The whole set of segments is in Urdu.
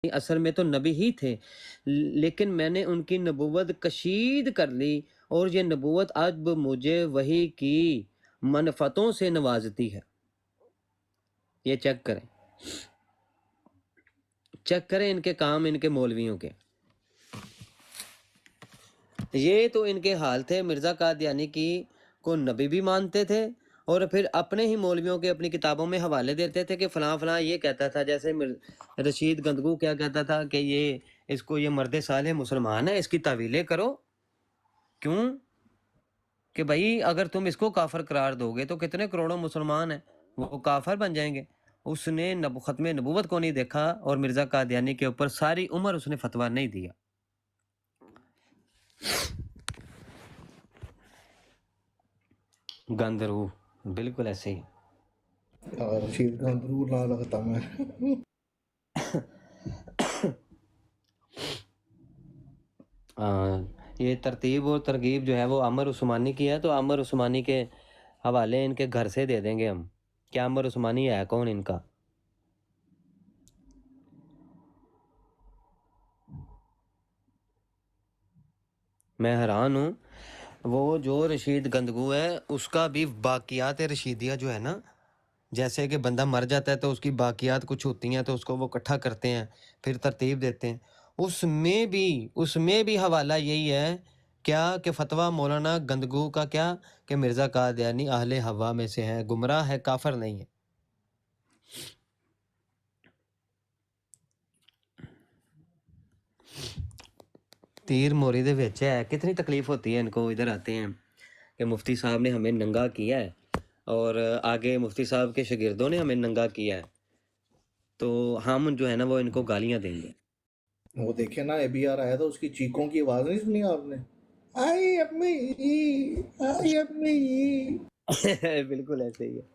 اصل میں تو نبی ہی تھے، لیکن میں نے ان کی نبوت کشید کر لی، اور یہ نبوت اب مجھے وحی کی منفتوں سے نوازتی ہے۔ یہ چیک کریں ان کے کام، ان کے مولویوں کے۔ یہ تو ان کے حال تھے، مرزا قادیانی کی کو نبی بھی مانتے تھے، اور پھر اپنے ہی مولویوں کے اپنی کتابوں میں حوالے دیتے تھے کہ فلاں فلاں یہ کہتا تھا، جیسے رشید گندگو کیا کہتا تھا کہ یہ مرد صالح مسلمان ہے، اس کی تعویلیں کرو۔ کیوں کہ بھائی اگر تم اس کو کافر قرار دو گے تو کتنے کروڑوں مسلمان ہیں وہ کافر بن جائیں گے۔ اس نے ختم نبوت کو نہیں دیکھا، اور مرزا قادیانی کے اوپر ساری عمر اس نے فتویٰ نہیں دیا۔ گندرو بالکل ایسے ہی۔ رشید گندرو نہ لگتا میں یہ ترتیب اور ترغیب جو ہے وہ عامر عثمانی کی ہے، تو عامر عثمانی کے حوالے ان کے گھر سے دے دیں گے ہم، کہ عامر عثمانی ہے کون ان کا۔ میں حیران ہوں، وہ جو رشید گندگو ہے اس کا بھی باقیات رشیدیہ جو ہے نا، جیسے کہ بندہ مر جاتا ہے تو اس کی باقیات کچھ ہوتی ہیں تو اس کو وہ اکٹھا کرتے ہیں، پھر ترتیب دیتے ہیں، اس میں بھی حوالہ یہی ہے کیا کہ فتویٰ مولانا گندگو کا کیا کہ مرزا قادیانی اہل ہوا میں سے ہے، گمراہ ہے، کافر نہیں ہے۔ تیر موری دے وچ ہے، کتنی تکلیف ہوتی ہے ان کو، ادھر آتے ہیں کہ مفتی صاحب نے ہمیں ننگا کیا ہے، اور آگے مفتی صاحب کے شاگردوں نے ہمیں ننگا کیا ہے، تو ہم جو ہے نا وہ ان کو گالیاں دیں گے۔ وہ دیکھیں نا ABR آیا تھا، اس کی چیخوں کی آواز نہیں سنی آپ نے؟ آئی امی آئی امی۔ بالکل ایسے ہی ہے۔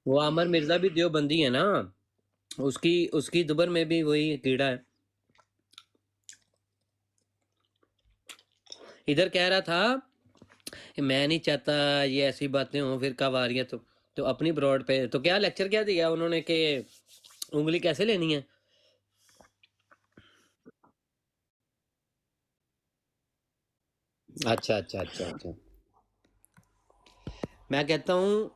وہ عامر مرزا بھی دیوبندی ہے نا، اس کی دبر میں بھی وہی کیڑا ہے۔ ادھر کہہ رہا تھا کہ میں نہیں چاہتا یہ ایسی باتیں ہوں، پھر کب آ رہی ہیں تو اپنی براڈ پہ تو کیا لیکچر کیا دیا انہوں نے کہ انگلی کیسے لینی ہے۔ اچھا اچھا اچھا اچھا، میں کہتا ہوں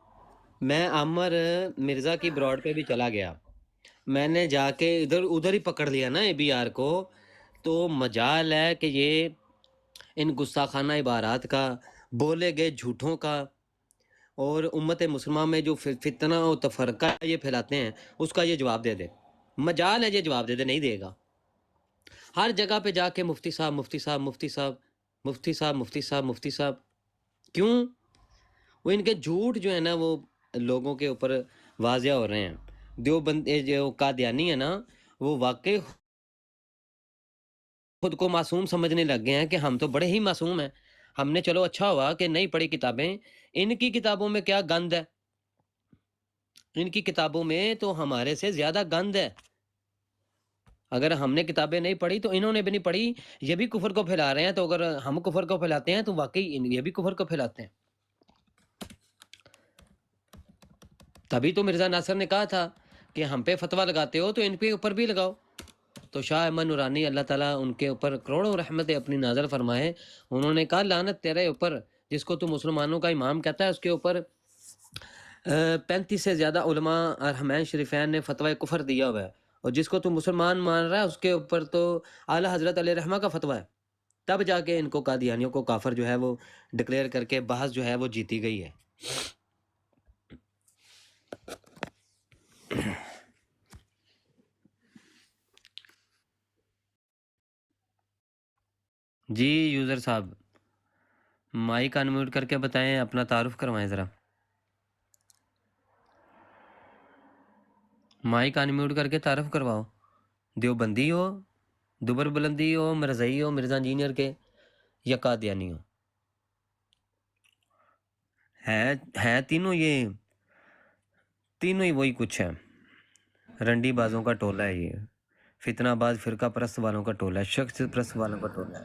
میں عامر مرزا کی براڈ پہ بھی چلا گیا، میں نے جا کے ادھر ہی پکڑ لیا نا ABR کو، تو مجال ہے کہ یہ ان گستاخانہ عبارات کا، بولے گئے جھوٹوں کا، اور امت مسلمہ میں جو فتنہ و تفرقہ یہ پھیلاتے ہیں اس کا یہ جواب دے دے، مجال ہے یہ جواب دے دے، نہیں دے گا۔ ہر جگہ پہ جا کے مفتی صاحب مفتی صاحب مفتی صاحب مفتی صاحب مفتی صاحب مفتی صاحب، کیوں؟ وہ ان کے جھوٹ جو ہے نا وہ لوگوں کے اوپر واضح ہو رہے ہیں۔ دیوبند جو قادیانی ہے نا وہ واقعی خود کو معصوم سمجھنے لگ گئے ہیں کہ ہم تو بڑے ہی معصوم ہیں، ہم نے چلو اچھا ہوا کہ نہیں پڑھی کتابیں۔ ان کی کتابوں میں کیا گند ہے، ان کی کتابوں میں تو ہمارے سے زیادہ گند ہے۔ اگر ہم نے کتابیں نہیں پڑھی تو انہوں نے بھی نہیں پڑھی، یہ بھی کفر کو پھیلا رہے ہیں، تو اگر ہم کفر کو پھیلاتے ہیں تو واقعی یہ بھی کفر کو پھیلاتے ہیں۔ تبھی تو مرزا ناصر نے کہا تھا کہ ہم پہ فتویٰ لگاتے ہو تو ان پہ اوپر بھی لگاؤ۔ تو شاہ احمد نورانی اللہ تعالیٰ ان کے اوپر کروڑوں رحمتیں اپنی نازل فرمائے، انہوں نے کہا لعنت تیرے اوپر، جس کو تو مسلمانوں کا امام کہتا ہے اس کے اوپر 35 سے زیادہ علماء حرمین شریفین نے فتویٰ کفر دیا ہوا ہے، اور جس کو تو مسلمان مان رہا ہے اس کے اوپر تو اعلیٰ حضرت علیہ رحمہ کا فتویٰ ہے۔ تب جا کے ان کو قادیانیوں کو کافر جو ہے وہ ڈکلیئر کر کے بحث جو ہے وہ جیتی گئی ہے۔ جی یوزر صاحب مائک انمیوٹ کر کے بتائیں، اپنا تعارف کروائیں ذرا، مائک انمیوٹ کر کے تعارف کرواؤ، دیوبندی ہو، دبر بلندی ہو، مرزائی ہو، مرزا انجینئر کے، یا قادیانی ہو، ہے تینوں، یہ تینوں ہی وہی کچھ ہے، رنڈی بازوں کا ٹولہ ہے یہ۔ فتنہ آباد فرقہ پرست والوں کا ٹولہ ہے، شخص پرست والوں کا ٹولہ ہے۔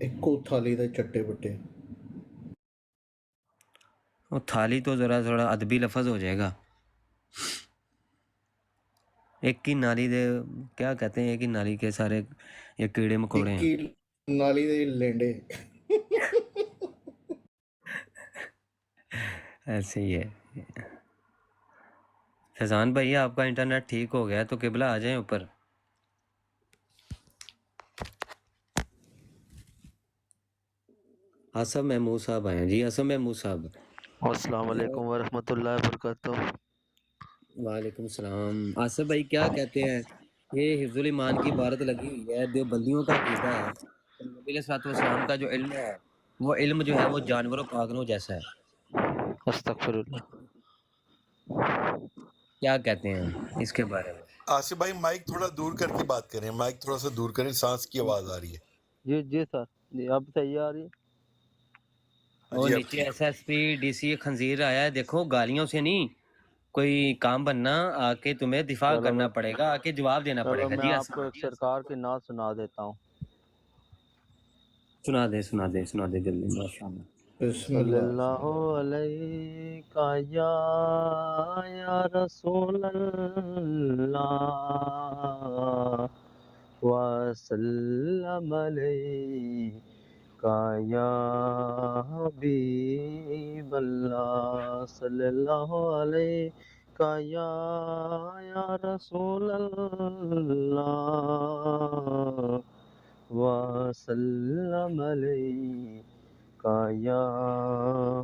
ਇੱਕੋ ਥਾਲੀ ਦੇ ਚੱਟੇ ਬੱਟੇ وہ تھالی تو ذرا تھوڑا ادبی لفظ ہو جائے گا۔ ایک ہی نالی دے کیا کہتے ہیں، ایک ہی نالی کے سارے یہ کیڑے مکوڑے ਇੱਕ ہیں۔ ਹੀ ਨਾਲੀ ਦੇ ਲੇਂਡੇ ایسے ہی ہے۔ فیضان بھائی آپ کا انٹرنیٹ ٹھیک ہو گیا تو قبلہ آ جائیں اوپر۔ آصف محمود صاحب آئے ہیں جی، آصف محمود صاحب۔ السلام علیکم ورحمۃ اللہ وبرکاتہ۔ وعلیکم السلام۔ آصف بھائی کیا کہتے ہیں، یہ حفظ الایمان کی عبارت لگی ہوئی ہے، دیوبندیوں کا عقیدہ ہے کہ نبی علیہ الصلوۃ والسلام کا جو علم ہے وہ علم جو ہے وہ جانوروں پاگلوں جیسا ہے، استغفر اللہ۔ کیا کہتے ہیں اس کے بارے میں؟ آصف بھائی مائک تھوڑا دور کر کے بات کریں، مائک تھوڑا سا دور کریں، سانس کی آواز آ رہی ہے۔ جی جی سر، جی اب صحیح آ رہی ہے۔ وہ جی اب نیچے ٹھیک S S P D C خنزیر آیا ہے، دیکھو گالیوں سے نہیں کوئی کام بننا، آ کے تمہیں دفاع چلو کرنا میں پڑے گا، آ کے جواب دینا پڑے چلو گا۔ میں جی آپ آصف کو ایک سرکار کی نعت سنا دیتا ہوں۔ سنا دے سنا دے سنا دے جلدی، ماشاء اللہ۔ بسم صلی اللہ اللہ علیہ یا رسول اللہ وسلم علیہ یا حبیب اللہ، صلی اللہ علیہ یا رسول اللہ وسلم علیہ یا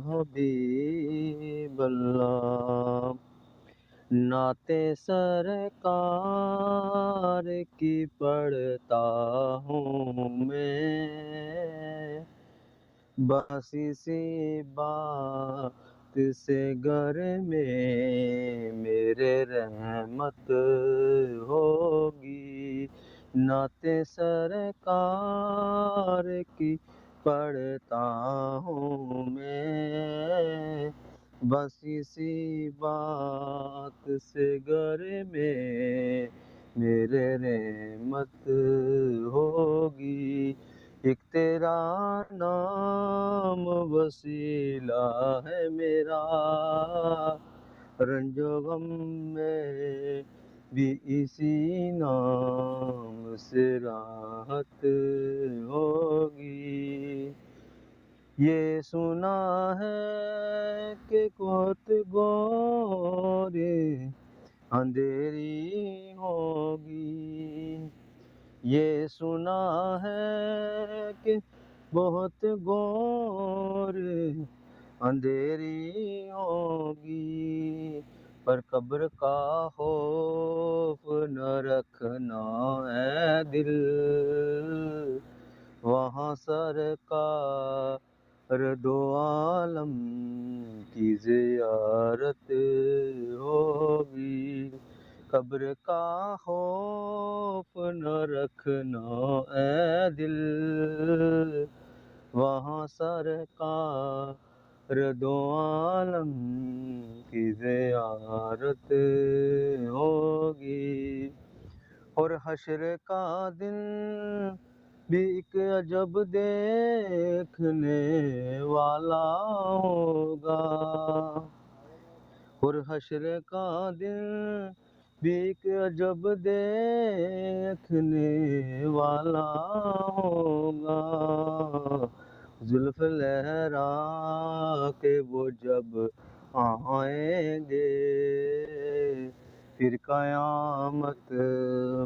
حبیب اللہ۔ نعت سرکار کی پڑھتا ہوں میں، باسی سی بات سے گھر میں میرے رحمت ہوگی۔ نعت سرکار کی پڑھتا ہوں میں، باسی سی بات سے گھر میں میرے رحمت ہوگی۔ ایک تیرا نام وسیلہ ہے میرا، رنج و غم میں بھی اسی نام سے راحت ہوگی۔ یہ سنا ہے کہ بہت گور اندھیری ہوگی، یہ سنا ہے کہ بہت گور اندھیری ہوگی، پر قبر کا خوف نہ رکھنا ہے دل، وہاں سرکار دو عالم کی زیارت ہوگی۔ قبر کا خوف نہ رکھنا اے دل، وہاں سرکار دو عالم کی زیارت ہوگی۔ اور حشر کا دن بھی ایک عجب دیکھنے والا ہوگا، اور حشر کا دن بھی ایک عجب دیکھنے والا ہوگا۔ زلف لہرا کے وہ جب آئیں گے، پھر قیامت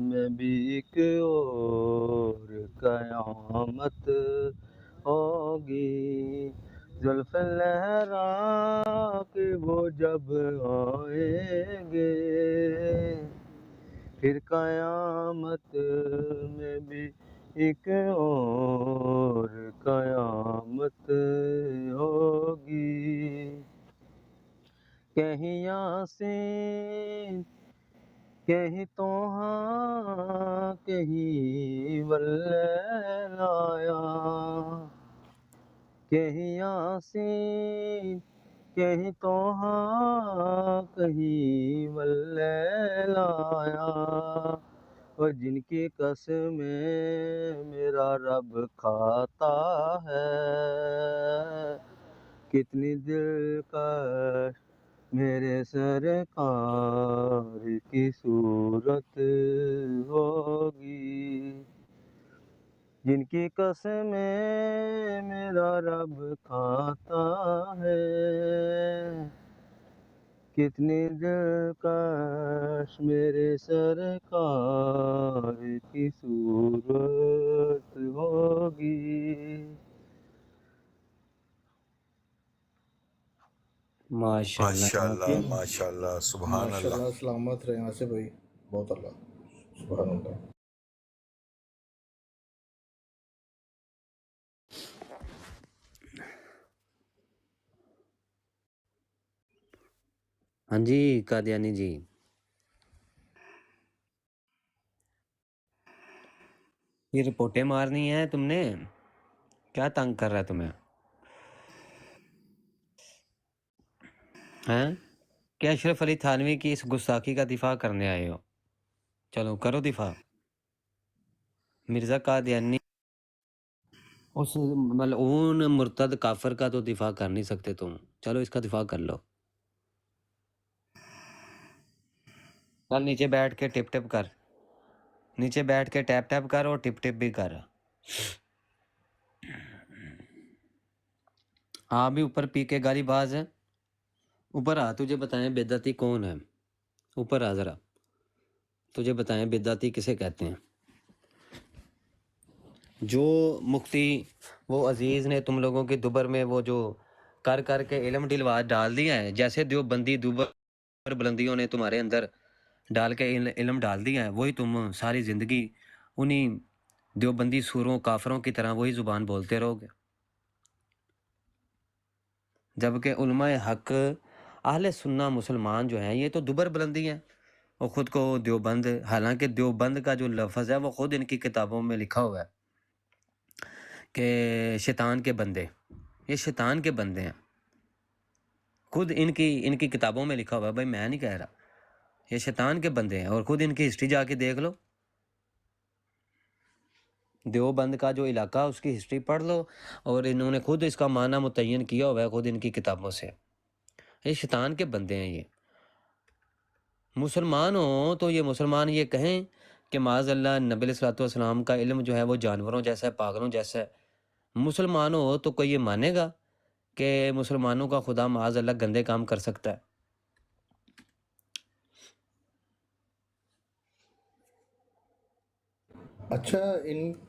میں بھی ایک اور قیامت ہوگی۔ زلف لہرا کے وہ جب آئیں گے، پھر قیامت میں بھی ایک اور قیامت ہوگی۔ کہیں یاسین کہیں توہا کہیں واللیل آیا، کہیں یاسین کہیں توہا کہیں واللیل آیا، اور جن کی قسمیں میرا رب کھاتا ہے، کتنی دلکش میرے سرکار کی صورت ہوگی، جن کی قسمیں میرا رب کھاتا ہے، کتنی دلکش میرے سرکار کی صورت ہوگی۔ ماشاءاللہ ماشاءاللہ سبحان ماشاء اللہ۔ اللہ، سلامت رہے آصف بھائی، بہت اللہ، سبحان اللہ۔ ہاں جی قادیانی جی، یہ رپورٹیں مارنی ہیں تم نے، کیا تنگ کر رہا ہے تمہیں؟ ہیں کیا اشرف علی تھانوی کی اس گستاخی کا دفاع کرنے آئے ہو؟ چلو کرو دفاع۔ مرزا قادیانی اس ملعون مرتد کافر کا تو دفاع کر نہیں سکتے تم، چلو اس کا دفاع کر لو۔ چل نیچے بیٹھ کے ٹپ ٹپ کر، نیچے بیٹھ کے ٹیپ ٹیپ کر اور ٹپ ٹپ بھی کر۔ آپ بھی اوپر پی کے گالی باز ہے، اوپر آ، تجھے بتائیں بدعتی کون ہے، اوپر آ ذرا، تجھے بتائیں بدعتی کسے کہتے ہیں۔ جو مفتی وہ عزیز نے تم لوگوں کے دوبر میں وہ جو کر کر کے علم ڈلوا ڈال دیا ہے، جیسے دیوبندی دوبر بلندیوں نے تمہارے اندر ڈال کے علم ڈال دیا ہے، وہی تم ساری زندگی انہی دیوبندی سوروں کافروں کی طرح وہی زبان بولتے رہو گے، جبکہ علماء حق اہل سنہ مسلمان جو ہیں یہ تو دوبر بلندی ہیں، وہ خود کو دیوبند، حالانکہ دیوبند کا جو لفظ ہے وہ خود ان کی کتابوں میں لکھا ہوا ہے کہ شیطان کے بندے، یہ شیطان کے بندے ہیں، خود ان کی کتابوں میں لکھا ہوا ہے، بھائی میں نہیں کہہ رہا، یہ شیطان کے بندے ہیں، اور خود ان کی ہسٹری جا کے دیکھ لو، دیوبند کا جو علاقہ اس کی ہسٹری پڑھ لو، اور انہوں نے خود اس کا معنی متعین کیا ہوا ہے خود ان کی کتابوں سے، یہ شیطان کے بندے ہیں۔ یہ مسلمان ہوں تو یہ مسلمان یہ کہیں کہ معاذ اللہ نبی علیہ الصلوۃ والسلام کا علم جو ہے وہ جانوروں جیسا ہے، پاگلوں جیسا ہے، مسلمان ہو تو کوئی یہ مانے گا کہ مسلمانوں کا خدا معاذ اللہ گندے کام کر سکتا ہے؟ اچھا،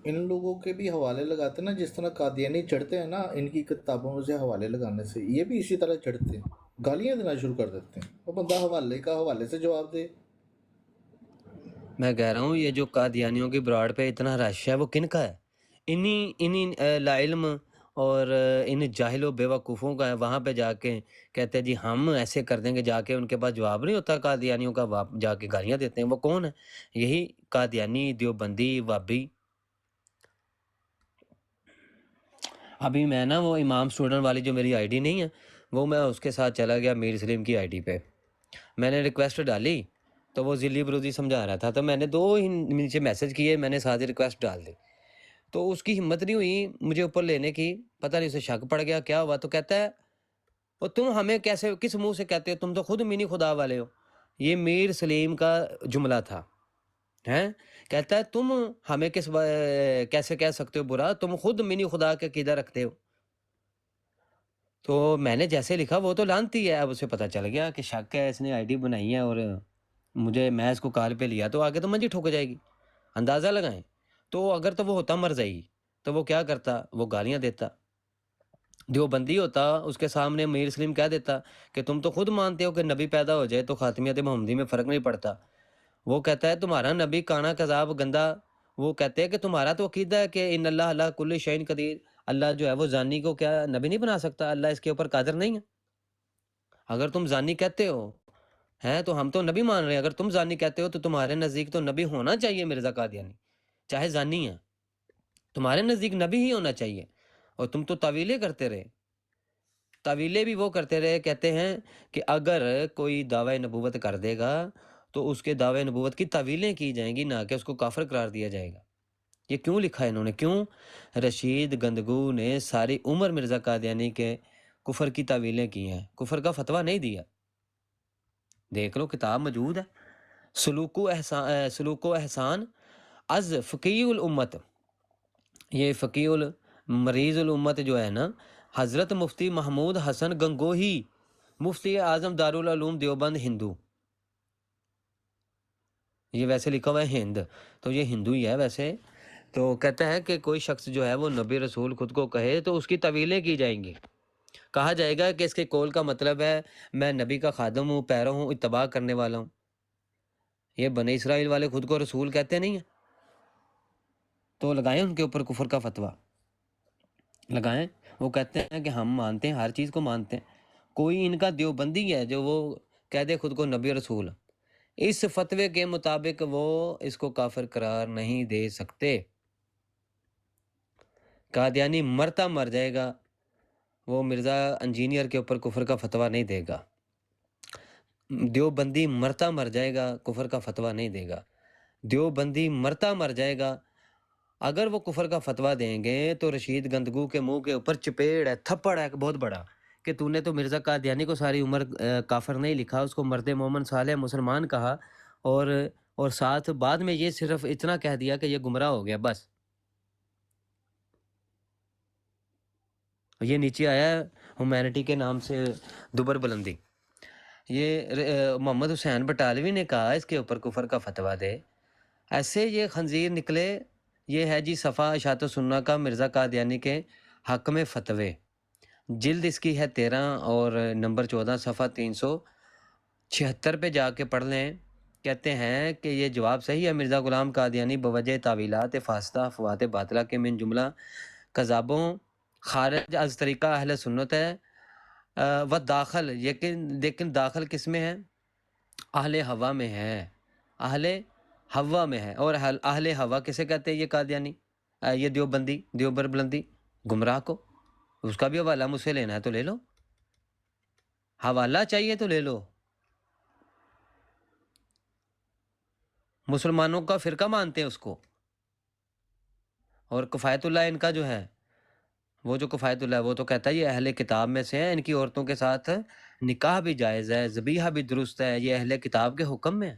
ان لوگوں کے بھی حوالے لگاتے ہیں نا، جس طرح قادیانی چڑھتے ہیں نا ان کی کتابوں سے حوالے لگانے سے، یہ بھی اسی طرح چڑھتے ہیں، گالیاں دینا شروع کر دیتے ہیں، وہ بندہ حوالے سے جواب دے۔ میں کہہ رہا ہوں یہ جو قادیانیوں کی براڈ پہ اتنا رش ہے وہ کن کا ہے؟ انہی لا علم اور ان جاہل و بیوقوفوں کا ہے، وہاں پہ جا کے کہتے ہیں جی ہم ایسے کر دیں گے، جا کے ان کے پاس جواب نہیں ہوتا قادیانیوں کا، جا کے گالیاں دیتے ہیں، وہ کون ہے؟ یہی قادیانی، دیوبندی، وابی۔ ابھی میں نا وہ امام اسٹوڈنٹ والی جو میری آئی ڈی نہیں ہے، وہ میں اس کے ساتھ چلا گیا میر سلیم کی آئی ڈی پہ، میں نے ریکویسٹ ڈالی تو وہ ذلی بروزی سمجھا رہا تھا، تو میں نے دو ہی نیچے میسج کیے، میں نے ساتھ ہی ریکویسٹ ڈال دی، تو اس کی ہمت نہیں ہوئی مجھے اوپر لینے کی، پتہ نہیں اسے شک پڑ گیا کیا ہوا، تو کہتا ہے وہ تم ہمیں کیسے کس منہ سے کہتے ہو، تم تو خود منی خدا والے ہو، یہ میر سلیم کا جملہ تھا، ہیں کہتا ہے تم ہمیں کیسے کہہ سکتے ہو برا، تم خود منی خدا کے عقیدہ رکھتے ہو۔ تو میں نے جیسے لکھا وہ تو لانتی ہے، اب اسے پتہ چل گیا کہ شک ہے، اس نے آئی ڈی بنائی ہے، اور میں اس کو کال پہ لیا تو آگے تو منجی ٹھک جائے گی، اندازہ لگائیں، تو اگر تو وہ ہوتا مرزائی تو وہ کیا کرتا، وہ گالیاں دیتا، دیوبندی ہوتا اس کے سامنے میر سلیم کہہ دیتا کہ تم تو خود مانتے ہو کہ نبی پیدا ہو جائے تو خاتمیت محمدی میں فرق نہیں پڑتا، وہ کہتا ہے تمہارا نبی کانا کذاب گندا، وہ کہتے ہیں کہ تمہارا تو عقیدہ ہے کہ ان اللہ اللہ کل شعین قدیر، اللہ جو ہے وہ زانی کو کیا نبی نہیں بنا سکتا، اللہ اس کے اوپر قادر نہیں ہے، اگر تم زانی کہتے ہو ہیں تو ہم تو نبی مان رہے ہیں، اگر تم زانی کہتے ہو تو تمہارے نزدیک تو نبی ہونا چاہیے مرزا قادیانی، چاہے زانی ہے، تمہارے نزدیک نبی ہی ہونا چاہیے، اور تم تو تعویلیں کرتے رہے، تعویلیں بھی وہ کرتے رہے، کہتے ہیں کہ اگر کوئی دعوی نبوت کر دے گا تو اس کے دعوے نبوت کی تعویلیں کی جائیں گی، نہ کہ اس کو کافر قرار دیا جائے گا۔ یہ کیوں لکھا ہے انہوں نے؟ کیوں؟ رشید گندگو نے ساری عمر مرزا قادیانی کے کفر کی تعویلیں کی ہیں، کفر کا فتویٰ نہیں دیا۔ دیکھ لو، کتاب موجود ہے، سلوک و احسان از فقیہ الامت۔ یہ فقیہ مریض الامت جو ہے نا، حضرت مفتی محمود حسن گنگوہی، مفتی اعظم دارالعلوم دیوبند، ہندو۔ یہ ویسے لکھا ہوا ہے ہند، تو یہ ہندو ہی ہے ویسے۔ تو کہتا ہے کہ کوئی شخص جو ہے وہ نبی رسول خود کو کہے تو اس کی طویلیں کی جائیں گی، کہا جائے گا کہ اس کے قول کا مطلب ہے میں نبی کا خادم ہوں، پیرو ہوں، اتباع کرنے والا ہوں۔ یہ بنی اسرائیل والے خود کو رسول کہتے نہیں ہیں، تو لگائیں ان کے اوپر کفر کا فتویٰ لگائیں۔ وہ کہتے ہیں کہ ہم مانتے ہیں، ہر چیز کو مانتے ہیں۔ کوئی ان کا دیوبندی ہے جو وہ کہہ دے خود کو نبی رسول، اس فتوے کے مطابق وہ اس کو کافر قرار نہیں دے سکتے۔ قادیانی مرتا مر جائے گا، وہ مرزا انجینئر کے اوپر کفر کا فتویٰ نہیں دے گا۔ دیوبندی مرتا مر جائے گا، کفر کا فتویٰ نہیں دے گا۔ دیوبندی مرتا مر جائے گا، اگر وہ کفر کا فتویٰ دیں گے تو رشید گندگو کے منہ کے اوپر چپیڑ ہے، تھپڑ ہے بہت بڑا، کہ تو نے تو مرزا قادیانی کو ساری عمر کافر نہیں لکھا، اس کو مرد مومن صالح مسلمان کہا، اور ساتھ بعد میں یہ صرف اتنا کہہ دیا کہ یہ گمراہ ہو گیا، بس۔ یہ نیچے آیا ہے ہیومینٹی کے نام سے دوبر بلندی، یہ محمد حسین بٹالوی نے کہا اس کے اوپر کفر کا فتویٰ دے، ایسے یہ خنزیر نکلے۔ یہ ہے جی صفحہ اشاعت السنہ کا مرزا قادیانی کے حق میں فتوے، جلد اس کی ہے 13 اور نمبر 14، صفحہ 376 پہ جا کے پڑھ لیں۔ کہتے ہیں کہ یہ جواب صحیح ہے، مرزا غلام قادیانی بوجہ تعویلات فاسدہ افواہات باطلہ کے من جملہ کذابوں خارج از طریقہ اہل سنت ہے، و داخل، لیکن داخل کس میں ہے؟ اہل ہوا میں ہے، اہل ہوا میں ہے۔ اور اہل ہوا کسے کہتے ہیں؟ یہ قادیانی، یہ دیوبندی، دیوبر بلندی، گمراہ کو۔ اس کا بھی حوالہ مجھ سے لینا ہے تو لے لو، حوالہ چاہیے تو لے لو۔ مسلمانوں کا فرقہ مانتے ہیں اس کو، اور کفایت اللہ ان کا جو ہے، وہ جو کفایت اللہ ہے وہ تو کہتا ہے یہ اہل کتاب میں سے ہیں، ان کی عورتوں کے ساتھ نکاح بھی جائز ہے، ذبیحہ بھی درست ہے، یہ اہل کتاب کے حکم میں ہے۔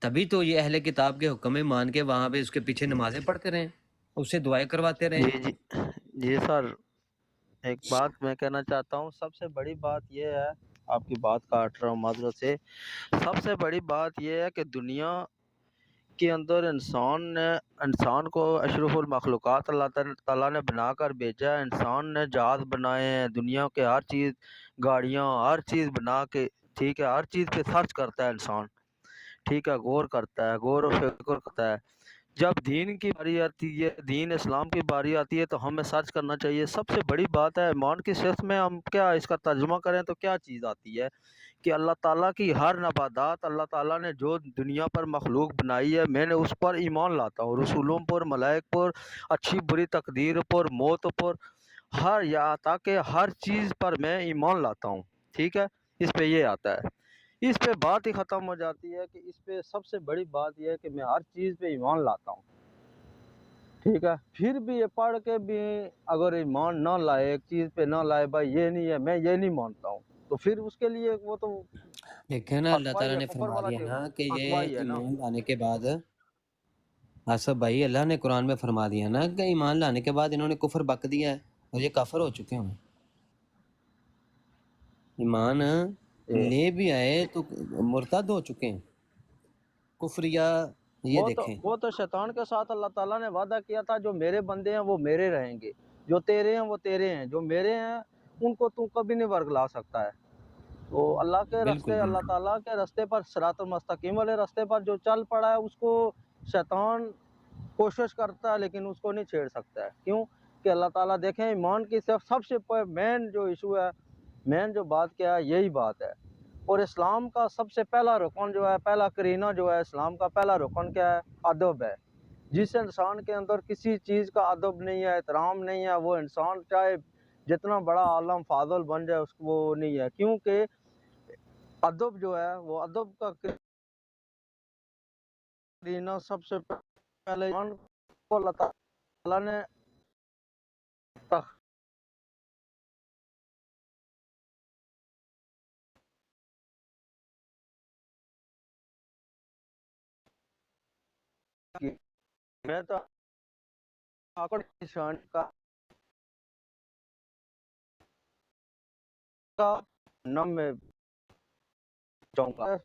تبھی تو یہ اہل کتاب کے حکم میں مان کے وہاں پہ اس کے پیچھے نمازیں پڑھتے رہیں، اس سے دعائیں کرواتے رہیں۔ جی جی سر، ایک بات میں کہنا چاہتا ہوں، سب سے بڑی بات یہ ہے، آپ کی بات کاٹ رہا ہوں معذرت سے، سب سے بڑی بات یہ ہے کہ دنیا کے اندر انسان کو اشرف المخلوقات اللہ تعالیٰ نے بنا کر بھیجا ہے۔ انسان نے جہاز بنائے ہیں، دنیا کے ہر چیز، گاڑیاں، ہر چیز بنا کے، ٹھیک ہے، ہر چیز پہ سرچ کرتا ہے انسان، ٹھیک ہے، غور کرتا ہے، غور و فکر کرتا ہے۔ جب دین کی باری آتی ہے، دین اسلام کی باری آتی ہے تو ہمیں سرچ کرنا چاہیے۔ سب سے بڑی بات ہے ایمان کی صرف میں ہم کیا اس کا ترجمہ کریں تو کیا چیز آتی ہے کہ اللہ تعالیٰ کی ہر نباتات، اللہ تعالیٰ نے جو دنیا پر مخلوق بنائی ہے، میں نے اس پر ایمان لاتا ہوں، رسولوں پر، ملائک پر، اچھی بری تقدیر پر، موت پر، یا تاکہ ہر چیز پر میں ایمان لاتا ہوں، ٹھیک ہے۔ اس پہ یہ آتا ہے، اس پہ بات ہی ختم ہو جاتی ہے کہ اس پہ سب سے بڑی بات یہ ہے کہ میں ہر چیز پہ ایمان لاتا ہوں، ٹھیک ہے۔ پھر بھی یہ پڑھ کے بھی اگر ایمان نہ لائے، ایک چیز پہ نہ لائے، بھائی یہ نہیں ہے، میں یہ نہیں مانتا ہوں، تو پھر اس کے لیے وہ تو دیکھیں نا، اللہ فتویٰ ہی تعالیٰ ہے، نے کفر فرما والا دیا کہ نا کہ فتویٰ یہ ہی ہے نا۔ ایمان لانے کے بعد، آصف بھائی، اللہ نے قرآن میں فرما دیا نا کہ ایمان لانے کے بعد انہوں نے کفر بک دیا ہے اور یہ کافر ہو چکے ہیں۔ ایمان لے بھی آئے تو مرتد ہو چکے ہیں، کفریہ۔ یہ دیکھیں، وہ تو شیطان کے ساتھ اللہ تعالیٰ نے وعدہ کیا تھا، جو میرے بندے ہیں وہ میرے رہیں گے، جو تیرے ہیں وہ تیرے ہیں، جو میرے ہیں ان کو تو کبھی نہیں ورگلا سکتا ہے۔ تو اللہ کے بالکل راستے، اللہ بالکل، تعالیٰ کے راستے پر، صراط المستقیم والے راستے پر جو چل پڑا ہے، اس کو شیطان کوشش کرتا ہے لیکن اس کو نہیں چھیڑ سکتا ہے۔ کیوں کہ اللہ تعالیٰ، دیکھیں، ایمان کی سب سے مین جو ایشو ہے، مین جو بات کیا ہے، یہی بات ہے۔ اور اسلام کا سب سے پہلا رکن جو ہے، پہلا کرینہ جو ہے اسلام کا، پہلا رکن کیا ہے؟ ادب ہے۔ جس انسان کے اندر کسی چیز کا ادب نہیں ہے، احترام نہیں ہے، وہ انسان چاہے جتنا بڑا عالم فاضل بن جائے، اس کو وہ نہیں ہے۔ کیونکہ ادب جو ہے وہ ادب کا کرینہ سب سے پہلے انسان کو اللہ تعالیٰ نے میں تو آکڑ نشان کا نام میں جاؤں گا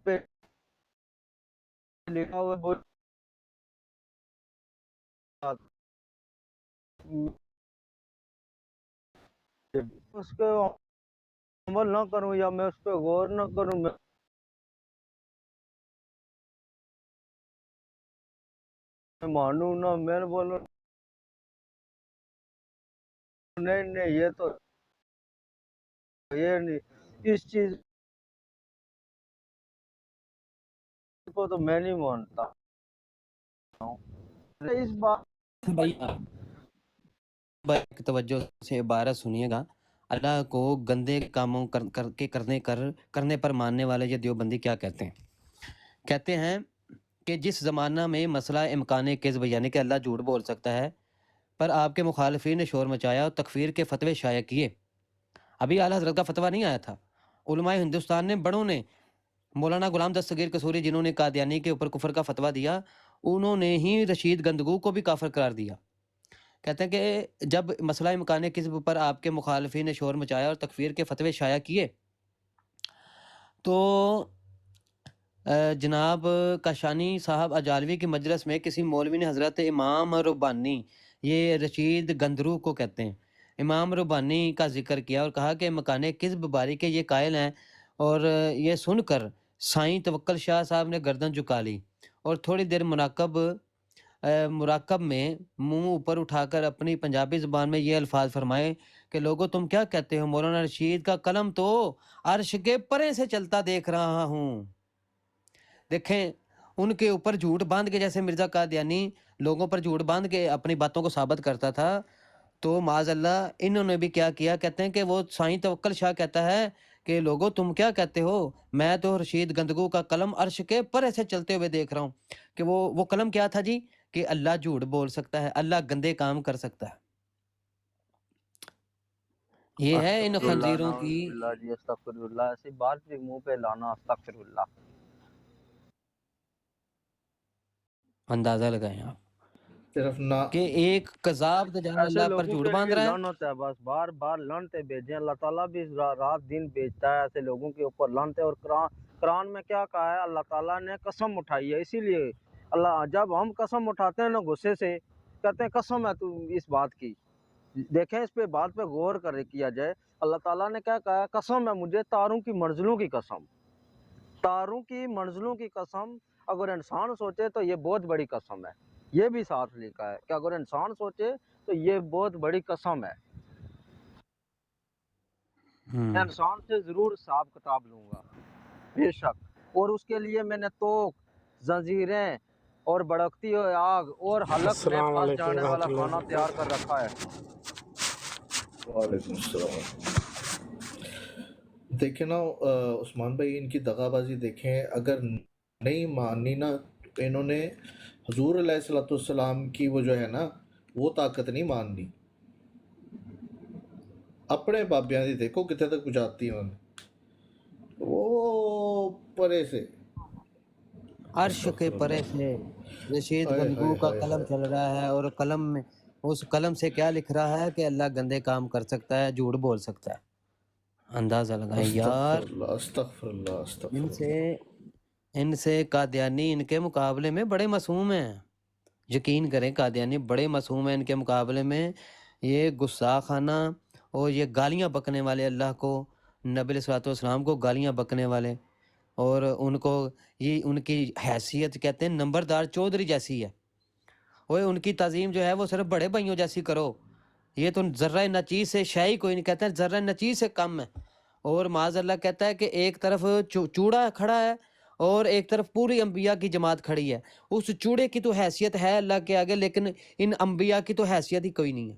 پہ لکھا ہوا ہے اس پہ عمل نہ کروں یا میں اس پہ غور نہ کروں میں مانوں نہ میں بولوں نہیں یہ تو یہ نہیں اس چیز کو تو میں نہیں مانتا ہوں اس بات بھائی ایک توجہ سے عبارت سنیے گا. اللہ کو گندے کاموں کرنے پر ماننے والے یہ دیوبندی کیا کہتے ہیں؟ کہتے ہیں کہ جس زمانہ میں مسئلہ امکان کذب یعنی کہ اللہ جھوٹ بول سکتا ہے پر آپ کے مخالفین نے شور مچایا اور تکفیر کے فتوے شائع کیے. ابھی اعلیٰ حضرت کا فتویٰ نہیں آیا تھا. علماء ہندوستان نے بڑوں نے مولانا غلام دستگیر قصوری جنہوں نے قادیانی کے اوپر کفر کا فتویٰ دیا انہوں نے ہی رشید گندگو کو بھی کافر قرار دیا. کہتے ہیں کہ جب مسئلہ امکان کذب پر آپ کے مخالفین نے شور مچایا اور تکفیر کے فتوے شائع کیے تو جناب کاشانی صاحب اجالوی کی مجلس میں کسی مولوی نے حضرت امام ربانی یہ رشید گندرو کو کہتے ہیں امام ربانی کا ذکر کیا اور کہا کہ مکان کذب باری کے یہ قائل ہیں اور یہ سن کر سائیں توکل شاہ صاحب نے گردن جھکا لی اور تھوڑی دیر مراقب میں منہ اوپر اٹھا کر اپنی پنجابی زبان میں یہ الفاظ فرمائے کہ لوگوں تم کیا کہتے ہو مولانا رشید کا قلم تو عرش کے پرے سے چلتا دیکھ رہا ہوں. دیکھیں ان کے اوپر جھوٹ باندھ کے جیسے مرزا قادیانی لوگوں پر جھوٹ باندھ کے اپنی باتوں کو ثابت کرتا تھا تو معاذ اللہ انہوں نے بھی کیا کیا کہتے ہیں کہ وہ سائیں توکل شاہ کہتا ہے کہ لوگوں تم کیا کہتے ہو میں تو رشید گندگو کا قلم عرش کے پرے سے چلتے ہوئے دیکھ رہا ہوں کہ وہ قلم کیا تھا جی کہ اللہ جھوٹ بول سکتا ہے اللہ گندے کام کر سکتا ہے. یہ ہے ان استغفر اللہ خنزیروں نعوذ کی باللہ جی استغفر اللہ ایسی بات بھی منہ پہ لانا استغفر اللہ اندازہ لگائیں آپ صرف نہ کہ ایک قذاب دجال ایسے اللہ پر لوگوں جھوٹ کے باندھ لیے رہا ہے. لعنت ہے بس بار بار لعنتیں بھیجیں اللہ تعالیٰ بھی رات دن بھیجتا ہے ایسے لوگوں کے اوپر لعنتیں اور قرآن میں کیا کہا ہے اللہ تعالیٰ نے قسم اٹھائی ہے اسی لیے اللہ جب ہم قسم اٹھاتے ہیں نا غصے سے کہتے ہیں قسم ہے تو اس بات کی دیکھیں اس پہ بات پہ غور کیا جائے اللہ تعالیٰ نے کیا کہا ہے قسم ہے مجھے تاروں کی منزلوں کی قسم تاروں کی منزلوں کی قسم اگر انسان سوچے تو یہ بہت بڑی قسم ہے یہ بھی ساتھ لکھا ہے کہ اگر انسان سوچے تو یہ بہت بڑی قسم ہے میں انسان سے ضرور حساب کتاب لوں گا بے شک اور اس کے لیے میں نے توق زنجیریں اور بڑکتی ہوئی آگ اور حلق میں السلام پھنس علیکم جانے والا ورحمۃ اللہ کھانا تیار کر رکھا ہے وعلیکم السلام. دیکھیں نا عثمان بھائی ان کی دغا بازی دیکھیں اگر نہیں مانی نا تو انہوں نے حضور علیہ الصلوۃ والسلام کی وہ جو ہے نا وہ طاقت نہیں ماننی اپنے بابیاں دی دیکھو کتنے تک پہنچاتی ہیں وہ پرے سے عرش کے استغفر پرے اللہ سے رشید ہائے گندگو ہائے کا ہائے قلم ہائے چل رہا ہے اور قلم میں اس قلم سے کیا لکھ رہا ہے کہ اللہ گندے کام کر سکتا ہے جھوٹ بول سکتا ہے. اندازہ لگائیں استغفر یار اللہ استغفر اللہ استغفر اللہ. ان سے قادیانی ان کے مقابلے میں بڑے معصوم ہیں. یقین کریں قادیانی بڑے معصوم ہیں ان کے مقابلے میں. یہ گستاخانہ اور یہ گالیاں بکنے والے اللہ کو نبی علیہ الصلوۃ والسلام کو گالیاں بکنے والے اور ان کو یہ ان کی حیثیت کہتے ہیں نمبردار چودھری جیسی ہے. وہ ان کی تعظیم جو ہے وہ صرف بڑے بھائیوں جیسی کرو. یہ تو ذرہ نچیز سے شے ہی کوئی نہیں کہتا ہے ذرہ نچیز سے کم ہے. اور معاذ اللہ کہتا ہے کہ ایک طرف چوڑا کھڑا ہے اور ایک طرف پوری انبیاء کی جماعت کھڑی ہے. اس چوڑے کی تو حیثیت ہے اللہ کے آگے لیکن ان انبیاء کی تو حیثیت ہی کوئی نہیں ہے.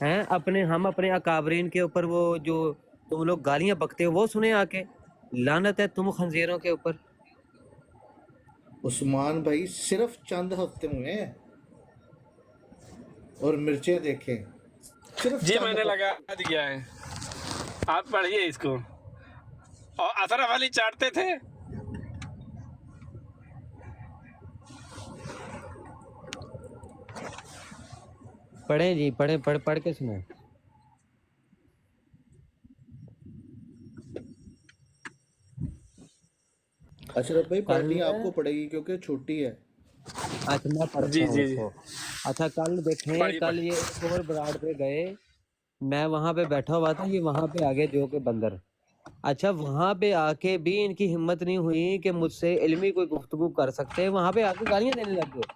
ہیں ہم اپنے اکابرین کے اوپر وہ جو تم لوگ گالیاں بکتے ہو وہ سنیں آ کے. لعنت ہے تم خنزیروں کے اوپر. عثمان بھائی صرف چند ہفتے ہوئے ہیں اور مرچیں دیکھیں، صرف جی چند میں نے ہفتے. لگا دیا ہے، آپ پڑھیے اس کو. اور اشرف علی چاٹتے تھے. پڑھیں جی، پڑھ کے سنیں. اشرف بھائی کل پڑھنی آپ کو پڑے گی کیونکہ چھوٹی ہے. اچھا میں پڑھتا جی ہوں جی اس جی کو. اچھا کل دیکھیں، پڑھیے کل پڑھیے. یہ ایک اور براڈ پہ گئے، میں وہاں پہ بیٹھا ہوا تھا، یہ وہاں پہ آگے جو کہ بندر. اچھا وہاں پہ آ کے بھی ان کی ہمت نہیں ہوئی کہ مجھ سے علمی کوئی گفتگو کر سکتے، وہاں پہ آ کے گالیاں دینے لگ گئے.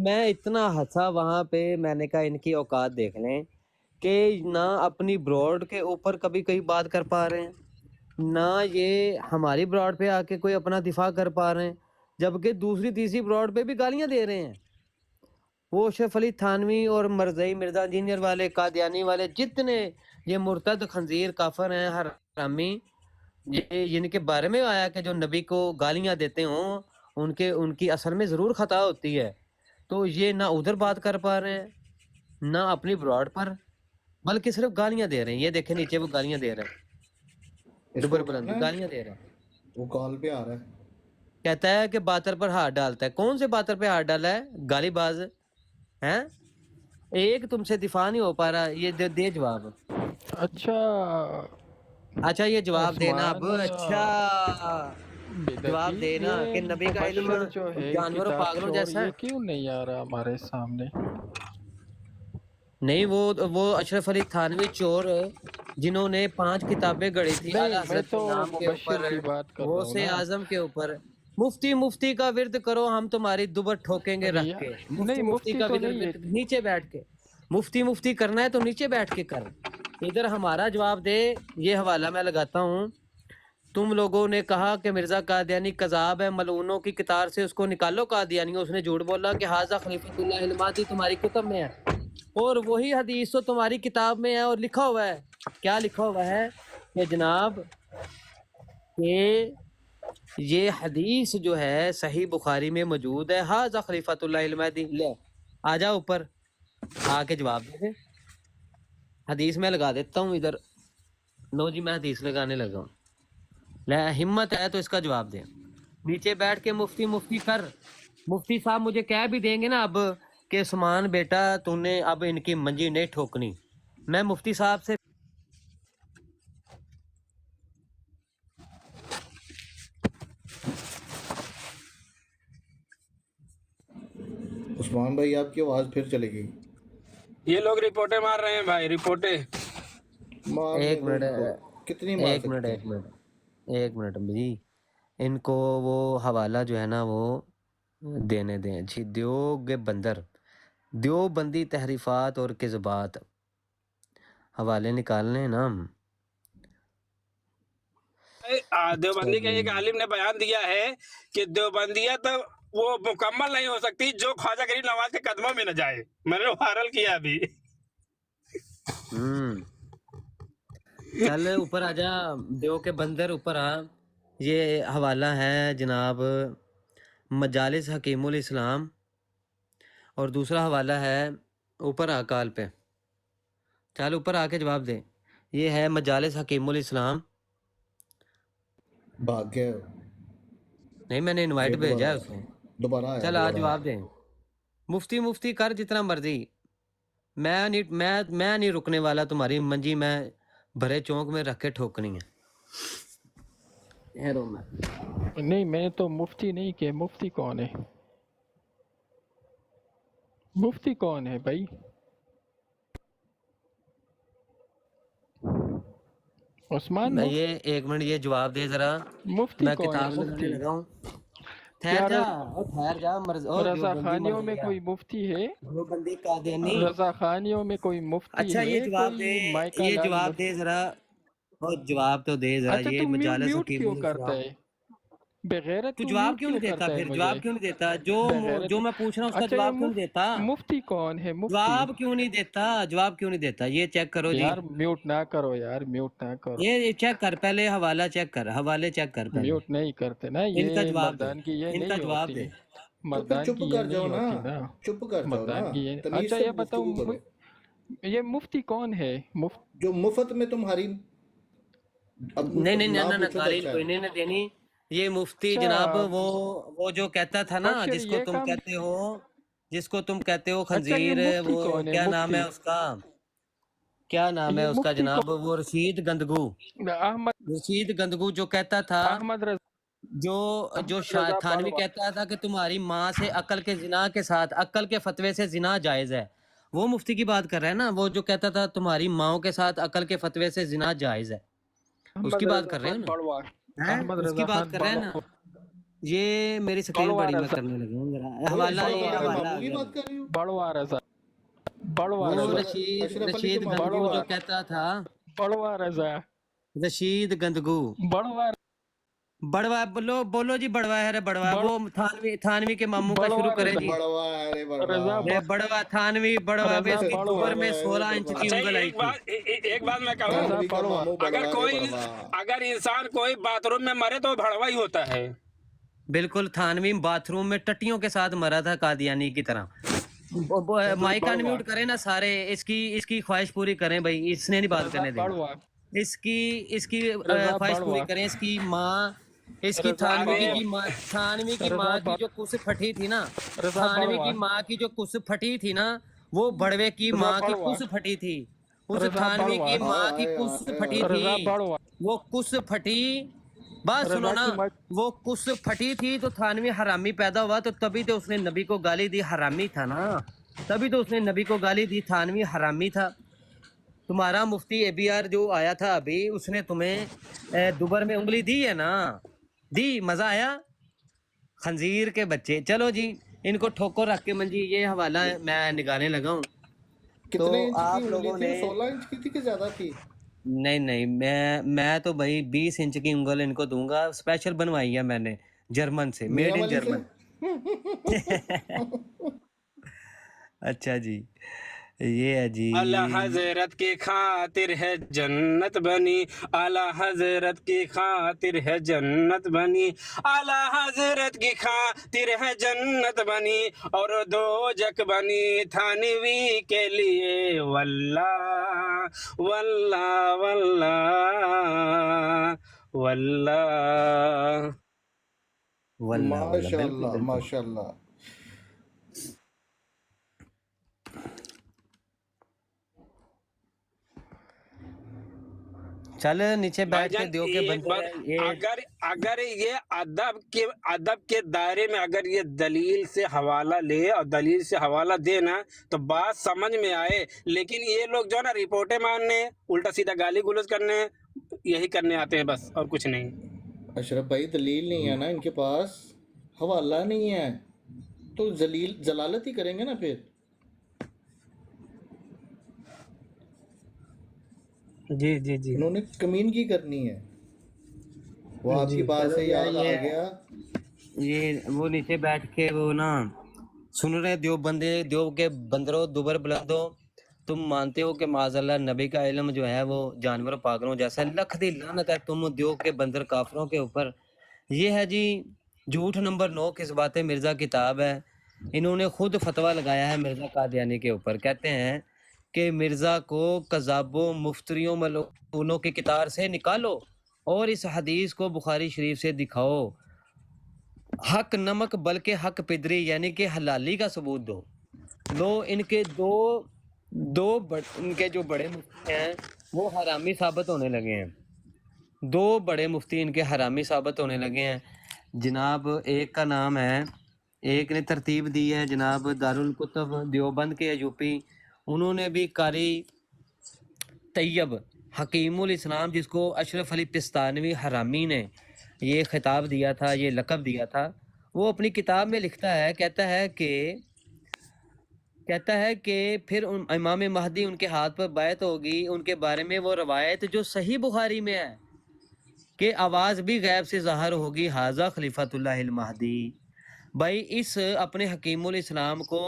میں اتنا ہنسا وہاں پہ، میں نے کہا ان کی اوقات دیکھ لیں کہ نہ اپنی براڈ کے اوپر کبھی کہیں بات کر پا رہے ہیں، نہ یہ ہماری براڈ پہ آ کے کوئی اپنا دفاع کر پا رہے ہیں، جبکہ دوسری تیسری براڈ پہ بھی گالیاں دے رہے ہیں. وہ اشرف علی تھانوی اور مرزائی مرزا انجینئر والے، قادیانی والے، جتنے یہ مرتد خنزیر کافر ہیں حرامی، یہ جن کے بارے میں آیا کہ جو نبی کو گالیاں دیتے ہوں ان کی اصل میں ضرور خطا ہوتی ہے، تو یہ نہ ادھر بات کر پا رہے ہیں نہ اپنی براڈ پر، بلکہ صرف گالیاں دے رہے ہیں. یہ دیکھیں نیچے وہ گالیاں دے رہے ہیں، اس کو ڈبر اٹھانا بلندی ہے، گالیاں دے رہے ہیں. وہ کال پہ آ رہا ہے. کہتا ہے کہ باتر پر ہاتھ ڈالتا ہے. کون سے باتر پہ ہاتھ ڈالا ہے؟ گالی باز ہیں. ایک تم سے دفاع نہیں ہو پا رہا. یہ دے جواب. اچھا اچھا یہ جواب دینا اب. عثمان اچھا بدعتی، جواب دینا یہ کہ نبی کا علم مبشر جو ہے جانوروں کتاب پاگلوں چور، جیسا یہ ہے. کیوں نہیں آ رہا ہمارے سامنے؟ نہیں وہ اشرف علی تھانوی چور جنہوں نے 5 کتابیں گڑھی تھی اعلی نہیں، میں حضرت کے تو نام کے مبشر اوپر، کی بات کر رہا غوث ہوں نا. اعظم کے اوپر. مفتی کا ورد کرو، ہم تمہاری دبر ٹھوکیں گے رکھ کے. نہیں، مفتی مفتی کا تو نہیں ہے. ورد نیچے بیٹھ کے. مفتی کرنا ہے تو نیچے بیٹھ کے کر. ادھر ہمارا جواب دے. یہ حوالہ میں لگاتا ہوں. تم لوگوں نے کہا کہ مرزا قادیانی کذاب ہے، ملعونوں کی قطار سے اس کو نکالو قادیانی. اس نے جھوٹ بولا کہ حاذا خلیفۃ اللہ المہدی تمہاری کتب میں ہے، اور وہی حدیث تو تمہاری کتاب میں ہے اور لکھا ہوا ہے. کیا لکھا ہوا ہے کہ جناب کہ یہ حدیث جو ہے صحیح بخاری میں موجود ہے، حاذا خلیفۃ اللہ المہدی. لے آ جا اوپر، آ کے جواب دے دے. حدیث میں لگا دیتا ہوں ادھر. لو جی میں حدیث لگانے لگا ہوں. لے ہمت ہے تو اس کا جواب دے. نیچے بیٹھ کے مفتی کر. مفتی صاحب مجھے کہہ بھی دیں گے نا اب کہ عثمان بیٹا تو نے اب ان کی منجی نہیں ٹھوکنی. میں مفتی صاحب سے عثمان بھائی آپ کی آواز پھر چلے گئی. یہ لوگ رپورٹیں مار رہے ہیں بھائی، رپورٹیں. مارنے ایک دو منٹ ان کو، کتنی مار ایک منٹ سکتے ایک ہیں. منٹ ایک منٹ جی. ان کو وہ حوالہ جو ہے نا وہ دینے دیں جی. دیوبندی تحریفات اور کذبات حوالے نکالنے ہیں نا ہم. اچھا دیوبندی کے جی ایک عالم نے بیان دیا ہے کہ دیوبندیت وہ مکمل نہیں ہو سکتی جو خواجہ غریب نواز کے قدموں میں نہ جائے. میں نے وائرل کیا ابھی. چل اوپر آ جا دیو کے بندر، اوپر آ. یہ حوالہ ہے جناب مجالس حکیم الاسلام، اور دوسرا حوالہ ہے اوپر آ کال پہ. چل اوپر آ کے جواب دے. یہ ہے مجالس حکیم الاسلام. بھاگ گیا نہیں میں نے انوائٹ پھر بھیجا ہے اسے. دوبارہ آیا چل آ دوبارہ آیا. جواب دیں. مفتی کر جتنا مرضی. میں نہیں رکنے والا تمہاری منجی میں بھرے چونک میں رکھ کے ٹھوکنی ہے. ہیرو میں نہیں، میں تو مفتی نہیں کہ مفتی کون ہے؟ مفتی کون ہے بھائی؟ عثمان یہ ایک منٹ یہ جواب دے ذرا. مفتی میں کون ہے؟ کتاب لگانے مفتی لگا ہوں. ٹھہر کیا جا ٹھہر جا. رضا دیوبندی خانیوں میں مرضیہ، کوئی مفتی ہے؟ دیوبندی قادیانی. رضا خانیوں میں کوئی مفتی اچھا ہے؟ یہ جواب دے. کوئی مائیکا یہ لال جواب مفتی؟ دے ذرا. اور جواب تو دے ذرا. اچھا یہ تو مجالس میوٹ حکیم کیوں کرتا الاسلام. ہے؟ بغیرت تو تو جواب میوٹ کیوں کیوں نہیں دیتا؟ کرتا ہے پھر مجھے جواب کیوں نہیں دیتا؟ جو بغیرت؟ میں پوچھ رہا ہوں اس کا اچھا یہ جواب کیوں نہیں دیتا؟ مفتی کون ہے مفتی؟ جواب کیوں نہیں دیتا؟ جواب کیوں نہیں دیتا؟ یہ چیک کرو جی، یار میوٹ نہ کرو یار، میوٹ نہ کرو، یہ چیک کر، پہلے حوالہ چیک کر، حوالے چیک کر پہلے، میوٹ نہیں کرتے نا، ان کا یہ جواب دے، مردان کی یہ ان کا نہیں جواب ہوتی، دے۔ تو پھر مردان چپ کی یہ کر جاؤ نہیں نا، ہوتی نا، چپ کر جاؤ نا، مردان کی یہ۔ تمیز اچھا سے یہ بتاؤ گفتگو کرو۔ یہ مفتی کون ہے؟ جو مفت میں تمہاری اب نہیں نہیں نہ نہ نہ پوچھو تو گالی اچھا ہے۔ کوئی نہیں نہ دینی۔ یہ مفتی جناب اچھا وہ جو کہتا تھا نا، پھر جس کو یہ تم کام، کہتے ہو، جس کو تم کہتے ہو اچھا یہ خنزیر، مفتی وہ کون ہے؟ کیا نام ہے مفتی، اس کا، کیا نام ہے یہ اس کا مفتی جناب، وہ رشید گندگو، کون؟ احمد، رشید گندگو جو کہتا تھا، احمد رضا، جو احمد رضا تھانوی بڑوا، کہتا تھا کہ تمہاری ماں سے عقل کے زنا کے ساتھ، عقل کے فتوے سے زنا جائز ہے، وہ مفتی کی بات کر رہا ہے نا، وہ جو کہتا تھا تمہاری ماؤں کے ساتھ عقل کے فتوے سے زنا جائز ہے، اس احمد کی بات رضا کر رہے خان ہو نا؟ بڑوا، ہیں احمد اس کی رضا بات خان کر رہے ہیں نا؟ بڑوا، یہ میری سکرین بڑوا بڑی میں رضا، کرنے لگا ہوں ذرا، وہ حوالہ اشرف یہ علی کے بڑوا، حوالہ ماموں آ کی گیا بات بھائی۔ کر رہی ہو؟ بڑوا رضا، بڑوا وہ رضا، اشرف علی کے رشید ماموں گندگو کی جو بڑوا، بات۔ کہتا تھا، بڑوا رضا، رشید گندگو، بڑوا، بڑوا بولو بولو جی، بڑوا ہے رے بڑوا، بڑ وہ تھانوی کے ماموں کا شروع بڑوا کریں رضا، جی۔ بڑوا ارے بڑوا، رضا یہ بڑوا تھانوی بڑوا بے، رضا اس کی بڑوا، دوبر بڑوا میں ارے 16 انچ بڑوا، کی اچھا انگل آئی تھی۔ ایک بات میں کہوں، رضا تھانوی کا بڑوا، ماموں اگر بڑوا ارے کوئی بڑوا۔ اگر انسان کوئی باتھ روم میں مرے تو بھڑوا ہی ہوتا ہے۔ بالکل، تھانوی باتھ روم میں ٹٹیوں کے ساتھ مرا تھا قادیانی کی طرح۔ رضا مائک ان بڑوا، میوٹ کریں نا سارے، اس کی خواہش پوری کریں بھائی، اس نے نہیں بات رضا کرنے دینی، بڑوا، اس کی رضا خواہش پوری بڑوا، کریں۔ اس کی ماں، اس کی رضا تھانوی ارے کی بڑوا، کی ماں، تھانوی کی رضا ماں کی بڑ جو کس پھٹی تھی نا، رضا تھانوی بڑوا، کی ماں کی جو کس پھٹی تھی نا، وہ بڑوے کی رضا ماں کی بڑوا، کس پھٹی تھی، اس رضا تھانوی بڑوا، کی ہائے ماں کی ہائے کس ہائے پھٹی ہائے۔ تھی، رضا بڑوا، وہ کس پھٹی، بات سنو رضا نا، کی مت، وہ کس پھٹی تھی تو تھانوی حرامی پیدا ہوا، تو تبھی تو اس نے نبی کو گالی دی، حرامی تھا نا، تبھی تو اس نے نبی کو گالی دی، تھانوی حرامی تھا۔ تمہارا مفتی اے بی آر جو آیا تھا ابھی، اس نے تمہیں دوبر میں انگلی دی ہے نا، دی، مزہ آیا؟ خنزیر کے بچے، چلو جی، ان کو ٹھوکر رکھ کے منجی، یہ حوالہ میں نگانے لگا ہوں۔ تو کتنے انچ کی آپ انگلی لوگوں تھی نے، وہ؟ 16 انچ کی تھی کہ زیادہ تھی؟ نہیں نہیں، میں تو بھائی 20 انچ کی انگل ان کو دوں گا، اسپیشل بنوائی ہے میں نے جرمن سے، میاں میڈ ان والی سے؟ جرمن۔ اچھا جی، یہ ہے جی، اعلی حضرت کی خاطر ہے جنت بنی، اعلی حضرت کی خاطر ہے جنت بنی، اعلی حضرت کی خاطر ہے جنت بنی، اور دوجک بنی تھانوی کے لیے، واللہ واللہ واللہ واللہ۔ واللہ واللہ، ماشاء بالکل اللہ بالکل۔ ماشاء اللہ۔ چل نیچے بھائی بیٹھ کے جان دیو کے ایک بندے بات، ہیں یہ، اگر یہ ادب کے دائرے میں اگر یہ دلیل سے حوالہ لے اور دلیل سے حوالہ دے نا تو بات سمجھ میں آئے، لیکن یہ لوگ جو ہے نا رپورٹیں ماننے، الٹا سیدھا گالی گلوز کرنے، یہی کرنے آتے ہیں بس، اور کچھ نہیں۔ اشرف بھائی دلیل نہیں ہے نا ان کے پاس، حوالہ نہیں ہے، تو ضلالت ہی کریں گے نا پھر۔ جی جی جی انہوں نے کمینگی کرنی ہے۔ وہ آپ کی جی بات چلو سے یار یاد آ گیا، یہ وہ نیچے بیٹھ کے وہ نا سن رہے دیو بندے، دیو کے بندروں، دوبر بلندوں، تم مانتے ہو کہ معاذ اللہ نبی کا علم جو ہے وہ جانور پاگلوں جیسا ہے، لکھ دی لعنت ہے تم دیو کے بندر کافروں کے اوپر۔ یہ ہے جی جھوٹ نمبر 9 کس باتیں مرزا کتاب ہے، انہوں نے خود فتویٰ لگایا ہے مرزا قادیانی کے اوپر، کہتے ہیں کہ مرزا کو کذابوں، مفتریوں، ملعونوں کی کتار سے نکالو اور اس حدیث کو بخاری شریف سے دکھاؤ، حق نمک بلکہ حق پدری یعنی کہ حلالی کا ثبوت دو۔ لو ان کے ان کے جو بڑے مفتی ہیں وہ حرامی ثابت ہونے لگے ہیں، دو بڑے مفتی ان کے حرامی ثابت ہونے لگے ہیں جناب۔ ایک کا نام ہے، ایک نے ترتیب دی ہے جناب دارالکتب دیوبند کے یوپی، انہوں نے بھی قاری طیب حکیم الاسلام، جس کو اشرف علی پستانوی حرامی نے یہ خطاب دیا تھا، یہ لقب دیا تھا، وہ اپنی کتاب میں لکھتا ہے، کہتا ہے کہ پھر امام مہدی ان کے ہاتھ پر بیعت ہوگی، ان کے بارے میں وہ روایت جو صحیح بخاری میں ہے، کہ آواز بھی غیب سے ظاہر ہوگی، حاذا خلیفۃ اللہ المہدی۔ بھائی اس اپنے حکیم الاسلام کو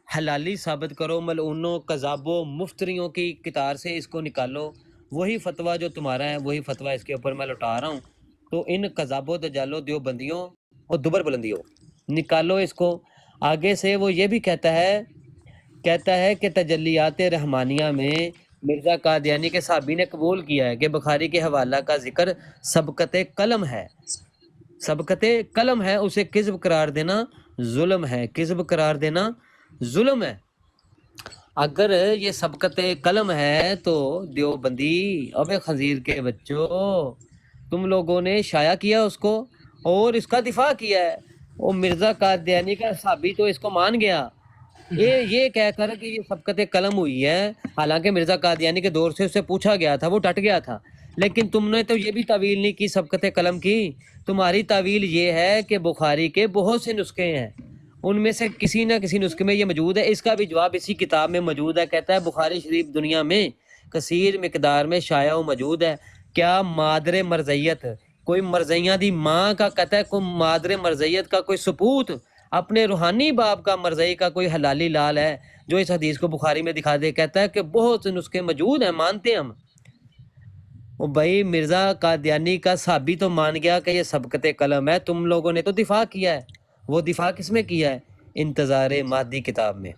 حلالی ثابت کرو، ملعونوں کذابوں مفتریوں کی کتار سے اس کو نکالو، وہی فتویٰ جو تمہارا ہے وہی فتویٰ اس کے اوپر میں لوٹا رہا ہوں۔ تو ان کذابوں دجالوں دیوبندیوں اور دبر بلندیوں نکالو اس کو۔ آگے سے وہ یہ بھی کہتا ہے کہ تجلیات رحمانیہ میں مرزا قادیانی کے صحابی نے قبول کیا ہے کہ بخاری کے حوالہ کا ذکر سبقت قلم ہے، سبقت قلم ہے، اسے کذب قرار دینا ظلم ہے، کذب قرار دینا ظلم ہے۔ اگر یہ سبقت قلم ہے تو دیوبندی ابے خنزیر کے بچوں تم لوگوں نے شائع کیا اس کو اور اس کا دفاع کیا ہے۔ وہ مرزا قادیانی کا صحابی تو اس کو مان گیا، یہ کہہ کر کہ یہ سبقت قلم ہوئی ہے، حالانکہ مرزا قادیانی کے دور سے اسے پوچھا گیا تھا، وہ ڈٹ گیا تھا۔ لیکن تم نے تو یہ بھی تعویل نہیں کی سبقت قلم کی، تمہاری تعویل یہ ہے کہ بخاری کے بہت سے نسخے ہیں، ان میں سے کسی نہ کسی نسخے میں یہ موجود ہے۔ اس کا بھی جواب اسی کتاب میں موجود ہے، کہتا ہے بخاری شریف دنیا میں کثیر مقدار میں شائع و موجود ہے۔ کیا مادر مرزیت، کوئی مرزیاں دی ماں کا کہتا ہے، کوئی مادر مرزیت کا کوئی سپوت اپنے روحانی باپ کا مرزئی کا کوئی حلالی لال ہے جو اس حدیث کو بخاری میں دکھا دے؟ کہتا ہے کہ بہت سے نسخے موجود ہیں، مانتے ہیں ہم۔ وہ بھائی مرزا قادیانی کا صحابی تو مان گیا کہ یہ سبقت قلم ہے، تم لوگوں نے تو دفاع کیا ہے۔ وہ دفاع کس میں کیا ہے؟ انتظار مادی کتاب میں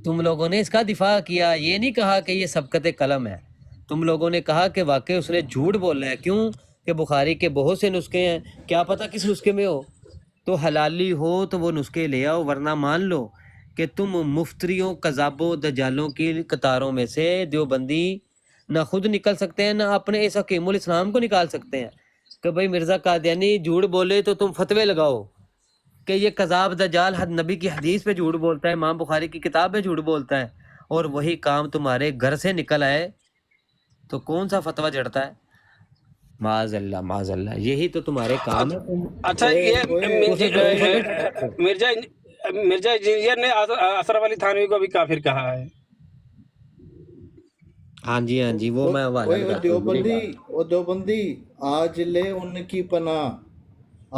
تم لوگوں نے اس کا دفاع کیا، یہ نہیں کہا کہ یہ سبقت قلم ہے۔ تم لوگوں نے کہا کہ واقعی اس نے جھوٹ بولا ہے، کیوں کہ بخاری کے بہت سے نسخے ہیں، کیا پتہ کس نسخے میں ہو، تو حلالی ہو تو وہ نسخے لے آؤ، ورنہ مان لو کہ تم مفتریوں کذابوں دجالوں کی قطاروں میں سے دیوبندی نہ خود نکل سکتے ہیں نہ اپنے اس حکیم الاسلام کو نکال سکتے ہیں کہ بھئی مرزا قادیانی جھوٹ بولے تو تم فتوے لگاؤ کہ یہ کذاب دجال حد نبی کی حدیث پہ جھوٹ بولتا ہے، امام بخاری کی کتاب پہ جھوٹ بولتا ہے، اور وہی کام تمہارے گھر سے نکل آئے تو کون سا فتویٰ جڑتا ہے؟ معاذ اللہ معاذ اللہ، یہی تو تمہارے کام ہے، تم اچھا اوئے یہ اوئے اسے ضرور پکڑ۔ مرزا مرزا انجینئر نے اشرف علی تھانوی کو بھی کافر کہا ہے۔ ہاں جی وہ میں حوالہ اوئے لگاتا ہوں۔ دیوبندی آج لے ان کی پناہ،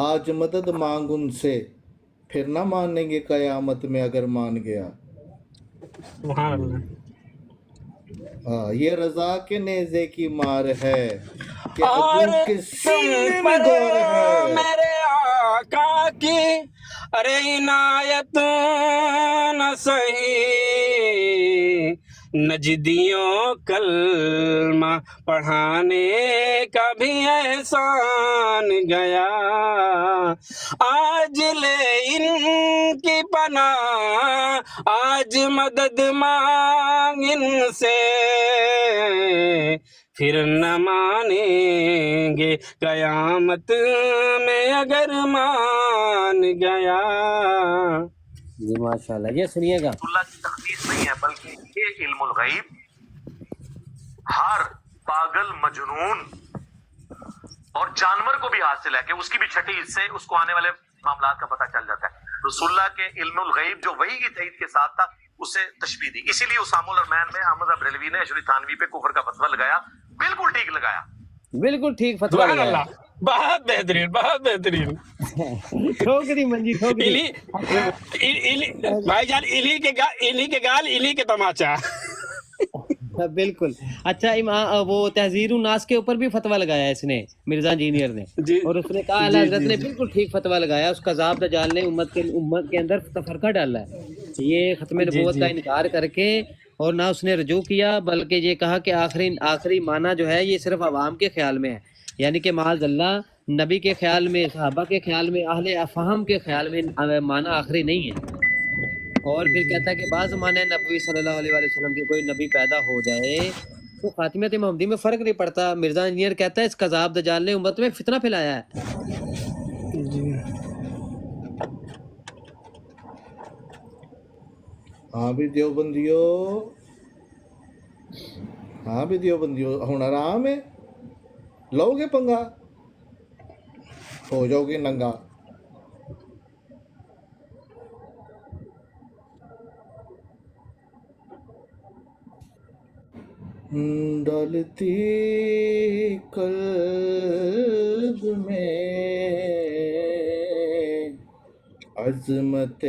آج مدد مانگ ان سے، پھر نہ مانیں گے قیامت میں اگر مان گیا۔ سبحان اللہ۔ یہ رضا کے نیزے کی مار ہے کہ اور عدو کے تم سینے میں پر گور ہے۔ میرے آقا کی ارے عنایت نہ سہی، نجدیوں کلمہ پڑھانے کا بھی احسان گیا، آج لے ان کی پناہ، آج مدد مانگ ان سے، پھر نہ مانیں گے قیامت میں اگر مان گیا۔ جی ماشاءاللہ، یہ سنیے گا۔ اللہ کی تخصیص نہیں ہے، بلکہ یہ علم الغیب ہر پاگل مجنون اور جانور کو بھی حاصل ہے کہ اس کی بھی چھٹی حصے اس کو آنے والے معاملات کا پتہ چل جاتا ہے۔ رسول اللہ کے علم الغیب جو وحی کی تائید کے ساتھ تھا اسے تشبیہ دی، اسی لیے اسامہ الرحمن میں احمد بریلوی نے اشری تھانوی پہ کفر کا فتویٰ لگایا، بالکل ٹھیک لگایا۔ بالکل ٹھیک فتویٰ سبحان لگایا، اللہ، بہت بہترین بہت بہترین۔ ٹھوک دی منجی ٹھوک دی۔ بھائی جان انہی کے گال انہی کے تماچا۔ بالکل۔ اچھا وہ تحذیر الناس کے اوپر بھی فتویٰ لگایا اس نے، مرزا انجینئر نے، جی اور اس نے کہا اعلیٰ حضرت نے بالکل ٹھیک فتویٰ لگایا، اس کذاب دجال نے امت کے اندر تفرقہ ڈالا ہے، یہ ختم نبوت کا انکار کر کے، اور نہ اس نے رجوع کیا بلکہ یہ کہا کہ آخری معنی جو ہے یہ صرف عوام کے خیال میں ہے، یعنی کہ معاذ اللہ نبی کے خیال میں، صحابہ کے خیال میں، اہل افہام کے خیال میں معنی آخری نہیں ہے۔ اور پھر کہتا ہے کہ بعض زمانے نبوی صلی اللہ علیہ وآلہ وسلم کے کوئی نبی پیدا ہو جائے تو خاتمیت محمدی میں فرق نہیں پڑتا۔ مرزا انجینئر کہتا ہے اس کذاب دجال نے امت میں فتنہ پھیلایا ہے۔ ہاں بھی دیوبندیو ہن آرام ہے، لو گے پنگا ہو جاؤ گے ننگا۔ ڈالتی قلب میں عظمت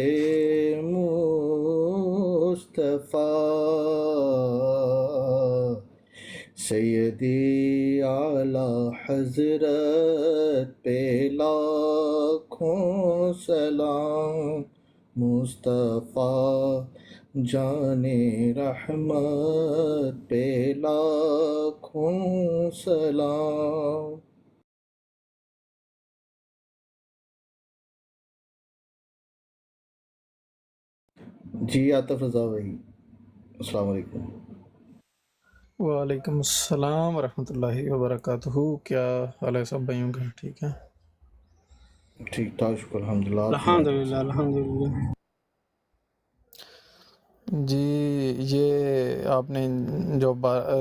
مصطفیٰ، سیدی اعلی حضرت پہ لاکھوں سلام، مصطفیٰ جان رحمت پہ لاکھوں سلام۔ جی عاطف رضا بھائی، السلام علیکم۔ وعلیکم السلام ورحمۃ اللہ وبرکاتہ۔ کیا حال ہے سب بھائیوں کا؟ ٹھیک ہے؟ ٹھیک ٹھاک، شکر الحمدللہ، آپ الحمد سنائیں۔ للہ الحمد للہ۔ جی، یہ آپ نے جو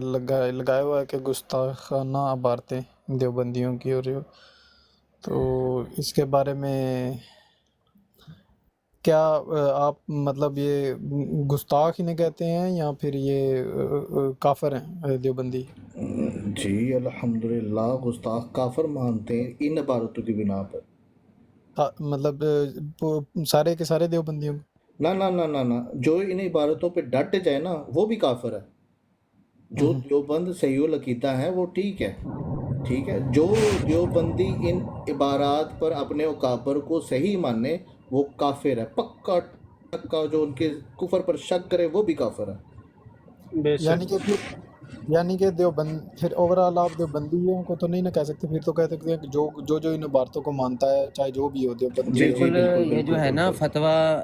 لگایا ہوا ہے کہ گستاخانہ عبارتیں دیوبندیوں کی، اور تو اس کے بارے میں کیا آپ مطلب یہ گستاخ انہیں کہتے ہیں یا پھر یہ کافر ہیں دیوبندی؟ جی الحمدللہ، گستاخ کافر مانتے ہیں ان عبارتوں کی بنا پر۔ مطلب سارے کے سارے دیوبندیوں کو؟ نہ نہ نہ نہ نہ، جو ان عبارتوں پہ ڈٹ جائے نا وہ بھی کافر ہے۔ جو دیوبند صحیح العقیدہ ہیں وہ ٹھیک ہے، ٹھیک ہے۔ جو دیوبندی ان عبارات پر اپنے اکابر کو صحیح مانے وہ کافر ہے، پکا ٹکا۔ جو ان کے کفر پر شک کرے وہ بھی کافر ہے۔ بے شک یعنی کہ دیوبند پھر اوورال آپ دیوبندیوں کو تو نہیں نہ کہہ سکتے، پھر تو کہہ سکتے ہیں کہ جو ان عبارتوں کو مانتا ہے چاہے جو بھی ہو دیوبندی جی ہو۔ جی، بالکل بالکل یہ جو بالکل ہے نا بالکل۔ فتویٰ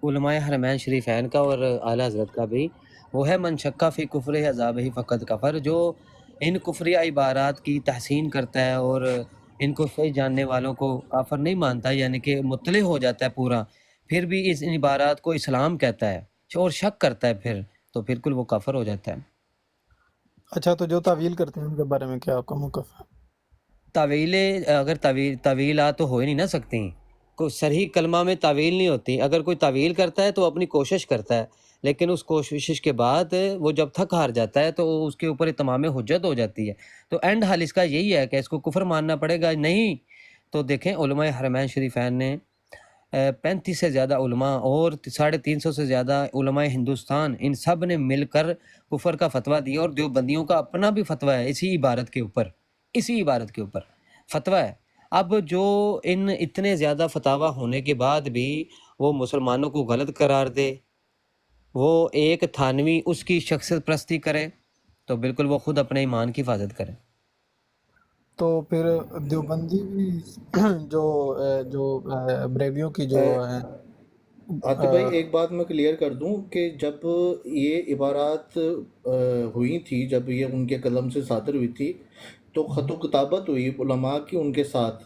علماء حرمین شریفین کا اور اعلیٰ حضرت کا بھی، وہ ہے من شکا فی کفر عذاب ہی فقط کفر۔ جو ان کفریہ عبارات کی تحسین کرتا ہے اور ان کو صحیح جاننے والوں کو کافر نہیں مانتا، یعنی کہ مطلع ہو جاتا ہے پورا، پھر بھی اس ان عبارات کو اسلام کہتا ہے اور شک کرتا ہے پھر، تو بالکل وہ کافر ہو جاتا ہے۔ اچھا، تو جو تعویل کرتے ہیں ان کے بارے میں کیا آپ کا موقف ہے؟ اگر تعویلات تو ہو ہی نہیں نہ سکتی، کوئی صریح کلمہ میں تعویل نہیں ہوتی۔ اگر کوئی تعویل کرتا ہے تو اپنی کوشش کرتا ہے، لیکن اس کوشش کے بعد وہ جب تھک ہار جاتا ہے تو اس کے اوپر اتمام حجت ہو جاتی ہے۔ تو اینڈ حل اس کا یہی ہے کہ اس کو کفر ماننا پڑے گا۔ نہیں تو دیکھیں علماء حرمین شریفین نے 35 سے زیادہ علماء اور 350 سے زیادہ علماء ہندوستان، ان سب نے مل کر کفر کا فتویٰ دیا، اور دیوبندیوں کا اپنا بھی فتویٰ ہے اسی عبارت کے اوپر فتویٰ ہے۔ اب جو ان اتنے زیادہ فتاویٰ ہونے کے بعد بھی وہ مسلمانوں کو غلط قرار دے، وہ ایک تھانوی اس کی شخصیت پرستی کرے، تو بالکل وہ خود اپنے ایمان کی حفاظت کرے۔ تو پھر دیوبندی بھی جو بریلیوں کی جو عاطف بھائی ایک بات میں کلیئر کر دوں کہ جب یہ عبارات ہوئی تھی، جب یہ ان کے قلم سے صادر ہوئی تھی تو خط و کتابت ہوئی علماء کی ان کے ساتھ،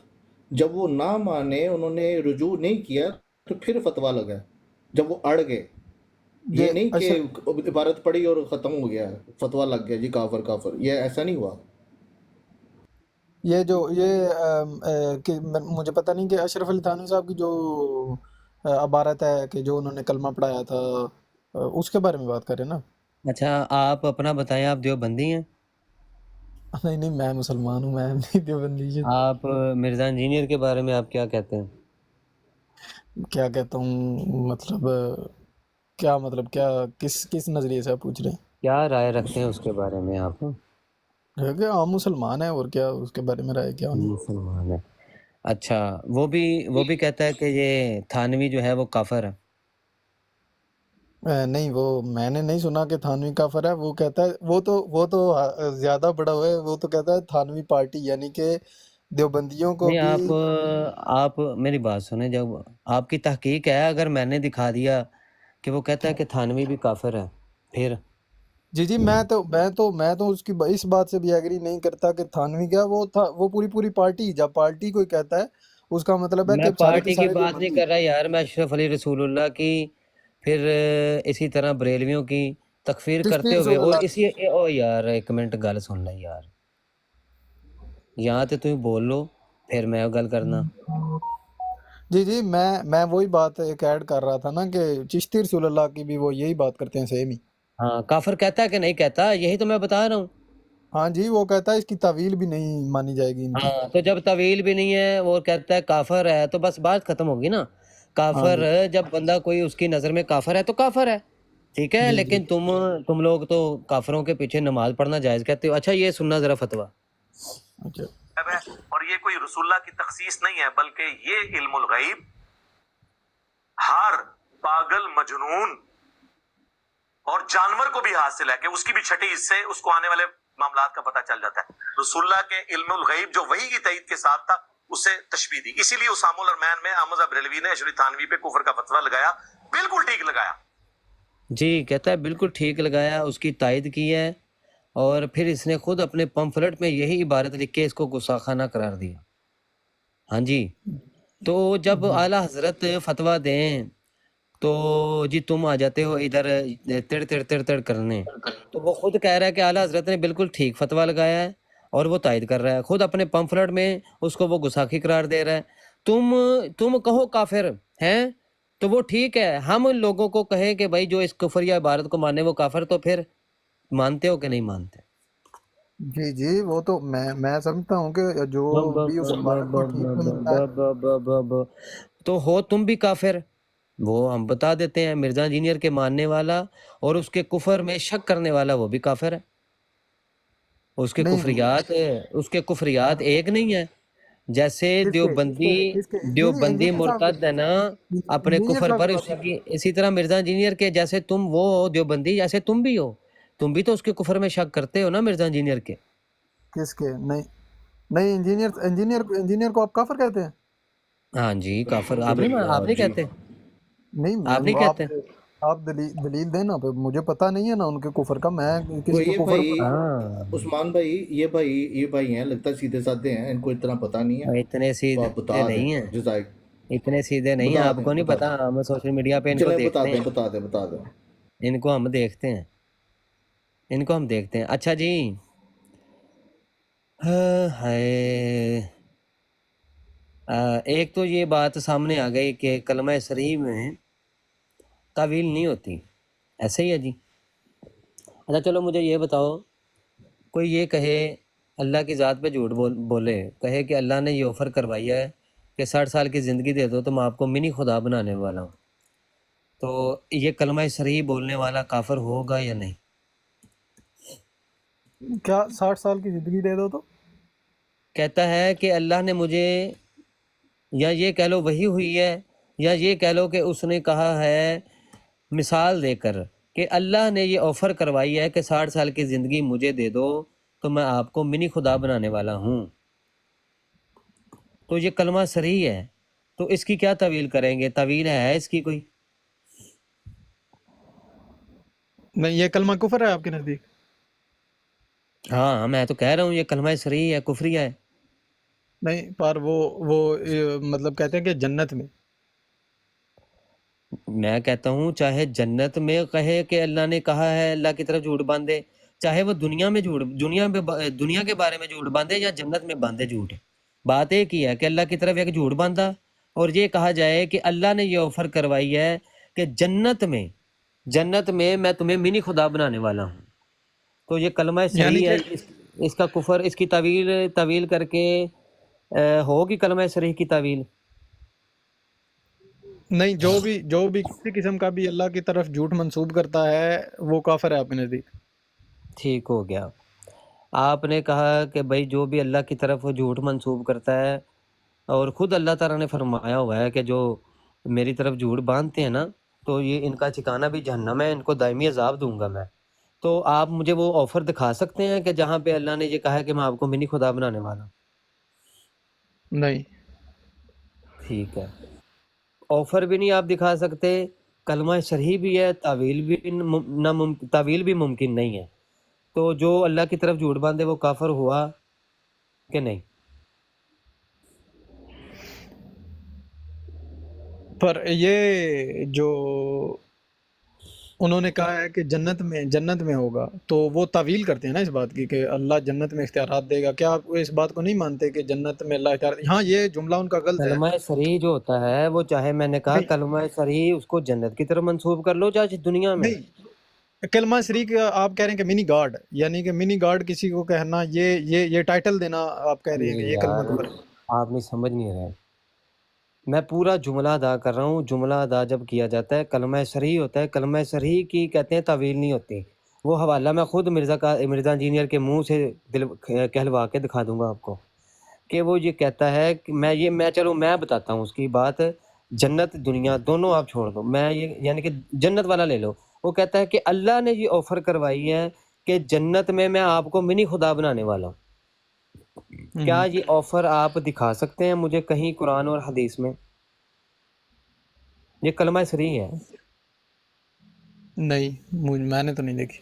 جب وہ نہ مانے، انہوں نے رجوع نہیں کیا تو پھر فتویٰ لگا، جب وہ اڑ گئے۔ یہ نہیں کہ عبارت پڑھی اور ختم ہو گیا، فتویٰ لگ گیا جی کافر کافر، یہ ایسا نہیں ہوا۔ یہ کہ مجھے پتہ نہیں کہ اشرف علی تھانوی صاحب کی جو عبارت ہے کہ جو انہوں نے کلمہ پڑھایا تھا، اس کے بارے میں بات کریں نا۔ اچھا آپ اپنا بتائیں، آپ دیوبندی ہیں؟ نہیں میں مسلمان ہوں، میں نہیں دیوبندی۔ آپ مرزا انجینئر کے بارے میں آپ کیا کہتے ہیں؟ کیا کہتا ہوں مطلب کیا کس نظریے سے آپ پوچھ رہے ہیں؟ کیا رائے رکھتے ہیں اس کے بارے میں آپ؟ کہ عام مسلمان ہے، اور کیا اس کے بارے میں رائے کیا ہونا؟ مسلمان ہے۔ اچھا، وہ بھی کہتا ہے کہ یہ تھانوی جو ہے وہ کافر ہے۔ نہیں، وہ میں نے نہیں سنا کہ تھانوی کافر ہے۔ وہ کہتا ہے وہ تو زیادہ بڑا ہوا ہے، وہ تو کہتا ہے تھانوی پارٹی، یعنی کہ دیوبندیوں کو نہیں، بھی۔ آپ میری بات سنیں، جب آپ کی تحقیق ہے، اگر میں نے دکھا دیا کہ وہ کہتا ہے کہ تھانوی بھی کافر ہے، پھر جی میں تو اس کی اس بات سے بھی ایگری نہیں کرتا کہ تھانوی کیا وہ پوری پارٹی، جب پارٹی کوئی کہتا ہے اس کا مطلب ہے میں کہ سارے کے پارٹی کی سارے بات نہیں دیوبندی۔ کر رہا یار، میں اشرف علی رسول اللہ کی، پھر اسی طرح بریلویوں کی تکفیر چشتی کرتے ہوئے، رسول اور اللہ اسی یار ایک منٹ گل سن لے یار، یہاں تے تم بول لو پھر میں گل کرنا۔ جی میں وہی بات ایک ایڈ کر رہا تھا نا کہ چشتی رسول اللہ کی بھی وہ یہی بات کرتے ہیں، سیم ہی۔ ہاں کافر کہتا ہے کہ نہیں کہتا؟ یہی تو میں بتا رہا ہوں. ہاں جی وہ کہتا ہے اس کی تعویل بھی نہیں مانی جائے گی ان کی. ہاں تو جب طویل بھی نہیں ہے وہ کہتا ہے کافر ہے تو بس بات ختم ہوگی نا. ہاں کافر جی جب بندہ کوئی اس کی نظر میں کافر ہے تو کافر ہے، ٹھیک ہے. جی جی لیکن تم لوگ تو کافروں کے پیچھے نماز پڑھنا جائز کہتے ہو. اچھا یہ سننا ذرا فتویٰ. اچھا ہے اور یہ کوئی رسول اللہ کی تخصیص نہیں ہے، بلکہ یہ علم الغیب ہر پاگل مجنون اور جانور کو بھی حاصل ہے کہ اس کی بھی چھٹی حصے اس کو آنے والے معاملات کا پتہ چل جاتا ہے. رسول اللہ کے علم الغیب جو وحی کی تائید کے ساتھ تھا اسے تشبیہ دی. اسی لیے اسامہ الرحمن میں احمد بریلوی نے اشری تھانوی پہ کفر کا فتویٰ لگایا، بالکل ٹھیک لگایا. جی کہتا ہے بالکل ٹھیک لگایا، اس کی تائید کی ہے، اور پھر اس نے خود اپنے پمفلٹ میں یہی عبارت لکھ کے اس کو گستاخانہ قرار دیا. ہاں جی. تو جب جی اعلیٰ حضرت فتویٰ دیں تو جی تم آ جاتے ہو ادھر تڑ تڑ تڑ تڑ کرنے. تو وہ خود کہہ رہا ہے کہ اعلیٰ حضرت نے بالکل ٹھیک فتویٰ لگایا ہے اور وہ تائید کر رہا ہے. خود اپنے پمفلٹ میں اس کو وہ گستاخی قرار دے رہا ہے. تم کہو کافر ہیں تو وہ ٹھیک ہے، ہم ان لوگوں کو کہیں کہ بھائی جو اس کفر یا عبارت کو مانے وہ کافر، تو پھر مانتے ہو کہ نہیں مانتے؟ جی جی وہ تو میں سمجھتا ہوں کہ جو بھی اس عبارت کو ٹھیک سمجھتا ہے. تو ہو تم بھی کافر، وہ ہم بتا دیتے ہیں. مرزا انجینئر کے ماننے والا اور اس کے کفر میں شک کرنے والا وہ بھی کافر ہے. اس کے نہیں کفریات ایک نہیں ہے. جیسے دیوبندی انجینئر صاحب مرتد ہے نا اپنے انجینئر کفر صاحب پر، کی بات کر رہے اسی طرح مرزا انجینئر کے جیسے تم وہ دیوبندی جیسے تم بھی ہو، تم بھی تو اس کے کفر میں شک کرتے ہو نا مرزا انجینئر کے. ہیں کس کے؟ نہیں انجینئر کو آپ کافر کہتے ہیں؟ ہاں جی کافر. آپ الحمدللہ نہیں جی. کہتے؟ نہیں آپ نہیں کہتے؟ آپ دلیل دینا پہ، مجھے پتہ نہیں ہے نا ان کے کفر کا، میں تو کسی کے یہ کفر بھائی پر ہاں عثمان بھائی، یہ بھائی ہیں، لگتا ہے سیدھے سادے ہیں، ان کو اتنا پتہ نہیں ہے. اتنے تو آپ سیدھے بتا دیں نہیں ہیں، جزائے. اتنے سیدھے نہیں ہیں. بتا آپ دیں کو نہیں بتا پتا، دیں ہم سوشل میڈیا پہ ان کو چلیں دیکھتے ہیں، بتا دیں. ان کو ہم دیکھتے ہیں، ان کو ہم دیکھتے ہیں. اچھا جی. ہائے ایک تو یہ بات سامنے آ گئی کہ کلمہ صریح میں تعویل نہیں ہوتی، ایسے ہی ہے جی. اچھا چلو مجھے یہ بتاؤ، کوئی یہ کہے اللہ کی ذات پہ جھوٹ بولے، کہے کہ اللہ نے یہ آفر کروائی ہے کہ 60 سال کی زندگی دے دو تو میں آپ کو منی خدا بنانے والا ہوں، تو یہ کلمہ صریح بولنے والا کافر ہوگا یا نہیں؟ کیا 60 سال کی زندگی دے دو تو؟ کہتا ہے کہ اللہ نے مجھے، یا یہ کہہ لو وہی ہوئی ہے، یا یہ کہہ لو کہ اس نے کہا ہے مثال دے کر کہ اللہ نے یہ آفر کروائی ہے کہ 60 سال کی زندگی مجھے دے دو تو میں آپ کو منی خدا بنانے والا ہوں، تو یہ کلمہ صریح ہے، تو اس کی کیا تعویل کریں گے؟ تعویل ہے اس کی کوئی؟ نہیں یہ کلمہ کفر ہے آپ کے نزدیک؟ ہاں میں تو کہہ رہا ہوں یہ کلمہ صریح ہے، کفریہ ہے. نہیں پر وہ مطلب کہتے ہیں کہ جنت میں. میں کہتا ہوں چاہے جنت میں کہے کہ اللہ نے کہا ہے، اللہ کی طرف جھوٹ باندھے، چاہے وہ دنیا کے بارے میں جھوٹ باندھے یا جنت میں باندھے جھوٹ، بات ایک ہی ہے کہ اللہ کی طرف ایک جھوٹ باندھا اور یہ کہا جائے کہ اللہ نے یہ آفر کروائی ہے کہ جنت میں میں تمہیں منی خدا بنانے والا ہوں، تو یہ کلمہ یعنی صریح کہ ہے. اس کا کفر، اس کی تعویل کر کے ہوگی کلمہ صریح کی تعویل؟ نہیں، جو بھی کسی قسم کا بھی اللہ کی طرف جھوٹ منسوب کرتا ہے وہ کافر ہے آپ کے نزدیک؟ ٹھیک ہو گیا. آپ نے کہا کہ بھائی جو بھی اللہ کی طرف جھوٹ منسوب کرتا ہے، اور خود اللہ تعالیٰ نے فرمایا ہوا ہے کہ جو میری طرف جھوٹ باندھتے ہیں نا تو یہ ان کا ٹھکانہ بھی جہنم ہے، ان کو دائمی عذاب دوں گا میں. تو آپ مجھے وہ آفر دکھا سکتے ہیں کہ جہاں پہ اللہ نے یہ کہا ہے کہ میں آپ کو منی خدا بنانے والا ہوں؟ نہیں. ٹھیک ہے، آفر بھی نہیں آپ دکھا سکتے، کلمہ صریح بھی ہے، تعویل بھی ممکن نہیں ہے، تو جو اللہ کی طرف جھوٹ باندھے وہ کافر ہوا کہ نہیں؟ پر یہ جو انہوں نے کہا ہے کہ جنت میں ہوگا، تو وہ تعویل کرتے ہیں نا اس بات کی کہ اللہ جنت میں اختیارات دے گا. کیا آپ اس بات کو نہیں مانتے کہ جنت میں اللہ اختیارات؟ ہاں یہ جملہ ان کا غلط ہے. کلمہ صریح جو ہوتا ہے وہ، چاہے میں نے کہا نہیں کلمہ صریح اس کو جنت کی طرف منسوب کر لو چاہے دنیا میں، نہیں کلمہ شریک آپ کہہ رہے ہیں کہ منی گاڈ، یعنی کہ منی گاڈ کسی کو کہنا، یہ ٹائٹل دینا آپ کہہ رہے ہیں کہ نہیں یہ کلمہ یار، کفر ہے؟ آپ نہیں سمجھ نہیں رہے، میں پورا جملہ ادا کر رہا ہوں. جملہ ادا جب کیا جاتا ہے کلمہ صریح ہوتا ہے. کلمہ صریح کی کہتے ہیں تعویل نہیں ہوتی. وہ حوالہ میں خود مرزا انجینئر کے منہ سے کہلوا کے دکھا دوں گا آپ کو کہ وہ یہ کہتا ہے کہ میں بتاتا ہوں اس کی بات. جنت دنیا دونوں آپ چھوڑ دو، میں یہ یعنی کہ جنت والا لے لو. وہ کہتا ہے کہ اللہ نے یہ آفر کروائی ہے کہ جنت میں آپ کو منی خدا بنانے والا ہوں. کیا یہ آفر آپ دکھا سکتے ہیں مجھے کہیں قرآن اور حدیث میں؟ یہ کلمہ صریح ہے. نہیں، میں نے تو نہیں دیکھی.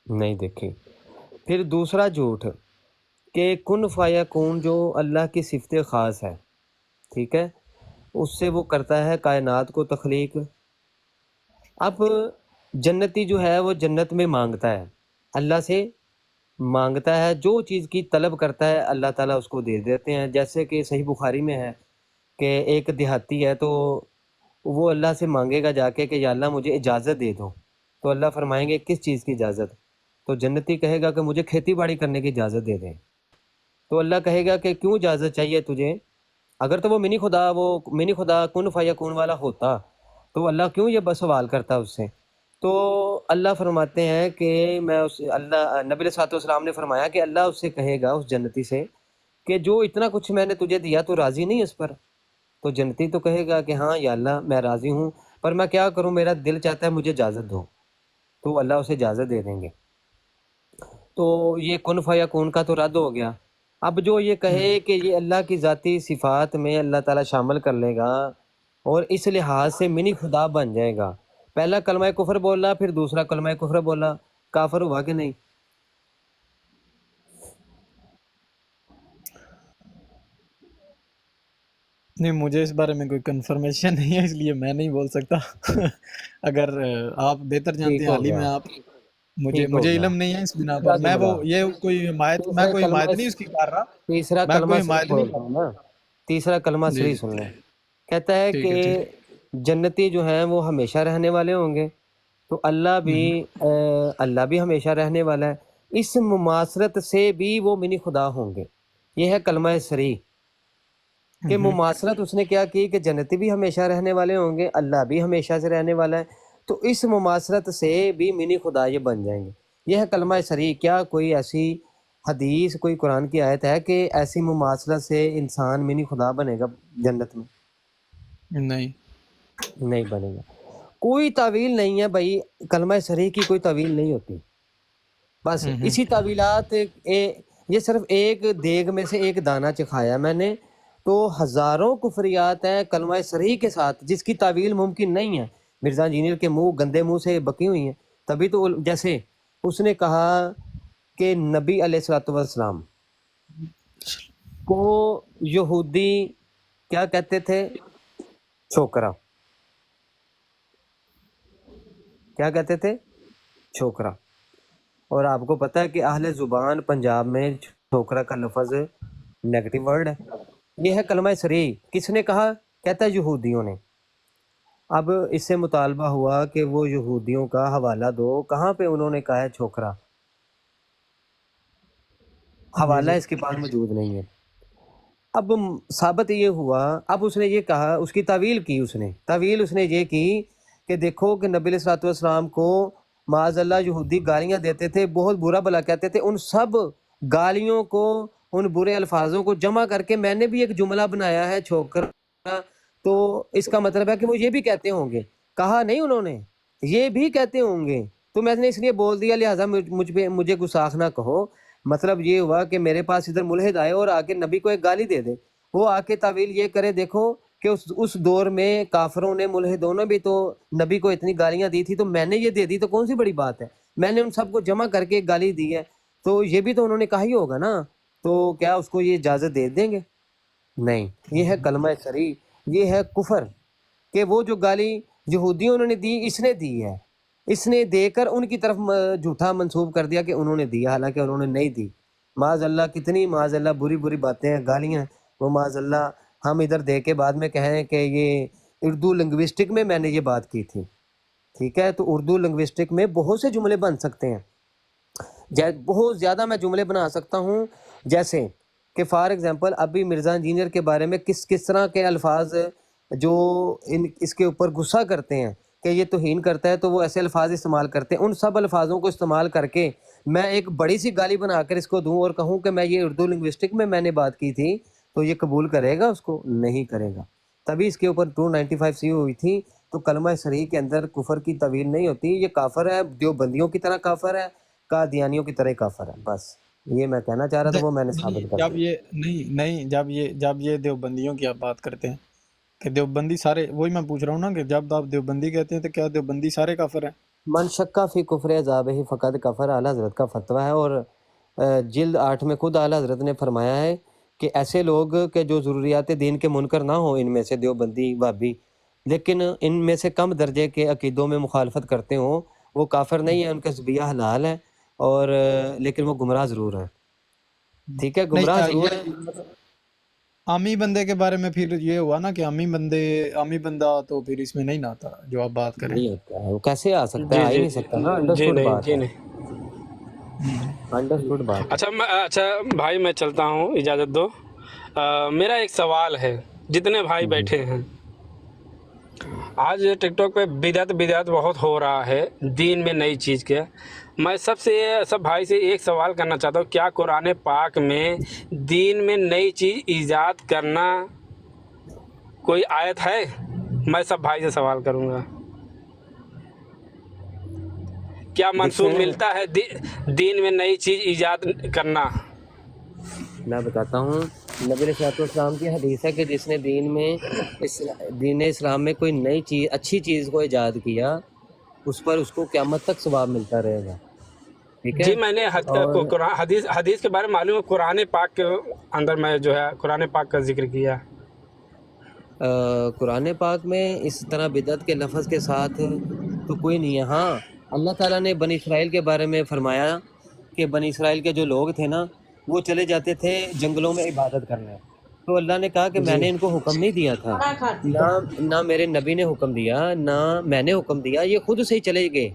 نہیں دیکھی. پھر دوسرا جھوٹ کہ کن فیکون جو اللہ کی صفت خاص ہے، ٹھیک ہے، اس سے وہ کرتا ہے کائنات کو تخلیق. اب جنتی جو ہے وہ جنت میں مانگتا ہے، اللہ سے مانگتا ہے، جو چیز کی طلب کرتا ہے اللہ تعالیٰ اس کو دے دیتے ہیں. جیسے کہ صحیح بخاری میں ہے کہ ایک دیہاتی ہے تو وہ اللہ سے مانگے گا جا کے کہ یا اللہ مجھے اجازت دے دو، تو اللہ فرمائیں گے کس چیز کی اجازت؟ تو جنتی کہے گا کہ مجھے کھیتی باڑی کرنے کی اجازت دے دیں. تو اللہ کہے گا کہ کیوں اجازت چاہیے تجھے؟ اگر تو وہ منی خدا کن فیکون والا ہوتا تو اللہ کیوں یہ سوال کرتا اس سے؟ تو اللہ فرماتے ہیں کہ نبی علیہ الصلوۃ والسلام نے فرمایا کہ اللہ اس سے کہے گا، اس جنتی سے، کہ جو اتنا کچھ میں نے تجھے دیا تو راضی نہیں اس پر؟ تو جنتی تو کہے گا کہ ہاں یا اللہ میں راضی ہوں، پر میں کیا کروں، میرا دل چاہتا ہے مجھے اجازت دو. تو اللہ اسے اجازت دے دیں گے. تو یہ کن فیکون کا تو رد ہو گیا. اب جو یہ کہے کہ یہ اللہ کی ذاتی صفات میں اللہ تعالیٰ شامل کر لے گا اور اس لحاظ سے منی خدا بن جائے گا، پہلا کلمہ کفر بولا، پھر دوسرا کلمہ کفر بولا، کافر ہوا کہ نہیں؟ نہیں، مجھے اس بارے میں کوئی کنفرمیشن نہیں ہے، اس لیے میں نہیں بول سکتا. اگر آپ بہتر جانتے ٹھیک ہیں، ہو عالم گیا، ہیں آپ. ٹھیک ہو مجھے گیا. علم نہیں ہے اس بنا تیسرا پر. میں جملہ، کوئی حمایت نہیں اس کی کر رہا. تیسرا میں کلمہ کوئی صریح حمایت نہیں بولتا کر ہوں نا، تیسرا کلمہ رہا. جی صریح جی، سن لیں. کہتا ہے ٹھیک کہ ہے ٹھیک. جنتی جو ہیں وہ ہمیشہ رہنے والے ہوں گے، تو اللہ بھی ہمیشہ رہنے والا ہے. اس مماثلت سے بھی وہ منی خدا ہوں گے. یہ ہے کلمہ صریح کہ مماثلت اس نے کیا کی کہ جنتی بھی ہمیشہ رہنے والے ہوں گے، اللہ بھی ہمیشہ سے رہنے والا ہے، تو اس مماثلت سے بھی منی خدا یہ بن جائیں گے. یہ ہے کلمہ صریح. کیا کوئی ایسی حدیث، کوئی قرآن کی آیت ہے کہ ایسی مماثلت سے انسان منی خدا بنے گا جنت میں؟ نہیں. نہیں بنے گا. کوئی تعویل نہیں ہے بھائی، کلمہ صریح کی کوئی تعویل نہیں ہوتی. بس اسی تعویلات یہ صرف ایک دیگ میں سے ایک دانہ چکھایا میں نے، تو ہزاروں کفریات ہیں کلمہ صریح کے ساتھ جس کی تعویل ممکن نہیں ہے. مرزا انجینئر کے منہ، گندے منہ سے بکی ہوئی ہیں. تبھی تو جیسے اس نے کہا کہ نبی علیہ الصلوۃ والسلام کو یہودی کیا کہتے تھے؟ چھوکرا. کیا کہتے تھے؟ چھوکرا. اور آپ کو پتہ ہے کہ اہل زبان پنجاب میں چھوکرا کا لفظ نیگیٹو ورڈ ہے. یہ ہے کلمہ صریح. کس نے کہا؟ کہتا ہے یہودیوں نے. اب اس سے مطالبہ ہوا کہ وہ یہودیوں کا حوالہ دو، کہاں پہ انہوں نے کہا ہے چھوکرا؟ جی حوالہ جی. اس کے پاس موجود نہیں ہے. اب ثابت یہ ہوا، اب اس نے یہ کہا، اس کی تعویل کی، اس نے یہ کی کہ دیکھو کہ نبی علیہ الصلوۃ والسلام کو معاذ اللہ یہودی گالیاں دیتے تھے، بہت برا بھلا کہتے تھے. ان سب گالیوں کو، ان برے الفاظوں کو جمع کر کے میں نے بھی ایک جملہ بنایا ہے چھوکرا. تو اس کا مطلب ہے کہ وہ یہ بھی کہتے ہوں گے. کہا نہیں انہوں نے، یہ بھی کہتے ہوں گے. تو میں نے اس لیے بول دیا، لہٰذا مجھے گستاخ نہ کہو. مطلب یہ ہوا کہ میرے پاس ادھر ملحد آئے اور آ کے نبی کو ایک گالی دے دے. وہ آ کے تعویل یہ کرے، دیکھو کہ اس دور میں کافروں نے، ملحدوں نے بھی تو نبی کو اتنی گالیاں دی تھی، تو میں نے یہ دے دی تو کون سی بڑی بات ہے؟ میں نے ان سب کو جمع کر کے گالی دی ہے، تو یہ بھی تو انہوں نے کہا ہی ہوگا نا. تو کیا اس کو یہ اجازت دے دیں گے؟ نہیں. یہ ہے کلمہ صریح. یہ ہے کفر کہ وہ جو گالی یہودیوں نے دی، اس نے دی ہے، اس نے دے کر ان کی طرف جھوٹا منسوب کر دیا کہ انہوں نے دی، حالانکہ انہوں نے نہیں دی. معاذ اللہ، کتنی معاذ اللہ بری باتیں ہیں، گالیاں. وہ معاذ اللہ ہم ادھر دے کے بعد میں کہیں کہ یہ اردو لنگوسٹک میں نے یہ بات کی تھی. ٹھیک ہے، تو اردو لنگوسٹک میں بہت سے جملے بن سکتے ہیں، بہت زیادہ میں جملے بنا سکتا ہوں، جیسے کہ فار ایگزامپل ابھی مرزا انجینئر کے بارے میں کس طرح کے الفاظ جو اس کے اوپر غصہ کرتے ہیں کہ یہ توہین کرتا ہے، تو وہ ایسے الفاظ استعمال کرتے ہیں، ان سب الفاظوں کو استعمال کر کے میں ایک بڑی سی گالی بنا کر اس کو دوں اور کہوں کہ میں یہ اردو لنگوسٹک میں نے بات کی تھی، تو یہ قبول کرے گا؟ اس کو نہیں کرے گا۔ تبھی اس کے اوپر 295 ہوئی تھی۔ تو کلمہ صریح کے اندر کفر کی طویل نہیں ہوتی، یہ کافر ہے، دیوبندیوں کی طرح کافر ہے، قادیانیوں کی طرح کافر ہے، بس یہ میں کہنا چاہ رہا تھا، وہ میں نے ثابت کر جب دیا۔ یہ نہیں جب یہ دیوبندیوں کی آپ بات کرتے ہیں کہ دیوبندی سارے، وہی میں پوچھ رہا ہوں نا کہ جب آپ دیوبندی کہتے ہیں تو کیا دیوبندی سارے کافر ہیں؟ من شکا فی کفر عذابہ فقد کفر، اعلیٰ حضرت کا فتویٰ ہے، اور جلد 8 میں خود اعلیٰ حضرت نے فرمایا ہے کہ ایسے لوگ کہ جو ضروریات دین کے منکر نہ ہوں، ان میں سے دیوبندی وہابی، لیکن ان میں سے کم درجے کے عقیدوں میں مخالفت کرتے ہوں، وہ کافر نہیں ہیں، ان کا ذبیحہ حلال ہے، اور لیکن وہ گمراہ ضرور ہیں۔ ٹھیک ہے، گمراہ نہیں ضرور ہیں۔ یہ عامی بندے کے بارے میں پھر یہ ہوا نا کہ عامی بندہ تو پھر اس میں نہیں نہ آتا جو آپ بات کریں۔ نہیں ہوتا ہے، وہ کیسے آ سکتا ہے؟ جی آ ہی جی نہیں سکتا نا، جی انڈرسٹوڈ نہیں، بات جی ہے، نہیں۔ انڈرسٹوڈ بات ہے۔ اچھا بھائی میں چلتا ہوں، اجازت دو۔ میرا ایک سوال ہے، جتنے بھائی جی بیٹھے ہیں، آج ٹک ٹاک پہ بدعت بہت ہو رہا ہے دین میں نئی چیز کے۔ میں سب بھائی سے ایک سوال کرنا چاہتا ہوں، کیا قرآن پاک میں دین میں نئی چیز ایجاد کرنا کوئی آیت ہے؟ میں سب بھائی سے سوال کروں گا، کیا منصوب دیکھیں، ملتا ہے دین میں نئی چیز ایجاد کرنا؟ میں بتاتا ہوں، نبی علیہ السلام کی حدیث ہے کہ جس نے دین اسلام میں کوئی نئی چیز، اچھی چیز کو ایجاد کیا، اس پر اس کو قیامت تک ثواب ملتا رہے گا۔ ٹھیک ہے، جی میں نے اور حدیث کے بارے میں معلوم ہے، قرآن پاک کے اندر میں جو ہے قرآن پاک کا ذکر کیا۔ قرآن پاک میں اس طرح بدعت کے لفظ کے ساتھ تو کوئی نہیں ہے۔ ہاں، اللہ تعالیٰ نے بنی اسرائیل کے بارے میں فرمایا کہ بنی اسرائیل کے جو لوگ تھے نا، وہ چلے جاتے تھے جنگلوں میں عبادت کرنے، تو اللہ نے کہا کہ میں جی نے ان کو حکم نہیں دیا تھا، نہ میرے نبی نے حکم دیا، نہ میں نے حکم دیا، یہ خود سے ہی چلے گئے،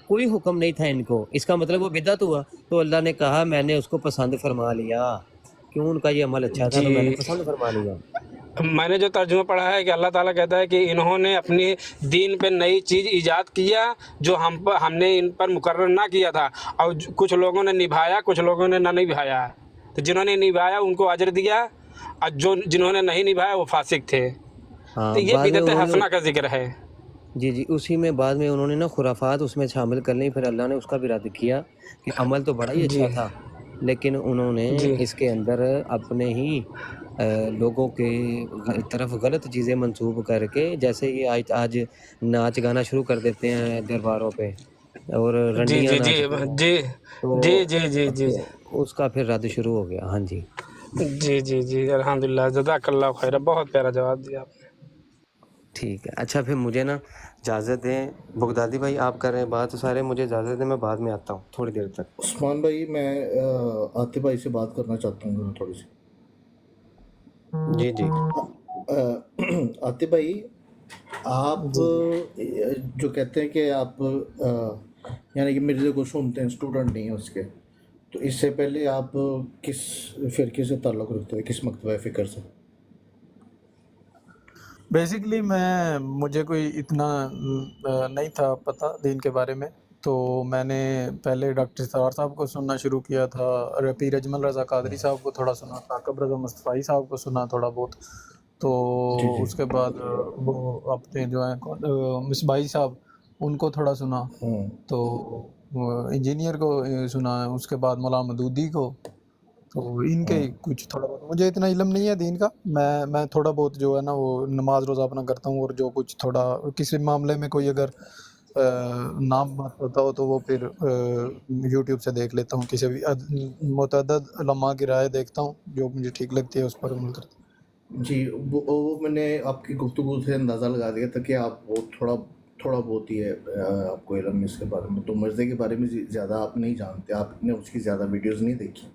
کوئی حکم نہیں تھا ان کو۔ اس کا مطلب وہ بدعت ہوا؟ تو اللہ نے کہا میں نے اس کو پسند فرما لیا، کیوں؟ ان کا یہ عمل اچھا تھا تو میں نے جی پسند فرما لیا۔ میں نے جو ترجمہ پڑھا ہے کہ اللہ تعالیٰ کہتا ہے کہ انہوں نے اپنی دین پہ نئی چیز ایجاد کیا جو ہم نے ان پر مقرر نہ کیا تھا، اور کچھ لوگوں نے نبھایا، کچھ لوگوں نے نہ نبھایا، تو جنہوں نے نبھایا ان کو اجر دیا، اور جنہوں نے نہیں نبھایا وہ فاسق تھے۔ ہاں، تو یہ بعد میں بدعت انہوں نے، حسنہ کا ذکر ہے۔ جی اسی میں بعد میں انہوں نے نا خرافات اس میں شامل کر لیں، پھر اللہ نے اس کا بھی رد کیا کہ عمل تو بڑا ہی جی اچھا تھا، لیکن انہوں نے جی اس کے اندر اپنے ہی لوگوں کے طرف غلط چیزیں منسوب کر کے، جیسے یہ آج ناچ گانا شروع کر دیتے ہیں درباروں پہ، اور جی رنڈیاں جی جی ناچتے ہیں، جی تو جی جی جی جی اس کا پھر رد شروع ہو گیا۔ ہاں جی، جی جی جی الحمدللہ، جزاک اللہ خیر، بہت پیارا جواب دیا آپ نے۔ ٹھیک ہے۔ اچھا پھر مجھے نا اجازت دیں، بغدادی بھائی آپ کر رہے ہیں بات سارے، مجھے اجازت دیں، میں بعد میں آتا ہوں تھوڑی دیر تک۔ عثمان بھائی میں عاطف بھائی سے بات کرنا چاہتا ہوں تھوڑی سی۔ جی جی عاطف بھائی، آپ جی جو کہتے ہیں کہ آپ یعنی کہ مرزا کو سنتے ہیں، اسٹوڈنٹ نہیں ہیں اس کے، تو اس سے پہلے آپ کس فرقے سے تعلق رکھتے ہیں، کس مکتبہ فکر سے؟ بیسیکلی مجھے کوئی اتنا نہیں تھا پتہ دین کے بارے میں، تو میں نے پہلے ڈاکٹر ستار صاحب کو سننا شروع کیا تھا، پیر اجمل رضا قادری صاحب کو تھوڑا سنا، ثاقب رضا مصطفی صاحب کو سنا تھوڑا بہت، تو جی جی اس کے بعد وہ اپنے جو ہیں مصباحی صاحب ان کو تھوڑا سنا، ہوں تو انجینئر کو سنا، اس کے بعد مولانا مدودی کو، تو ان کے ہوں کچھ تھوڑا بہت مجھے اتنا علم نہیں ہے دین کا، میں تھوڑا بہت جو ہے نا وہ نماز روزہ اپنا کرتا ہوں، اور جو کچھ تھوڑا کسی معاملے میں کوئی اگر نام بات ہوتا ہو تو وہ پھر یوٹیوب سے دیکھ لیتا ہوں، کسی بھی متعدد علماء کی رائے دیکھتا ہوں، جو مجھے ٹھیک لگتی ہے اس پر عمل کرتا ہوں۔ جی، وہ میں نے آپ کی گفتگو سے اندازہ لگا دیا تھا کہ آپ وہ تھوڑا بہت ہی ہے آپ کو علم اس کے بارے میں، تو مرزا کے بارے میں زیادہ آپ نہیں جانتے، آپ نے اس کی زیادہ ویڈیوز نہیں دیکھی۔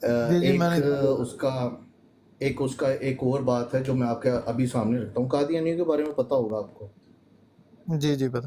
جی میں ایک نے اس کا ایک اور بات ہے جو میں آپ کے ابھی سامنے رکھتا ہوں، قادیانیوں کے بارے میں پتہ ہوگا آپ کو؟ جی پتہ۔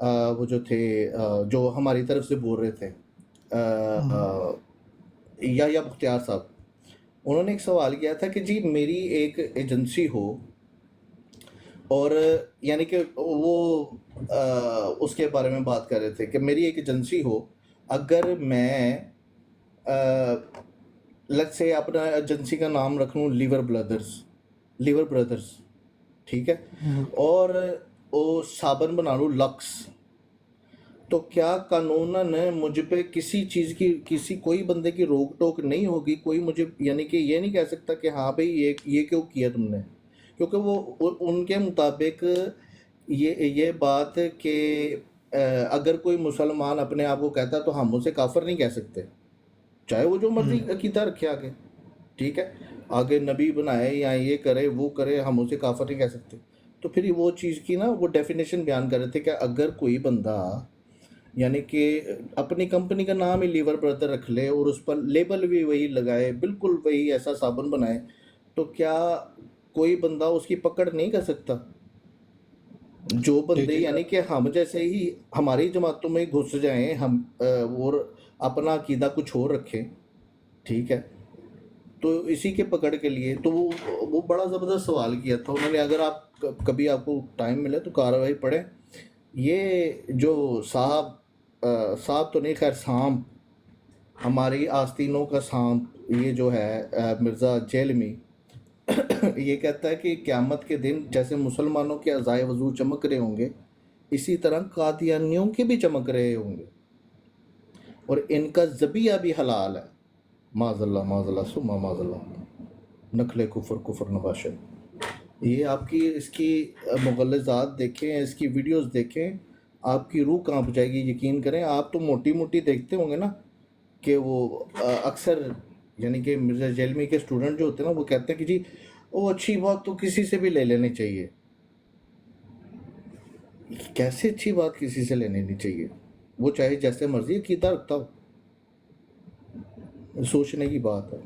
وہ جو تھے جو ہماری طرف سے بول رہے تھے یا بختیار صاحب، انہوں نے ایک سوال کیا تھا کہ جی میری ایک ایجنسی ہو، اور یعنی کہ وہ اس کے بارے میں بات کر رہے تھے کہ میری ایک ایجنسی ہو، اگر میں لیٹس سے اپنا ایجنسی کا نام رکھ لوں لیور بردرز، ٹھیک ہے، اور وہ صابن بنا لوں لکس، تو کیا قانوناً مجھ پہ کسی چیز کی کوئی بندے کی روک ٹوک نہیں ہوگی؟ کوئی مجھے یعنی کہ یہ نہیں کہہ سکتا کہ ہاں بھائی یہ کیوں کیا تم نے؟ کیونکہ وہ ان کے مطابق یہ بات کہ اگر کوئی مسلمان اپنے آپ کو کہتا تو ہم اسے کافر نہیں کہہ سکتے، چاہے وہ جو مرضی عقیدہ رکھے آگے، ٹھیک ہے، آگے نبی بنائے یا یہ کرے وہ کرے، ہم اسے کافر نہیں کہہ سکتے۔ تو پھر وہ چیز کی نا وہ ڈیفینیشن بیان کر رہے تھے کہ اگر کوئی بندہ یعنی کہ اپنی کمپنی کا نام ہی لیور بردر رکھ لے اور اس پر لیبل بھی وہی لگائے، بالکل وہی ایسا صابن بنائے، تو کیا کوئی بندہ اس کی پکڑ نہیں کر سکتا؟ جو بندے یعنی کہ ہم جیسے ہی ہماری جماعتوں میں گھس جائیں ہم اور اپنا عقیدہ کچھ اور رکھیں، ٹھیک ہے، تو اسی کے پکڑ کے لیے تو وہ بڑا زبردست سوال کیا تھا انہوں نے۔ اگر آپ کبھی آپ کو ٹائم ملے تو کاروائی پڑھیں۔ یہ جو صاحب تو نہیں، خیر سانپ، ہماری آستینوں کا سانپ، یہ جو ہے مرزا جیلمی، یہ کہتا ہے کہ قیامت کے دن جیسے مسلمانوں کے اعضائے وضو چمک رہے ہوں گے، اسی طرح قادیانیوں کے بھی چمک رہے ہوں گے، اور ان کا ذبیحہ بھی حلال ہے۔ معاذ اللہ ثم معاذ اللہ، نقل کفر نباشد۔ یہ آپ کی اس کی مغلظات دیکھیں، اس کی ویڈیوز دیکھیں، آپ کی روح کانپ جائے گی۔ یقین کریں، آپ تو موٹی موٹی دیکھتے ہوں گے نا کہ وہ اکثر یعنی کہ مرزا جیلمی کے اسٹوڈنٹ جو ہوتے ہیں نا وہ کہتے ہیں کہ جی وہ اچھی بات تو کسی سے بھی لے لینی چاہیے۔ کیسے اچھی بات کسی سے لینی نہیں چاہیے؟ وہ چاہے جیسے مرضی عقیدہ رکھتا ہو، سوچنے کی بات ہے۔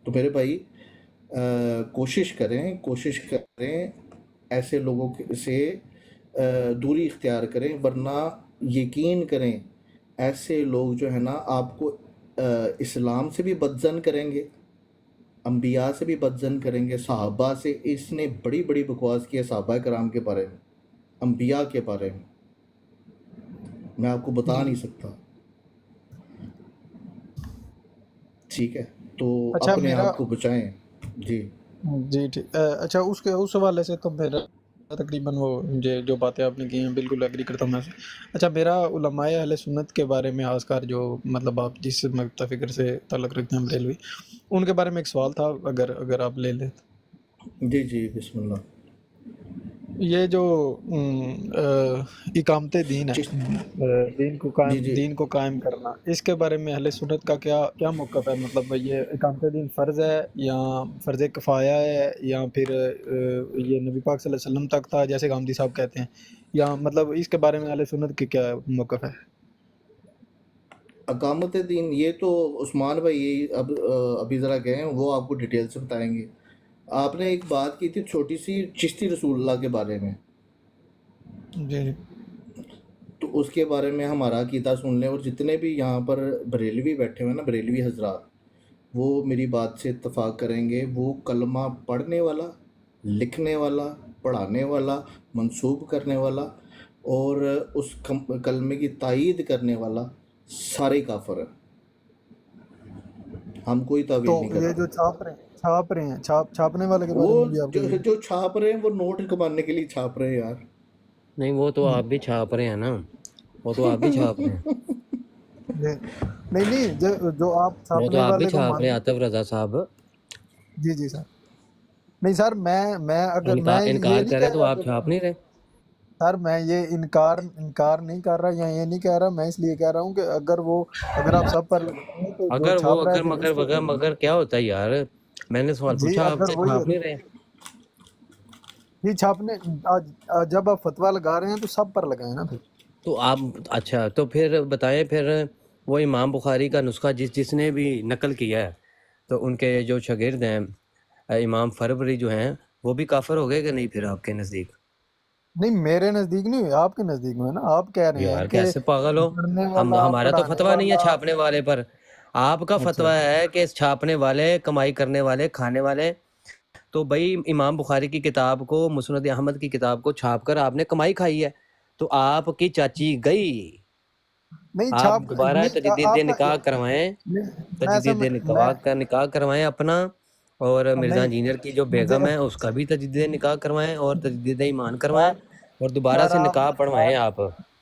تو میرے بھائی کوشش کریں ایسے لوگوں سے دوری اختیار کریں، ورنہ یقین کریں ایسے لوگ جو ہے نا آپ کو اسلام سے بھی بدظن کریں گے، انبیاء سے بھی بدظن کریں گے، صحابہ سے۔ اس نے بڑی بڑی بکواس کی ہے صحابہ کرام کے بارے میں، انبیاء کے بارے میں، میں آپ کو بتا نہیں سکتا، ٹھیک ہے؟ تو اچھا اپنے میرا آپ کو بچائیں۔ جی ٹھیک، اچھا اس حوالے سے تو میرا تقریباً وہ جو باتیں آپ نے کی ہیں بالکل ایگری کرتا ہوں میں سے۔ اچھا میرا علماء اہل سنت کے بارے میں، خاص کر جو مطلب آپ جس مکتب فکر سے تعلق رکھتے ہیں بریلوی، ان کے بارے میں ایک سوال تھا، اگر آپ لے لیں۔ جی بسم اللہ۔ یہ جو اقامت دین ہے، جی دین کو قائم کرنا، اس کے بارے میں اہل سنت کا کیا موقف ہے؟ مطلب یہ اقامت دین فرض ہے یا فرض کفایہ ہے، یا پھر یہ نبی پاک صلی اللہ علیہ وسلم تک تھا جیسے گامدی صاحب کہتے ہیں، یا مطلب اس کے بارے میں اہل سنت کی کیا موقف ہے؟ اقامت دین یہ تو عثمان بھائی ابھی ذرا گئے ہیں، وہ آپ کو ڈیٹیل سے بتائیں گے۔ آپ نے ایک بات کی تھی چھوٹی سی چشتی رسول اللہ کے بارے میں، جی تو اس کے بارے میں ہمارا عقیدہ سن لیں، اور جتنے بھی یہاں پر بریلوی بیٹھے ہوئے نا، بریلوی حضرات، وہ میری بات سے اتفاق کریں گے۔ وہ کلمہ پڑھنے والا، لکھنے والا، پڑھانے والا، منسوب کرنے والا اور اس کلمے کی تائید کرنے والا سارے کافر ہیں۔ ہم کوئی تو تعویل نہیں یہ کرتے۔ جو چھاپ رہے ہیں چھاپنے والے کے بارے وہ میں بھی آپ کو جو چھاپ رہے ہیں وہ نوٹ کمانے کے لیے چھاپ رہے ہیں یار۔ نہیں وہ تو آپ بھی چھاپ رہے ہیں نا، وہ تو آپ بھی چھاپ رہے ہیں، نہیں جو آپ وہ چھاپنے تو آپ بھی والے کو چھاپ رہے ہیں مانتے، عاطف رضا صاحب۔ جی سر، نہیں سر، میں اگر میں یہ انکار نہیں کرے کہہ تو رہا آپ چھاپ نہیں رہے۔ سر، میں یہ انکار نہیں کر رہا یا یہ نہیں کہہ رہا، میں اس لیے کہہ رہا ہوں کہ اگر آپ سب پر لگائیں تو جو اگر وہ چھاپ رہا ہے پھر اس کو مگر کیا ہوتا ہے یار، میں نے سوال جی پوچھا، آپ اگر وہی چھاپ نہیں رہے۔ جی چھاپنے جب آپ فتویٰ لگا رہے ہیں تو سب پر لگائیں نا پھر۔ تو آپ اچھا تو پھر بتائیں، پھر وہ امام بخاری کا نسخہ جس نے بھی نقل کیا ہے، تو ان کے جو شاگرد ہیں امام فربری جو ہیں، وہ بھی کافر ہو گئے کہ نہیں پھر آپ کے نزدیک؟ نہیں میرے نزدیک نہیں ہوئے، آپ کے نزدیک میں ہے نا، آپ کہہ رہے ہیں یار کہ کیسے پاگل ہو، پڑھنے والا ہمارا تو پڑھانے فتویٰ نہیں ہے والا۔ چھاپنے والے پر، آپ کا اچھا فتویٰ ہے کہ چھاپنے والے، کمائی کرنے والے، کھانے والے۔ تو بھائی امام بخاری کی کتاب کو، مسند احمد کی کتاب کو چھاپ کر آپ نے کمائی کھائی ہے، تو آپ کی چاچی گئی، نہیں آپ چھاپ دوبارہ نہیں تجدید آپ کا نکاح کروائیں، میں تجدید میں نکاح کا نکاح کروائیں اپنا، اور مرزا نہیں انجینئر کی جو مجھے بیگم ہے اس کا بھی تجدید نکاح کروائیں اور تجدید ایمان کروائیں، سر اور دوبارہ سر سے آپ نکاح پڑھوائیں آپ۔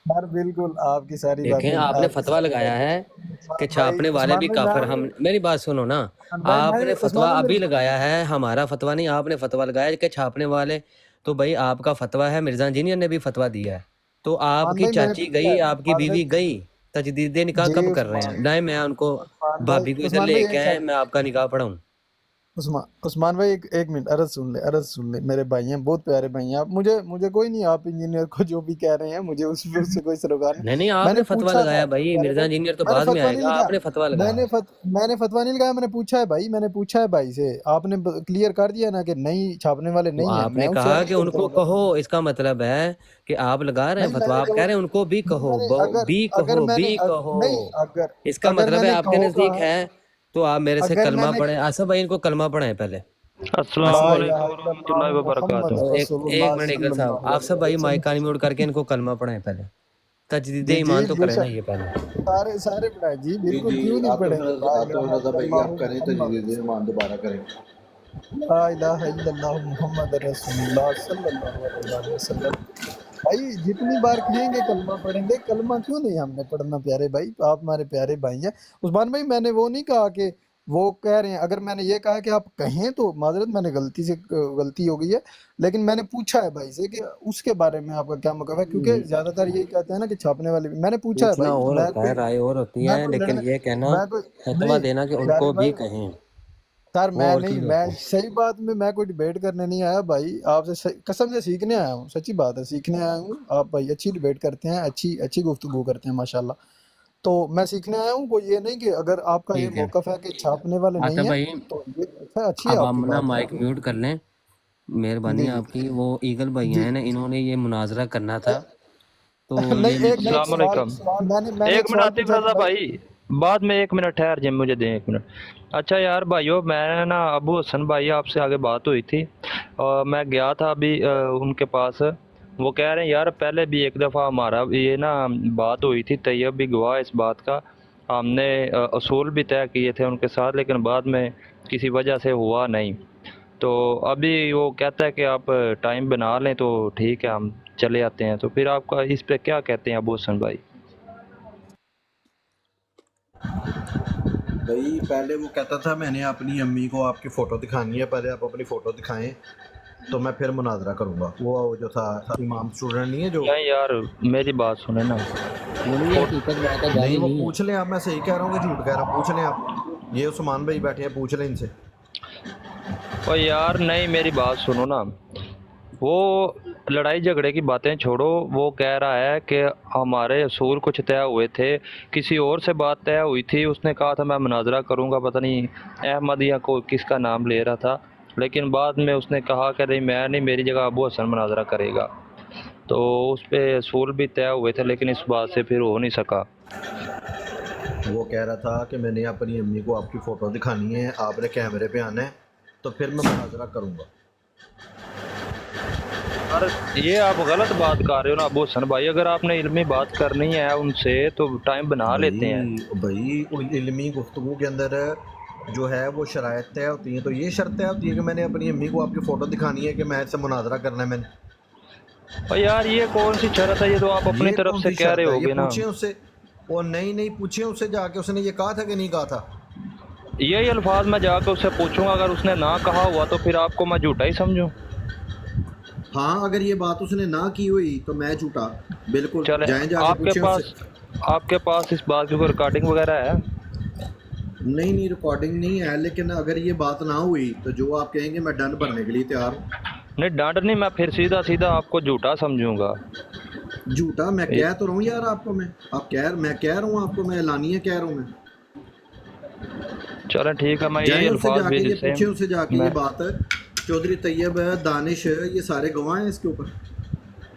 سر بالکل آپ کی ساری دیکھیں باتیں، آپ نے آپ کی فتویٰ ساری لگایا باتیں ہے کہ عثمان بھائی، چھاپنے والے عثمان بھی بھائی کافر، ہم میں میری بات سنو نا، عثمان بھائی آپ نے عثمان فتویٰ بھائی ابھی میری لگایا ہے، ہمارا فتویٰ نہیں، آپ نے فتویٰ لگایا ہے کہ چھاپنے والے، تو بھائی آپ کا فتویٰ ہے، مرزا انجینئر نے بھی فتویٰ دیا ہے، تو آپ عثمان کی بھائی میرے چاچی گئی، آپ کی بیوی معذرت گئی، تجدید نکاح جی کب کر رہے ہیں؟ عثمان نہیں میں ان کو بھابھی کو ادھر عثمان لے بھائی کے ایک آئیں، سیکنڈ، میں آپ کا نکاح پڑھاؤں۔ عثمان بھائی ایک منٹ، عرض سن لے میرے بھائی ہیں، بہت پیارے بھائی ہیں آپ، مجھے کوئی نہیں، آپ انجینئر کو جو بھی کہہ رہے ہیں مجھے اس سے کوئی سروکار نہیں۔ نہیں آپ میں نے نے فتویٰ پوچھا تھا لگایا بھائی، پیارے مرزا بھائی، انجینئر تو میں نے بعد میں فتویٰ آئے نہیں گا، آپ لگایا، نے فتویٰ لگایا ہے۔ میں نے فتویٰ نہیں لگایا، میں نے پوچھا ہے بھائی، میں نے پوچھا ہے بھائی سے، آپ نے کلیئر کر دیا نا کہ نہیں چھاپنے والے تو نہیں ہیں، آپ میں نے اس سے کہا عرض کہ ان کرتا کو ہوں کہو، اس کا مطلب ہے کہ آپ لگا رہے ہیں نہیں میں فتویٰ، نے آپ کہہ کہا رہے ہیں ان کو بھی نہیں، کہو، میں نے بھی اگر کہو، میں نے بھی کہو، نہیں اس کا اگر مطلب میں ہے نے آپ کے کہو نزدیک کہا، ہے تو آپ میرے سے اگر میں کلمہ نے پڑھیں، آصف بھائی ان کو کلمہ پڑھائیں پہلے۔ السلام لا آصف بھائی الہ علیکم الا ورحمۃ اللہ اللہ وبرکاتہ۔ محمد رسول ایک اللہ منٹ صلی اقبال صاحب، اللہ آصف علیہ بھائی مائک وسلم۔ کانی میوٹ کر کے ان کو کلمہ پڑھائیں پہلے، تجدید جی جی ایمان تو بے کریں نا شک، یہ پہلے۔ سارے پڑھائیں جی، جی بالکل جی کیوں نہیں پڑھیں گے، لا عاطف الہ رضا الا بھائی اللہ آپ کریں محمد تجدید ایمان دوبارہ کریں۔ لا الہ الا اللہ محمد رسول اللہ صلی اللہ علیہ وآلہ وسلم۔ بھائی جتنی بار کہیں گے کلمہ پڑھیں گے، کلمہ کیوں نہیں ہم نے پڑھنا پیارے بھائی، آپ ہمارے پیارے بھائی ہیں۔ عثمان بھائی میں نے وہ نہیں کہا کہ وہ کہہ رہے ہیں، اگر میں نے یہ کہا کہ آپ کہیں تو معذرت، میں نے غلطی ہو گئی ہے، لیکن میں نے پوچھا ہے بھائی سے کہ اس کے بارے میں آپ کا کیا موقف ہے، کیونکہ زیادہ تر یہی کہتے ہیں نا کہ چھاپنے والے بھی، میں نے پوچھا ہے پوچھنا بھائی، اور ہوتا ہے، رائے اور ہوتی ہے، لیکن یہ کہنا، میں کوئی فتویٰ نہیں دینا کہ ان پیارے کو بھی بھائی، کہیں، سر وہ میں اور نہیں، چیز میں ہوتی ہے۔ صحیح بات میں کوئی ڈیبیٹ کرنے نہیں آیا بھائی، آپ سے قسم سے سیکھنے آیا ہوں، سچی بات ہے، سیکھنے آیا ہوں، آپ بھائی اچھی ڈیبیٹ کرتے ہیں، اچھی گفتگو کرتے ہیں ماشاءاللہ، تو میں سیکھنے آیا ہوں، کوئی یہ نہیں کہ اگر آپ کا یہ ٹھیک ہے موقف ہے کہ چھاپنے والے آصف نہیں ہیں بھائی، تو یہ اچھی ہے اب آپ آپ کی نا بات۔ مائک میوٹ کر لیں، مہربانی جی ہے جی آپ کی، وہ ایگل بھائی جی ہیں نا، انہوں نے یہ مناظرہ کرنا تھا، تو نہیں یہ ایک ایک السلام سوال، علیکم۔ میں نے ایک ایک منٹ سوال عاطف پوچھا تھا رضا بھائی۔ بھائی، بعد میں 1 منٹ ٹھہر جائیں، مجھے دیں 1 منٹ۔ اچھا یار بھائیو، میں نا ابو حسن بھائی آپ سے آگے بات ہوئی تھی، اور میں گیا تھا ابھی ان کے پاس، وہ کہہ رہے ہیں یار پہلے بھی ایک دفعہ ہمارا یہ نا بات ہوئی تھی، طیب بھی گواہ اس بات کا، ہم نے اصول بھی طے کیے تھے ان کے ساتھ، لیکن بعد میں کسی وجہ سے ہوا نہیں، تو ابھی وہ کہتا ہے کہ آپ ٹائم بنا لیں تو ٹھیک ہے ہم چلے آتے ہیں، تو پھر آپ کا اس پہ کیا کہتے ہیں ابو حسن بھائی؟ بھائی پہلے وہ کہتا تھا میں نے اپنی امی کو آپ کی فوٹو دکھانی ہے، پہلے آپ اپنی فوٹو دکھائیں تو میں پھر مناظرہ کروں گا۔ وہ جو تھا امام اسٹوڈنٹ نہیں ہے جو، نہیں یار میری بات سنیں نا، وہ نہیں ہے، حقیقت بات ہے، نہیں جائز وہ نہیں ہے۔ پوچھ لیں آپ، میں صحیح کہہ رہا ہوں کہ جھوٹ کہہ رہا ہوں، پوچھ لیں آپ، یہ عثمان بھائی بیٹھے ہیں، پوچھ لیں ان سے۔ اور یار نہیں میری بات سنو نا، وہ لڑائی جھگڑے کی باتیں چھوڑو، وہ کہہ رہا ہے کہ ہمارے اصول کچھ طے ہوئے تھے، کسی اور سے بات طے ہوئی تھی، اس نے کہا تھا میں مناظرہ کروں گا، پتہ نہیں احمد یا کو کس کا نام لے رہا تھا، لیکن بعد میں اس نے کہا کہ نہیں میں نہیں، میری جگہ ابو حسن مناظرہ کرے گا، تو اس پہ اصول بھی طے ہوئے تھے، لیکن اس بات سے پھر ہو نہیں سکا۔ وہ کہہ رہا تھا کہ میں نے اپنی امی کو آپ کی فوٹو دکھانی ہے، آپ نے کیمرے پہ آنا ہے تو پھر میں مناظرہ کروں گا۔ اور یہ آپ غلط بات کر رہے ہو نا ابو حسن بھائی، اگر آپ نے علمی بات کرنی ہے ان سے تو ٹائم بنا لیتے ہیں۔ بھائی علمی گفتگو کے اندر جو ہے وہ شرائط طے ہوتی ہیں، تو یہ شرط طے ہوتی ہے کہ میں نے اپنی امی کو آپ کی فوٹو دکھانی ہے کہ میں اس سے مناظرہ کرنا ہے میں نے۔ اور یار یہ کون سی شرط ہے، یہ تو آپ اپنی یہ طرف کون سے سی کہہ شرط رہے ہے؟ یہ ہوگے نا، پوچھیں اس سے، اور نہیں پوچھیں اس سے جا کے اس نے یہ کہا تھا کہ نہیں کہا تھا۔ یہی الفاظ میں جا کے اس سے پوچھوں گا، اگر اس نے نہ کہا ہوا تو پھر آپ کو میں جھوٹا ہی سمجھوں؟ ہاں اگر یہ بات اس نے نہ کی ہوئی تو میں جھوٹا، بالکل، چلے جائیں جا کے پوچھیں اس سے۔ آپ کے پاس اس بات کی کوئی ریکارڈنگ وغیرہ ہے؟ نہیں ریکارڈنگ نہیں ہے، لیکن اگر یہ بات نہ ہوئی تو جو آپ کہیں گے میں ڈنڈ بھرنے کے لیے تیار ہوں۔ نہیں ڈانٹ نہیں، میں پھر سیدھا آپ کو جھوٹا سمجھوں گا۔ جھوٹا میں کہہ تو رہا ہوں یار آپ کو، میں کہہ رہا ہوں آپ کو، میں اعلانیہ کہہ رہا ہوں میں۔ چلیں ٹھیک ہے، میں جائیں یہی اس سے الفاظ جا بھی کے یہ جس سے پوچھیں اس سے جا کے میں یہ بات، چودھری طیب دانش یہ سارے گواہ ہیں اس کے اوپر۔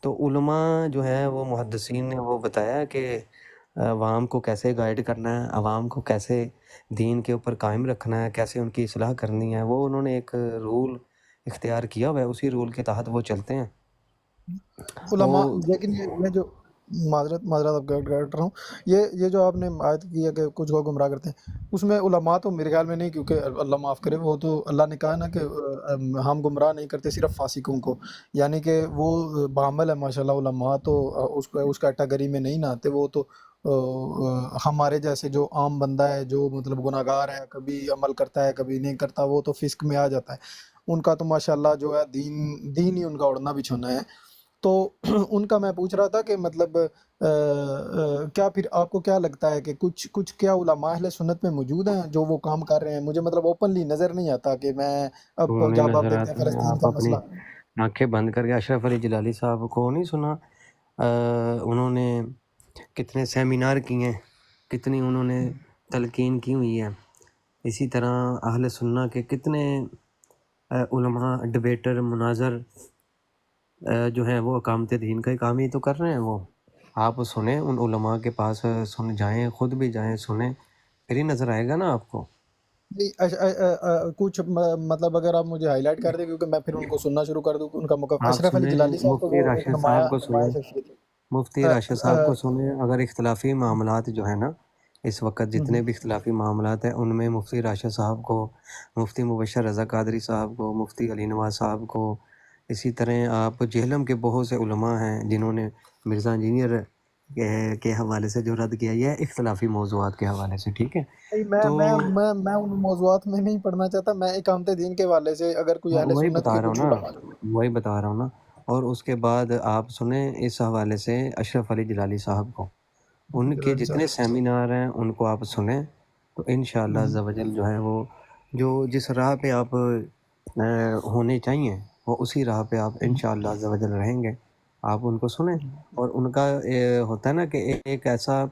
تو علماء جو ہیں وہ محدثین نے وہ بتایا کہ عوام کو کیسے گائیڈ کرنا ہے، عوام کو کیسے دین کے اوپر قائم رکھنا ہے، کیسے ان کی اصلاح کرنی ہے، وہ انہوں نے ایک رول اختیار کیا ہوا ہے، اسی رول کے تحت وہ چلتے ہیں۔ علماء، وہ لیکن یہ جو معذرت آپ کر رہا ہوں، یہ جو آپ نے آیت کی ہے کہ کچھ لوگ گمراہ کرتے ہیں، اس میں علماء تو میرے خیال میں نہیں، کیونکہ اللہ معاف کرے، وہ تو اللہ نے کہا نا کہ ہم گمراہ نہیں کرتے صرف فاسقوں کو، یعنی کہ وہ بعمل ہے ماشاءاللہ علماء، تو اس کیٹیگری میں نہیں نہ آتے، وہ تو ہمارے جیسے جو عام بندہ ہے، جو مطلب گناہ گار ہے، کبھی عمل کرتا ہے کبھی نہیں کرتا، وہ تو فسق میں آ جاتا ہے۔ ان کا تو ماشاءاللہ جو ہے دین ہی ان کا اڑنا بچھونا ہے۔ تو ان کا میں پوچھ رہا تھا کہ مطلب کیا پھر آپ کو کیا لگتا ہے کہ کچھ کیا علماء اہل سنت میں موجود ہیں جو وہ کام کر رہے ہیں؟ مجھے مطلب اوپنلی نظر نہیں آتا کہ میں اب نہیں جب آپ نظر دیکھتے ہیں آتے ہیں، فلسطین آپ کا اپنی مسئلہ۔ آنکھیں بند کر کے اشرف علی جلالی صاحب کو نہیں سنا؟ انہوں نے کتنے سیمینار کیے ہیں، کتنی انہوں نے تلقین کی ہوئی ہے۔ اسی طرح اہل سنہ کے کتنے علماء ڈبیٹر مناظر جو ہیں وہ اقامت دین کا کام ہی تو کر رہے ہیں۔ وہ آپ سنیں، ان علماء کے پاس سن جائیں، خود بھی جائیں سنیں، پھر ہی نظر آئے گا نا آپ کو۔ نہیں، کچھ مطلب اگر آپ مجھے ہائی لائٹ کر دیں، کیونکہ میں پھر ان کو سننا شروع کر دوں ان کا آپ اشرف علی سنیں جلالی صاحب تو مفتی وہ ایک راشد صاحب کو نمایاں سنیں، شخصیت ہے۔ مفتی راشد صاحب کو سنیں۔ اگر اختلافی معاملات جو ہیں نا اس وقت جتنے بھی اختلافی معاملات ہیں، ان میں مفتی راشد صاحب کو، مفتی مبشر رضا قادری صاحب کو، مفتی علی نواز صاحب کو، اسی طرح آپ جہلم کے بہت سے علماء ہیں جنہوں نے مرزا انجینئر کے حوالے سے جو رد کیا، یہ اختلافی موضوعات کے حوالے سے، ٹھیک ہے؟ نہیں، تو میں ان موضوعات میں نہیں پڑھنا چاہتا، میں اقامت دین کے حوالے سے اگر کوئی اہل وہی سنت بتا کے رہا ہوں کچھ نا، علماء۔ وہی بتا رہا ہوں نا۔ اور اس کے بعد آپ سنیں اس حوالے سے اشرف علی جلالی صاحب کو، ان کے جلالی جتنے صاحب۔ سیمینار ہیں ان کو آپ سنیں، تو انشاءاللہ عز و جل جو ہے وہ جو جس راہ پہ آپ ہونے چاہیے، وہ اسی راہ پہ آپ انشاءاللہ عز و جل رہیں گے۔ آپ ان کو سنیں، اور ان کا ہوتا ہے نا کہ ایک ایسا،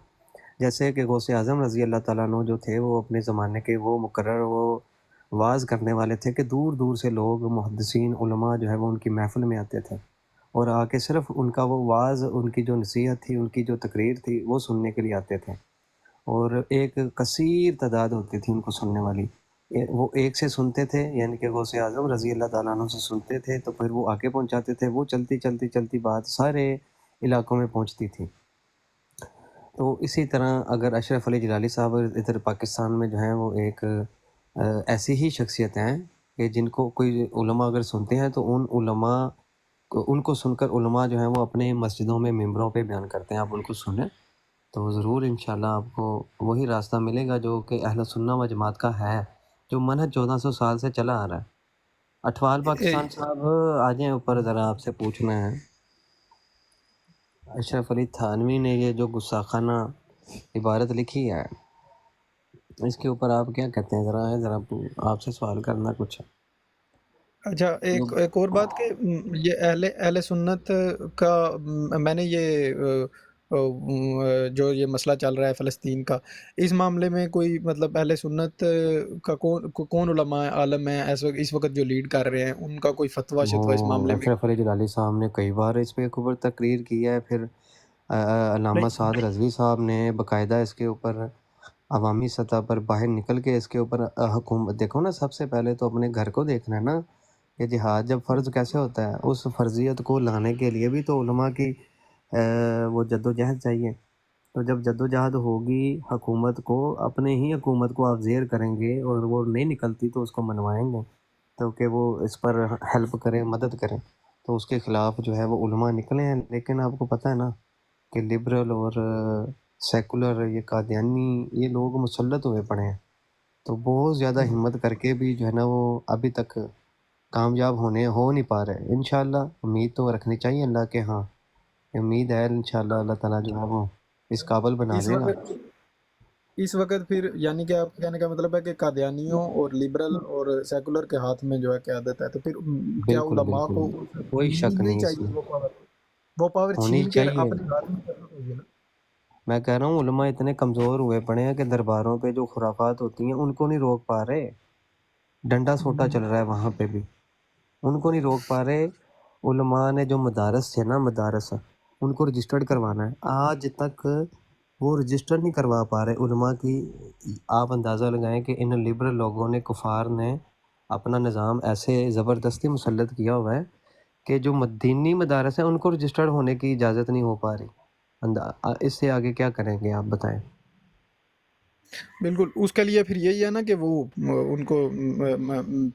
جیسے کہ غوث اعظم رضی اللہ تعالیٰ عنہ جو تھے، وہ اپنے زمانے کے وہ مقرر وہ واعظ کرنے والے تھے کہ دور دور سے لوگ محدثین علماء جو ہے وہ ان کی محفل میں آتے تھے، اور آ کے صرف ان کا وہ واعظ، ان کی جو نصیحت تھی، ان کی جو تقریر تھی، وہ سننے کے لیے آتے تھے، اور ایک کثیر تعداد ہوتی تھی ان کو سننے والی۔ وہ ایک سے سنتے تھے، یعنی کہ غوث اعظم رضی اللہ تعالیٰ عنہ سے سنتے تھے، تو پھر وہ آگے پہنچاتے تھے، وہ چلتی چلتی چلتی بات سارے علاقوں میں پہنچتی تھی۔ تو اسی طرح اگر اشرف علی جلالی صاحب ادھر پاکستان میں جو ہیں وہ ایک ایسی ہی شخصیت ہیں کہ جن کو کوئی علماء اگر سنتے ہیں تو ان علماء ان کو سن کر علماء جو ہیں وہ اپنے مسجدوں میں ممبروں پہ بیان کرتے ہیں، آپ ان کو سنیں تو ضرور انشاءاللہ آپ کو وہی راستہ ملے گا جو کہ اہل سنہ و جماعت کا ہے، جو منہج 1400 سال سے چلا آ رہا ہے۔ اٹھوال پاکستان صاحب آ جائیں اوپر، ذرا آپ سے پوچھنا ہے، اشرف علی تھانوی نے یہ جو گستاخانہ عبارت لکھی ہے، اس کے اوپر آپ کیا کہتے ہیں؟ ذرا آپ سے سوال کرنا کچھ۔ اچھا، ایک اور بات کہ یہ اہل سنت کا، میں نے یہ جو یہ مسئلہ چل رہا ہے فلسطین کا، اس معاملے میں کوئی مطلب اہل سنت کا کون علماء عالم ہیں اس وقت جو لیڈ کر رہے ہیں، ان کا کوئی فتویٰ شتویٰ اس وہ معاملے میں؟ اشرف علی جلالی صاحب نے کئی بار اس پہ اوپر تقریر کی ہے، پھر علامہ نہیں، سعد رضوی صاحب نے باقاعدہ اس کے اوپر عوامی سطح پر باہر نکل کے اس کے اوپر حکومت، دیکھو نا، سب سے پہلے تو اپنے گھر کو دیکھنا ہے نا کہ جہاد جب فرض کیسے ہوتا ہے، اس فرضیت کو لانے کے لیے بھی تو علماء کی وہ جد و جہد چاہیے۔ تو جب جد و جہد ہوگی، حکومت کو، اپنے ہی حکومت کو آپ زیر کریں گے اور وہ نہیں نکلتی تو اس کو منوائیں گے، تو کہ وہ اس پر ہیلپ کریں، مدد کریں، تو اس کے خلاف جو ہے وہ علماء نکلے ہیں۔ لیکن آپ کو پتہ ہے نا کہ لبرل اور سیکولر، یہ قادیانی، یہ لوگ مسلط ہوئے پڑے ہیں، تو بہت زیادہ ہمت کر کے بھی جو ہے نا وہ ابھی تک کامیاب ہو نہیں پا رہے۔ انشاءاللہ امید تو رکھنی چاہیے اللہ کے، ہاں امید ہے انشاءاللہ اللہ تعالیٰ جو ہے وہ اس قابل بنا اس دے گا۔ وقت پھر یعنی کہ آپ کہنے کا مطلب ہے کہ قادیانیوں اور لبرل اور سیکولر کے ہاتھ میں جو ہے قیادت ہے، تو پھر کیا بالکل علماء بالکل، کو کوئی شک نہیں نہیں اس میں، چاہیے وہ پاور ہونی چھین کے چاہیے۔ اپنے ہاتھ میں کرنا چاہیے نا؟ میں کہہ رہا ہوں علماء اتنے کمزور ہوئے پڑے ہیں کہ درباروں پہ جو خرافات ہوتی ہیں ان کو نہیں روک پا رہے، ڈنڈا سوٹا چل رہا ہے وہاں پہ بھی، ان کو نہیں روک پا رہے۔ علماء نے جو مدارس تھے نا، مدارس ان کو رجسٹرڈ کروانا ہے، آج تک وہ رجسٹر نہیں کروا پا رہے علماء کی۔ آپ اندازہ لگائیں کہ ان لبرل لوگوں نے، کفار نے اپنا نظام ایسے زبردستی مسلط کیا ہوا ہے کہ جو دینی مدارس ہیں ان کو رجسٹرڈ ہونے کی اجازت نہیں ہو پا رہی۔ اس سے آگے کیا کریں گے آپ بتائیں؟ بالکل، اس کے لیے پھر یہی ہے نا کہ وہ ان کو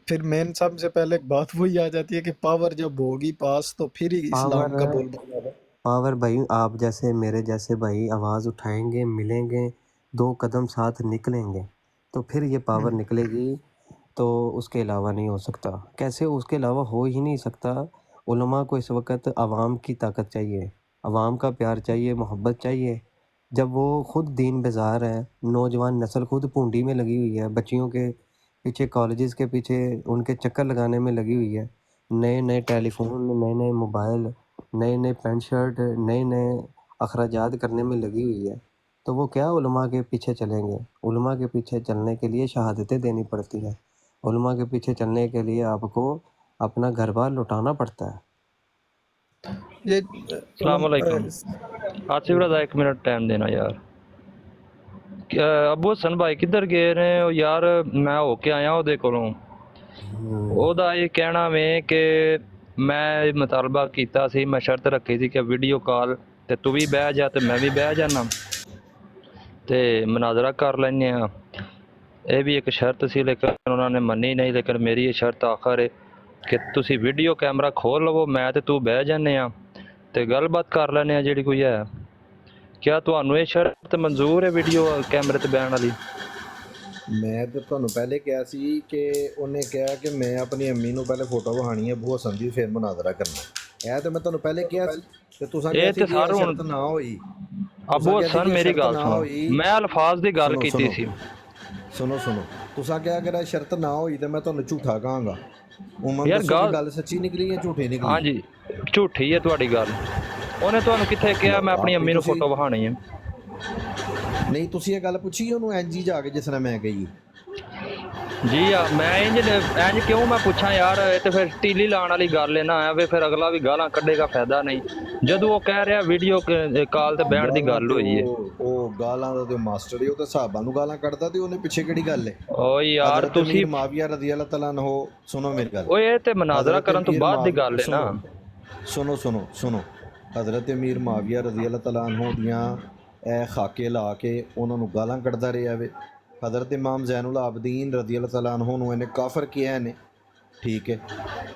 پھر مین سب سے پہلے بات وہی آ جاتی ہے کہ پاور جب ہوگی پاس تو پھر ہی اسلام کا بول بالا ہوگا۔ پاور بھائی، آپ جیسے میرے جیسے بھائی آواز اٹھائیں گے، ملیں گے، 2 قدم ساتھ نکلیں گے تو پھر یہ پاور نکلے گی، تو اس کے علاوہ نہیں ہو سکتا۔ کیسے اس کے علاوہ ہو ہی نہیں سکتا؟ علماء کو اس وقت عوام کی طاقت چاہیے، عوام کا پیار چاہیے، محبت چاہیے۔ جب وہ خود دین بیزار ہے، نوجوان نسل خود پونڈی میں لگی ہوئی ہے، بچیوں کے پیچھے، کالجز کے پیچھے ان کے چکر لگانے میں لگی ہوئی ہے، نئے نئے ٹیلی فون، نئے نئے موبائل، نئے نئے پینٹ شرٹ، نئے نئے اخراجات کرنے میں لگی ہوئی ہے، تو وہ کیا علماء کے پیچھے چلیں گے؟ علماء کے پیچھے چلنے کے لیے شہادتیں دینی پڑتی ہیں، علماء کے پیچھے چلنے کے لیے آپ کو اپنا گھر بار لٹانا پڑتا ہے۔ یہ السلام علیکم آصف رضا، 1 منٹ ٹائم دینا یار۔ ابو حسن بھائی کدھر گئے نے یار؟ میں ہو کے آیا ਉਹਦੇ ਕੋਲੋਂ। ਉਹਦਾ ਇਹ ਕਹਿਣਾ ਵੇ ਕਿ ਮੈਂ ਮੁਤਾਲਬਾ ਕੀਤਾ ਸੀ, ਮੈਂ ਸ਼ਰਤ ਰੱਖੀ ਸੀ ਕਿ ਵੀਡੀਓ ਕਾਲ ਤੇ ਤੂੰ ਵੀ ਬਹਿ ਜਾ ਤੇ ਮੈਂ ਵੀ ਬਹਿ ਜਾਣਾ ਤੇ ਮਨਾਜ਼ਰਾ ਕਰ ਲੈਂਦੇ ਆ। ਇਹ ਵੀ ਇੱਕ ਸ਼ਰਤ ਸੀ ਲੇਕਿਨ ਉਹਨਾਂ ਨੇ ਮੰਨੀ ਨਹੀਂ। ਲੇਕਿਨ ਮੇਰੀ ਇਹ ਸ਼ਰਤ ਆਖਰ ਹੈ ਕਿ ਤੁਸੀਂ ਵੀਡੀਓ ਕੈਮਰਾ ਖੋਲ ਲਵੋ, ਮੈਂ ਤੇ ਤੂੰ ਬਹਿ ਜਾਂਦੇ ਆ ਤੇ ਗੱਲਬਾਤ ਕਰ ਲੈਂਦੇ ਆ ਜਿਹੜੀ ਕੋਈ ਹੈ। ਕਿਆ ਤੁਹਾਨੂੰ ਇਹ ਸ਼ਰਤ ਮਨਜ਼ੂਰ ਹੈ ਵੀਡੀਓ ਕੈਮਰੇ ਤੇ ਬਹਿਣ ਵਾਲੀ? ਮੈਂ ਤਾਂ ਤੁਹਾਨੂੰ ਪਹਿਲੇ ਕਿਹਾ ਸੀ ਕਿ ਉਹਨੇ ਕਿਹਾ ਕਿ ਮੈਂ ਆਪਣੀ ਅੰਮੀ ਨੂੰ ਪਹਿਲੇ ਫੋਟੋ ਵਿਖਾਣੀ ਹੈ ਬੂਆ ਸੰਦੀ, ਫਿਰ ਮੁਨਾਜ਼ਰਾ ਕਰਨਾ। ਇਹ ਤਾਂ ਮੈਂ ਤੁਹਾਨੂੰ ਪਹਿਲੇ ਕਿਹਾ ਸੀ ਤੇ ਤੁਸੀਂ ਕਿਹਾ ਸੀ ਕਿ ਸ਼ਰਤ ਨਾ ਹੋਈ। ਅਬੂ ਹਸਨ ਮੇਰੀ ਗੱਲ ਸੁਣੋ, ਮੈਂ ਅਲਫਾਜ਼ ਦੀ ਗੱਲ ਕੀਤੀ ਸੀ। ਸੁਣੋ ਤੁਸੀਂ ਕਿਹਾ ਕਿ ਸ਼ਰਤ ਨਾ ਹੋਈ ਤੇ ਮੈਂ ਤੁਹਾਨੂੰ ਝੂਠਾ ਕਹਾਂਗਾ। ਯਾਰ ਗੱਲ ਸੱਚੀ ਨਿਕਲੀ ਹੈ ਝੂਠੀ ਨਿਕਲੀ? ਹਾਂਜੀ ਝੂਠੀ ਹੈ ਤੁਹਾਡੀ ਗੱਲ। ਉਹਨੇ ਤੁਹਾਨੂੰ ਕਿੱਥੇ ਕਿਹਾ ਮੈਂ ਆਪਣੀ ਅੰਮੀ ਨੂੰ ਫੋਟੋ ਵਿਖਾਣੀ ਹੈ? ਨਹੀਂ, ਤੁਸੀਂ ਇਹ ਗੱਲ ਪੁੱਛੀ ਉਹਨੂੰ ਐਨਜੀ ਜਾ ਕੇ ਜਿਸ ਨਾਲ ਮੈਂ ਗਈ? ਜੀ ਆ, ਮੈਂ ਇੰਜ ਕਿਉਂ ਮੈਂ ਪੁੱਛਾਂ ਯਾਰ? ਇਹ ਤੇ ਫਿਰ ਟੀਲੀ ਲਾਉਣ ਵਾਲੀ ਗੱਲ ਹੈ ਨਾ, ਐਵੇਂ ਫਿਰ ਅਗਲਾ ਵੀ ਗਾਲਾਂ ਕੱਢੇਗਾ, ਫਾਇਦਾ ਨਹੀਂ। ਜਦੋਂ ਉਹ ਕਹਿ ਰਿਹਾ ਵੀਡੀਓ ਕਾਲ ਤੇ ਬਹਿਣ ਦੀ ਗੱਲ ਹੋਈ ਹੈ, ਉਹ ਗਾਲਾਂ ਦਾ ਤੇ ਮਾਸਟਰ ਹੀ, ਉਹ ਤਾਂ ਸਾਹਬਾਂ ਨੂੰ ਗਾਲਾਂ ਕੱਢਦਾ ਤੇ ਉਹਨੇ ਪਿੱਛੇ ਕਿਹੜੀ ਗੱਲ ਹੈ? ਓ ਯਾਰ ਤੁਸੀਂ ਮਾਵੀਆ ਰਜ਼ੀ ਅੱਲਾਹ ਤਆਲਾ ਅਨਹੂ, ਸੁਣੋ ਮੇਰੀ ਗੱਲ। ਓਏ ਇਹ ਤੇ ਮਨਾਜ਼ਰਾ ਕਰਨ ਤੋਂ ਬਾਅਦ ਦੀ ਗੱਲ ਹੈ ਨਾ। ਸੁਣੋ ਹਜ਼ਰਤ ਅਮੀਰ ਮਾਵੀਆ ਰਜ਼ੀ ਅੱਲਾਹ ਤਆਲਾ ਅਨਹੂ ਦੀਆਂ ਇਹ ਖਾਕੇ ਲਾ ਕੇ ਉਹਨਾਂ ਨੂੰ ਗਾਲਾਂ ਕੱਢਦਾ ਰਿਹਾ ਵੇ। ਹਜ਼ਰਤ ਇਮਾਮ ਜ਼ੈਨੁਲ ਆਬਦੀਨ ਰਜ਼ੀ ਅੱਲਾਹ ਤਆਲਾ ਅਨਹੂ ਨੂੰ ਇਹਨੇ ਕਾਫਰ ਕਿਹਾ ਇਹਨੇ, ਠੀਕ ਹੈ।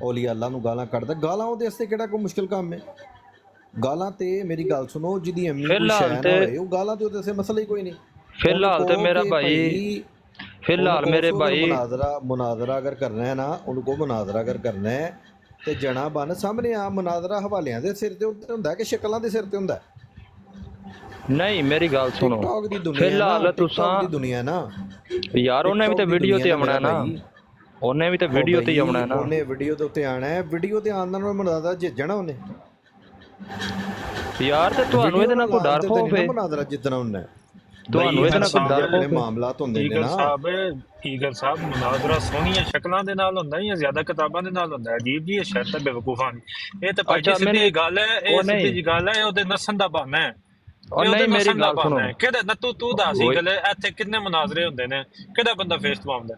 ਔਲੀਆ ਅੱਲਾ ਨੂੰ ਗਾਲਾਂ ਕੱਢਦਾ। ਗਾਲਾਂ ਉਹਦੇ ਵਾਸਤੇ ਕਿਹੜਾ ਕੋਈ ਮੁਸ਼ਕਿਲ ਕੰਮ ਹੈ? ਗਾਲਾਂ ਤੇ ਮੇਰੀ ਗੱਲ ਸੁਣੋ, ਜਿਹਦੀ ਅੰਮੀ ਕੋਈ ਸ਼ੈ ਨਾ ਹੋਏ ਉਹ ਗਾਲਾਂ ਤੇ ਉਹਦੇ ਵਾਸਤੇ ਮਸਲਾ ਹੀ ਕੋਈ ਨਹੀਂ। ਫਿਲਹਾਲ ਤੇ ਮੇਰਾ ਭਾਈ, ਫਿਲਹਾਲ ਮੇਰੇ ਭਾਈ ਮੁਨਾਜ਼ਰਾ ਅਗਰ ਕਰਨਾ ਹੈ ਨਾ, ਉਹਨੂੰ ਕੋ ਮੁਨਾਜ਼ਰਾ ਅਗਰ ਕਰਨਾ ਹੈ ਤੇ ਜਣਾ ਬਣ ਸਾਹਮਣੇ ਆ। ਮੁਨਾਜ਼ਰਾ ਹਵਾਲਿਆਂ ਦੇ ਸਿਰ ਤੇ ਹੁੰਦਾ ਕਿ ਸ਼ਕਲਾਂ ਦੇ ਸਿਰ ਤੇ ਹੁੰਦਾ? ਨਹੀਂ ਮੇਰੀ ਗੱਲ ਸੁਣੋ, ਫਿਲਹਾਲ ਤੁਸੀਂ ਦੁਨੀਆ ਨਾ ਯਾਰ ਉਹਨੇ ਵੀ ਤੇ ਵੀਡੀਓ ਤੇ ਆਉਣਾ ਨਾ, ਉਹਨੇ ਵੀ ਤੇ ਵੀਡੀਓ ਤੇ ਆਉਣਾ ਨਾ। ਉਹਨੇ ਵੀਡੀਓ ਦੇ ਉੱਤੇ ਆਉਣਾ ਹੈ, ਵੀਡੀਓ ਤੇ ਆਉਣ ਨਾਲ ਮੁਨਾਜ਼ਰਾ ਜਿੱਤਣਾ ਉਹਨੇ ਯਾਰ। ਤੇ ਤੁਹਾਨੂੰ ਇਹਦੇ ਨਾਲ ਕੋਈ ਡਰ ਖੋਫ ਹੈ? ਮੁਨਾਜ਼ਰਾ ਜਿੱਤਣਾ ਉਹਨੇ, ਤੁਹਾਨੂੰ ਇਹਦੇ ਨਾਲ ਕੋਈ ਡਰ ਖੋਫ ਹੈ? ਮਾਮਲਾਤ ਹੁੰਦੇ ਨੇ ਨਾ ਈਗਲ ਸਾਹਿਬ। ਮੁਨਾਜ਼ਰਾ ਸੋਹਣੀਆਂ ਸ਼ਕਲਾਂ ਦੇ ਨਾਲ ਹੁੰਦਾ ਜਾਂ ਜ਼ਿਆਦਾ ਕਿਤਾਬਾਂ ਦੇ ਨਾਲ ਹੁੰਦਾ? ਅਜੀਬ ਜੀ ਇਹ ਸ਼ਰਤ ਹੈ ਬੇਵਕੂਫਾਂ ਦੀ। ਇਹ ਤਾਂ ਭਾਈ ਸਿੱਧੀ ਗੱਲ ਹੈ, ਇਹ ਸਿੱਧੀ ਜੀ ਗੱਲ ਹੈ, ਉਹਦੇ ਨਸਣ ਦਾ ਬਹਾਨਾ ਹੈ। ਉਹ ਨਹੀਂ ਮੇਰੀ ਗੱਲ ਸੁਣੋ, ਕਿਹੜਾ ਤੂੰ ਦੱਸ ਈਗਲ ਇੱਥੇ ਕਿੰਨੇ ਮੁਨਾਜ਼ਰੇ ਹੁੰਦੇ ਨੇ? ਕਿਹੜਾ ਬੰਦਾ ਫੇਸ ਤੋਂ ਆਉਂਦਾ?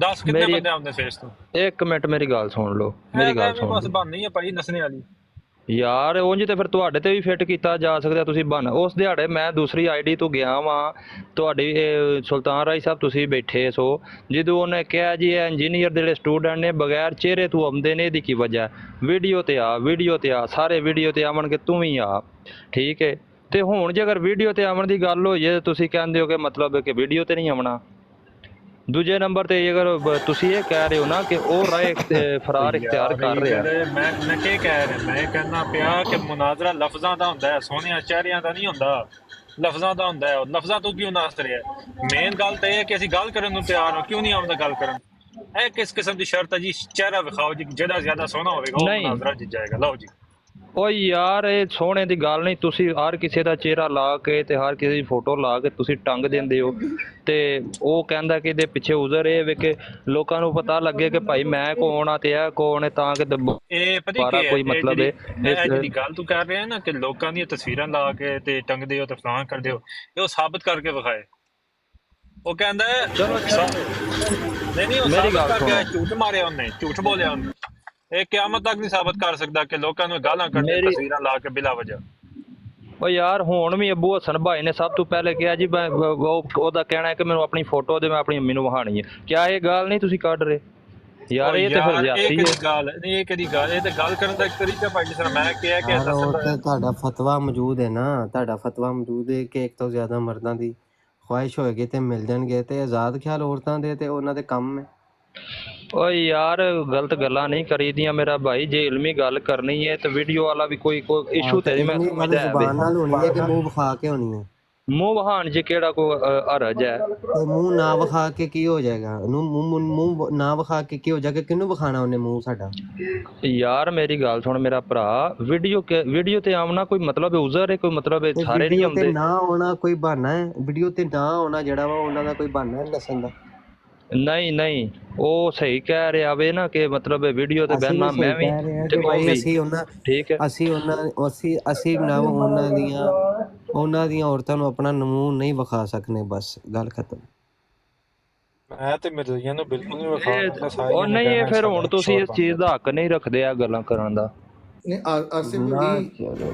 ਦੱਸ ਕਿੰਨੇ ਬੰਦੇ ਆਉਂਦੇ ਫੇਸ ਤੋਂ? 1 ਮਿੰਟ ਮੇਰੀ ਗੱਲ ਸੁਣ ਲਓ, ਮੇਰੀ ਗੱਲ ਸੁਣ। ਬਸ ਬਹਾਨਾ ਹੀ ਹੈ ਭਾਈ ਨਸਣੇ ਵਾਲੀ ਯਾਰ। ਉਂਝ ਤੇ ਫਿਰ ਤੁਹਾਡੇ ਤੇ ਵੀ ਫਿੱਟ ਕੀਤਾ ਜਾ ਸਕਦਾ, ਤੁਸੀਂ ਬਣ। ਉਸ ਦਿਹਾੜੇ ਮੈਂ ਦੂਸਰੀ ਆਈਡੀ ਤੋਂ ਗਿਆ ਵਾਂ, ਤੁਹਾਡੀ ਸੁਲਤਾਨ ਰਾਏ ਸਾਹਿਬ ਤੁਸੀਂ ਬੈਠੇ ਸੋ, ਜਦੋਂ ਉਹਨੇ ਕਿਹਾ ਜੀ ਇਹ ਇੰਜੀਨੀਅਰ ਦੇ ਜਿਹੜੇ ਸਟੂਡੈਂਟ ਨੇ ਬਗੈਰ ਚਿਹਰੇ ਤੋਂ ਆਉਂਦੇ ਨੇ, ਇਹਦੀ ਕੀ ਵਜ੍ਹਾ? ਵੀਡੀਓ ਤੇ ਆ, ਸਾਰੇ ਵੀਡੀਓ ਤੇ ਆਵਣਗੇ, ਤੂੰ ਵੀ ਆ, ਠੀਕ ਹੈ। ਤੇ ਹੁਣ ਜੇ ਅਗਰ ਵੀਡੀਓ ਤੇ ਆਉਣ ਦੀ ਗੱਲ ਹੋਈ ਹੈ, ਤੁਸੀਂ ਕਹਿੰਦੇ ਹੋ ਕਿ ਮਤਲਬ ਕਿ ਵੀਡੀਓ ਤੇ ਨਹੀਂ ਆਉਣਾ। ਦੂਜੇ ਨੰਬਰ ਤੇ ਅਗਰ ਤੁਸੀਂ ਇਹ ਕਹਿ ਰਹੇ ਹੋ ਨਾ ਕਿ ਉਹ ਰਾਏ ਫਰਾਰ ਇਖਤਿਆਰ ਕਰ ਰਿਹਾ, ਮੈਂ ਕੀ ਕਹਿ ਰਿਹਾ? ਮੈਂ ਕਹਿੰਦਾ ਪਿਆ ਕਿ ਮੁਨਾਜ਼ਰਾ ਲਫ਼ਜ਼ਾਂ ਦਾ ਹੁੰਦਾ ਹੈ, ਸੋਹਣਿਆਂ ਚਿਹਰਿਆਂ ਦਾ ਨਹੀਂ ਹੁੰਦਾ, ਲਫ਼ਜ਼ਾਂ ਦਾ ਹੁੰਦਾ ਹੈ। ਲਫ਼ਜ਼ਾਂ ਤੋਂ ਕਿਉਂ ਨਾਸ ਰਿਹਾ? ਮੇਨ ਗੱਲ ਤਾਂ ਇਹ ਹੈ ਕਿ ਅਸੀਂ ਗੱਲ ਕਰਨ ਨੂੰ ਤਿਆਰ ਹਾਂ, ਕਿਉਂ ਨਹੀਂ ਆਉਂਦਾ ਗੱਲ ਕਰਨ? ਇਹ ਕਿਸ ਕਿਸਮ ਦੀ ਸ਼ਰਤ ਹੈ ਜੀ? ਚਿਹਰਾ ਵਿਖਾਓ ਜੀ, ਜਿਹੜਾ ਜ਼ਿਆਦਾ ਸੋਹਣਾ ਹੋਵੇਗਾ ਉਹ ਮੁਨਾਜ਼ਰਾ ਜਿੱਤ ਜਾਏਗਾ। ਲਓ ਜੀ, ਓ ਯਾਰ ਇਹ ਸੋਹਣੇ ਦੀ ਗੱਲ ਨਹੀਂ, ਤੁਸੀਂ ਹਰ ਕਿਸੇ ਦਾ ਚਿਹਰਾ ਲਾ ਕੇ ਤੇ ਹਰ ਕਿਸੇ ਦੀ ਫੋਟੋ ਲਾ ਕੇ ਤੁਸੀਂ ਟੰਗ ਦਿੰਦੇ ਹੋ, ਤੇ ਉਹ ਕਹਿੰਦਾ ਕਿ ਇਹਦੇ ਪਿੱਛੇ ਉਜ਼ਰ ਇਹ ਵੇ ਕਿ ਲੋਕਾਂ ਨੂੰ ਪਤਾ ਲੱਗੇ ਕਿ ਭਾਈ ਮੈਂ ਕੌਣ ਆ ਤੇ ਇਹ ਕੌਣ ਹੈ, ਤਾਂ ਕਿ ਇਹ ਪਤਾ ਦੁਬਾਰਾ ਕੀ ਹੈ, ਕੋਈ ਇਹ ਮਤਲਬ ਜਿਹੜੀ ਹੈ ਇਹ ਜਿਹੜੀ ਗੱਲ ਤੂੰ ਕਰ ਰਿਹਾ ਨਾ ਕਿ ਲੋਕਾਂ ਦੀਆਂ ਤਸਵੀਰਾਂ ਲਾ ਕੇ ਤੇ ਟੰਗਦੇ ਹੋ ਤੇ ਫਲਾਣ ਕਰਦੇ ਹੋ, ਇਹ ਉਹ ਸਾਬਤ ਕਰਕੇ ਵਿਖਾਏ। ਉਹ ਕਹਿੰਦਾ ਹੈ ਨਹੀਂ ਉਹ ਮੇਰੀ ਸਾਬਤ ਗੱਲ ਕਰਕੇ ਸੁਣੋ। ਝੂਠ ਮਾਰਿਆ ਉਹਨੇ, ਝੂਠ ਬੋਲਿਆ ਉਹਨੇ। ਇਹ ਕਿਆਮਤ ਤੱਕ ਨਹੀਂ ਸਾਬਤ ਕਰ ਸਕਦਾ ਕਿ ਲੋਕਾਂ ਨੂੰ ਗਾਲਾਂ ਕੱਢਦੇ ਮੇਰੀ- ਤਸਵੀਰਾਂ ਲਾ ਕੇ ਬਿਲਾ ਵਜ੍ਹਾ। ਓ ਯਾਰ ਹੁਣ ਵੀ ਅੱਬੂ ਹਸਨ ਭਾਈ ਨੇ ਸਭ ਤੋਂ ਪਹਿਲੇ ਕਿਹਾ ਜੀ ਮੈਂ ਉਹਦਾ ਕਹਿਣਾ ਹੈ ਕਿ ਮੈਨੂੰ ਆਪਣੀ ਫੋਟੋ ਦੇ ਮੈਂ ਆਪਣੀ ਮੰਮੀ ਨੂੰ ਵਹਾਣੀ ਹੈ। ਕਿਆ ਇਹ ਗੱਲ ਨਹੀਂ ਤੁਸੀਂ ਕੱਢ ਰਹੇ ਯਾਰ? ਇਹ ਤੇ ਫਿਰ ਇਹ ਜ਼ਿਆਦਤੀ ਕਿਹਦੀ ਹੈ। ਗੱਲ ਨਹੀਂ, ਇਹ ਕਿਹਦੀ ਗੱਲ? ਇਹ ਤੇ ਗੱਲ ਕਰਨ ਦਾ ਇੱਕ ਤਰੀਕਾ ਭਾਈ, ਜਿਸ ਤਰ੍ਹਾਂ ਮੈਂ ਕਿਹਾ ਕਿ ਯਾਰ ਉਹ ਤੇ ਤੁਹਾਡਾ ਫਤਵਾ ਮੌਜੂਦ ਹੈ ਨਾ, ਤੁਹਾਡਾ ਫਤਵਾ ਮੌਜੂਦ ਹੈ ਕਿ ਇੱਕ ਤੋਂ ਜ਼ਿਆਦਾ ਮਰਦਾਂ ਦੀ ਖੁਆਇਸ਼ ਹੋਏਗੀ ਤੇ ਮਿਲ ਜਾਣਗੇ, ਤੇ ਆਜ਼ਾਦ ਖਿਆਲ ਔਰਤਾਂ ਦੇ ਤੇ ਉਹਨਾਂ ਦੇ ਕੰਮ ਹੈ। ਓਏ ਯਾਰ ਗਲਤ ਗੱਲਾਂ ਨਹੀਂ ਕਰੀਦੀਆਂ ਮੇਰਾ ਭਾਈ, ਜੇ ਇਲਮੀ ਗੱਲ ਕਰਨੀ ਹੈ ਤੇ ਵੀਡੀਓ ਵਾਲਾ ਵੀ ਕੋਈ ਇਸ਼ੂ ਤੇ ਮੈਂ ਸਮਝਦਾ ਹੈ ਜ਼ੁਬਾਨ ਨਾਲ ਹੋਣੀ ਹੈ ਕਿ ਮੂੰਹ ਵਿਖਾ ਕੇ ਹੋਣੀ ਹੈ? ਮੂੰਹ ਵਹਾਣ ਚ ਕਿਹੜਾ ਕੋਈ ਹਰਜ ਹੈ? ਤੇ ਮੂੰਹ ਨਾ ਵਿਖਾ ਕੇ ਕੀ ਹੋ ਜਾਏਗਾ? ਉਹਨੂੰ ਮੂੰਹ ਨਾ ਵਿਖਾ ਕੇ ਕੀ ਹੋ ਜਾਏਗਾ? ਕਿਹਨੂੰ ਵਿਖਾਣਾ ਉਹਨੇ ਮੂੰਹ ਸਾਡਾ? ਯਾਰ ਮੇਰੀ ਗੱਲ ਸੁਣ ਮੇਰਾ ਭਰਾ, ਵੀਡੀਓ ਤੇ ਆਉਣਾ ਕੋਈ ਮਤਲਬ ਹੈ ਉਜ਼ਰ ਹੈ, ਕੋਈ ਮਤਲਬ ਹੈ ਸਾਰੇ ਨਹੀਂ ਵੀਡੀਓ ਤੇ ਆਉਂਦੇ। ਨਾ ਆਉਣਾ ਕੋਈ ਬਹਾਨਾ ਹੈ? ਵੀਡੀਓ ਤੇ ਨਾ ਆਉਣਾ ਜਿਹੜਾ ਵਾ ਉਹਨਾਂ ਦਾ ਕੋਈ ਬਹਾਨਾ ਹੈ ਦੱਸਣ ਦਾ? ਨਹੀਂ ਉਹ ਸਹੀ ਕਹਿ ਰਿਹਾ ਵੇ ਨਾ ਕਿ ਮਤਲਬ ਵੀਡੀਓ ਤੇ ਅਸੀਂ ਬਹਿਣਾ ਵੀ ਮੈਂ ਸਹੀ ਵੀ ਕਹਿ ਰਹੇ ਹਾਂ ਤੇ ਕਿ ਉਹ ਭਾਈ ਵੀ ਅਸੀਂ ਉਹਨਾਂ ਠੀਕ ਹੈ। ਅਸੀਂ ਨਾ ਉਹਨਾਂ ਦੀਆਂ ਔਰਤਾਂ ਨੂੰ ਆਪਣਾ ਨਮੂਨ ਨਹੀਂ ਵਿਖਾ ਸਕਨੇ, ਬਸ ਗੱਲ ਖਤਮ। ਮੈਂ ਤੇ ਮਿਰਜ਼ੀਆਂ ਨੂੰ ਬਿਲਕੁਲ ਨਹੀਂ ਵਿਖਾ ਸਕਦਾ ਉਹ ਸਾਰੀਆਂ ਨਹੀਂ ਇਹ ਨਿਗਾਹਾਂ ਫਿਰ ਸਾਡਾ ਹੁਣ ਤੁਸੀਂ ਇਸ ਸ਼ੋਰ ਚੀਜ਼ ਦਾ ਹੱਕ ਨਹੀਂ ਰੱਖਦੇ ਆ ਗੱਲਾਂ ਕਰਨ ਦਾ। ਨਹੀਂ ਆਸਿਫ ਨਾ ਭਾਈ, ਚਲੋ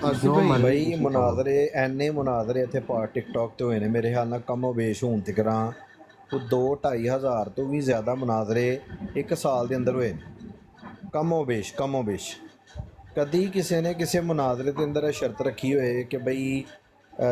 ਆਸਿਫ ਜੋ ਭਾਈ ਮਰਜ਼ੀ ਬਈ ਤੁਸੀਂ ਮੁਨਾਜ਼ਰੇ ਐਨੇ ਮੁਨਾਜ਼ਰੇ ਇੱਥੇ ਟਿਕਟੌਕ ਤੇ ਹੋਏ ਨੇ ਮੇਰੇ ਖਿਆਲ ਨਾਲ ਕਮੋ ਬੇਸ਼ ਹੋਣ ਤੇ ਕਰਾਂ 2-2.5 ਹਜ਼ਾਰ ਤੋਂ ਵੀ ਜ਼ਿਆਦਾ ਮੁਨਾਜ਼ਰੇ ਇੱਕ ਸਾਲ ਦੇ ਅੰਦਰ ਹੋਏ ਨੇ, ਕਮੋ ਬੇਸ਼। ਕਦੀ ਕਿਸੇ ਨੇ ਕਿਸੇ ਮੁਨਾਜ਼ਰੇ ਦੇ ਅੰਦਰ ਇਹ ਸ਼ਰਤ ਰੱਖੀ ਹੋਏ ਕਿ ਬਈ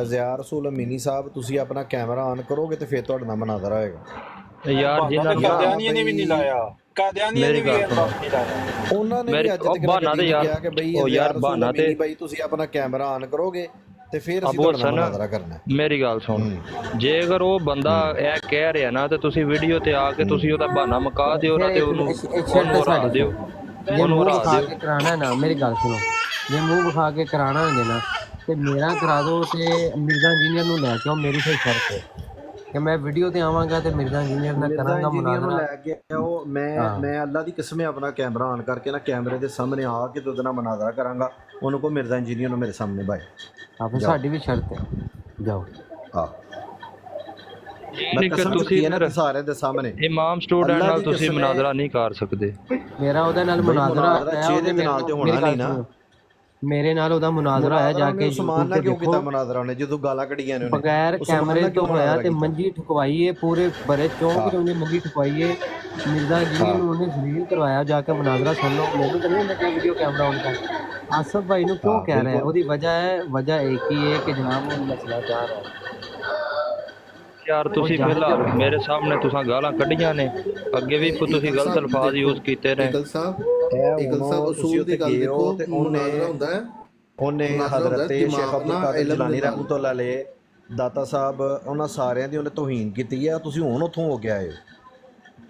ਜ਼ਿਆ ਰਸੂਲ ਅਮੀਨੀ ਸਾਹਿਬ ਤੁਸੀਂ ਆਪਣਾ ਕੈਮਰਾ ਆਨ ਕਰੋਗੇ ਤੇ ਫਿਰ ਤੁਹਾਡੇ ਨਾਲ ਮੁਨਾਜ਼ਰਾ ਹੋਏਗਾ? ਯਾਰ ਜਿਨ੍ਹਾਂ ਨੂੰ ਕਾਦੀਆਨੀਆਂ ਨੇ ਵੀ ਨਹੀਂ ਲਾਇਆ, ਕਾਦੀਆਨੀਆਂ ਨੇ ਮੇਰੀ ਵੀ ਗੱਲ ਇਹ ਸੁਣੋ। ਬਾਤ ਨਹੀਂ ਲਾਇਆ। ਉਹਨਾਂ ਨੇ ਮੇਰੀ ਵੀ ਅੱਜ ਉਹ ਤੱਕ ਬਹਾਨਾ ਤੇ ਯਾਰ ਕਿਹਾ ਕਿ ਬਈ ਉਹ ਜ਼ਿਆ ਯਾਰ ਰਸੂਲ ਬਹਾਨਾ ਅਮੀਨੀ ਤੇ ਬਈ ਤੁਸੀਂ ਆਪਣਾ ਕੈਮਰਾ ਆਨ ਕਰੋਗੇ ਤੇ ਫਿਰ ਅਸੀਂ ਅਬੂ ਤੁਹਾਡੇ ਨਾਲ ਹਸਨ ਮੁਨਾਜ਼ਰਾ ਕਰਨਾ ਹੈ। ਮੇਰੀ ਗੱਲ ਸੁਣ, ਜੇ ਅਗਰ ਉਹ ਬੰਦਾ ਇਹ ਕਹਿ ਰਿਹਾ ਨਾ ਤੇ ਤੁਸੀਂ ਵੀਡੀਓ ਤੇ ਆ ਕੇ ਤੁਸੀਂ ਉਹਦਾ ਬਹਾਨਾ ਮੁਕਾ ਦਿਓ ਨਾ ਤੇ ਉਹਨੂੰ ਹਰਾ ਦਿਓ, ਜੇ ਉਹਨੂੰ ਮੂੰਹ ਹਰਾ ਵਿਖਾ ਦਿਓ। ਕੇ ਕਰਾਣਾ ਨਾ, ਮੇਰੀ ਗੱਲ ਸੁਣੋ, ਜੇ ਮੂੰਹ ਵਿਖਾ ਕੇ ਕਰਾਣਾ ਹੋਵੇ ਨਾ ਤੇ ਮੇਰਾ ਕਰਾ ਦਿਓ ਤੇ ਮਿਰਜ਼ਾ ਇੰਜੀਨੀਅਰ ਨੂੰ ਲੈ ਕੇ ਆਓ। ਮੇਰੀ ਫਿਰ ਸ਼ਰਤ ਹੈ ਕਿ ਮੈਂ ਵੀਡੀਓ ਤੇ ਆਵਾਂਗਾ ਤੇ ਮਿਰਜ਼ਾ ਇੰਜੀਨੀਅਰ ਨਾਲ ਮਿਰਜ਼ਾ ਕਰਾਂਗਾ ਇੰਜੀਨੀਅਰ ਨੂੰ ਮੁਨਾਜ਼ਰਾ। ਲੈ ਕੇ ਆਓ, ਮੈਂ ਅੱਲਾ ਦੀ ਕਸਮ ਹੈ ਆਪਣਾ ਕੈਮਰਾ ਆਨ ਕਰਕੇ ਨਾ ਕੈਮਰੇ ਦੇ ਸਾਹਮਣੇ ਆ ਕੇ ਤੇ ਉਹਦੇ ਨਾਲ ਮੁਨਾਜ਼ਰਾ ਕਰਾਂਗਾ। ਉਹਨੂੰ ਕੋ ਮਿਰਜ਼ਾ ਇੰਜੀਨੀਅਰ ਨੂੰ ਮੇਰੇ ਸਾਹਮਣੇ ਬਾਈ ਫਿਰ ਸਾਡੀ ਵੀ ਸ਼ਰਤ ਹੈ, ਜਾਓ। ਆ ਮੈਂ ਨਹੀਂ ਕਿ ਕਸਮ ਤੁਸੀਂ ਚੁੱਕੀ ਹੈ ਨਾ ਸਾਰੇ ਦੇ ਸਾਹਮਣੇ ਇਮਾਮ ਸਟੂਡੈਂਟ ਅੱਲਾ ਨਾਲ ਦੀ ਤੁਸੀਂ ਕਸਮ ਹੈ। ਮੁਨਾਜ਼ਰਾ ਨਹੀਂ ਕਰ ਸਕਦੇ। ਮੇਰਾ ਉਹਦੇ ਨਾਲ ਬਈ ਮੁਨਾਜ਼ਰਾ ਮੁਨਾਜ਼ਰਾ ਹੈ, ਚਿਹਰੇ ਦੇ ਨਾਲ ਤੇ ਹੋਣਾ ਨਹੀਂ ਨਾ। ਮੇਰੇ ਨਾਲ ਉਹਦਾ ਮੁਨਾਜ਼ਰਾ ਹੈ, ਜਾ ਕੇ ਉਸਮਾਨ YouTube ਨਾਲ ਤੇ ਕਿਉਂ ਕੀਤਾ ਦੇਖੋ। ਮੁਨਾਜ਼ਰਾ ਉਹਨੇ ਜਦੋਂ ਗਾਲਾਂ ਕੱਢੀਆਂ ਨੇ ਉਹਨੇ? ਬਗੈਰ ਉਸਮਾਨ ਕੈਮਰੇ ਨਾਲ ਤੋਂ ਕਿਉਂ ਹੋਇਆ ਮੁਨਾਜ਼ਰਾ ਤੇ ਕੀਤਾ? ਮੰਜੀ ਠੁਕਵਾਈਏ, ਪੂਰੇ ਬੜੇ ਚੌਂਕ ਚ ਉਹਨੇ ਮੰਜੀ ਠੁਕਵਾਈਏ। ਮਿਰਜ਼ਾ ਜੀ ਨੂੰ ਉਹਨੇ ਜ਼ਲੀਲ ਕਰਵਾਇਆ, ਜਾ ਕੇ ਮੁਨਾਜ਼ਰਾ ਸੁਣ ਲਓ। ਮੈਨੂੰ ਤਾਂ ਨਹੀਂ ਲੱਗਿਆ ਵੀਡੀਓ ਕੈਮਰਾ ਆਨ ਕਰ। ਆਸਫ ਭਾਈ ਨੂੰ ਕਿਉਂ ਕਹਿ ਰਿਹਾ? ਉਹਦੀ ਵਜ੍ਹਾ ਇੱਕ ਹੀ ਹੈ ਕਿ ਜਨਾਬ ਉਹ ਮਸਲਾ ਚਾਹ ਰਿਹਾ ਹੈ। ਯਾਰ ਤੁਸੀਂ ਪਹਿਲਾਂ ਮੇਰੇ ਸਾਹਮਣੇ ਤੁਸੀਂ ਗਾਲਾਂ ਕੱਢੀਆਂ ਨੇ, ਅੱਗੇ ਵੀ ਤੁਸੀਂ ਗਲਤ ਅਲਫਾਜ਼ ਯੂਜ਼ ਕੀਤੇ ਨੇ। ਇਕਲ ਸਾਹਿਬ ਉਸੂਲ ਦੀ ਗੱਲ ਦੇਖੋ, ਤੇ ਮੁਨਾਜ਼ਰਾ ਹੁੰਦਾ ਹੈ। ਉਹਨੇ ਹਜ਼ਰਤ ਸ਼ੇਖ ਅਬਦੁਲ ਕਾਦਰ ਜਿਲਾਨੀ ਰਹਿਮਤੁল্লাਹ ਅਲੈਹ ਦਾਤਾ ਸਾਹਿਬ ਉਹਨਾਂ ਸਾਰਿਆਂ ਦੀ ਉਹਨੇ ਤੋਹੀਨ ਕੀਤੀ ਹੈ। ਤੁਸੀਂ ਹੁਣ ਉੱਥੋਂ ਹੋ ਕੇ ਆਏ ਹੋ।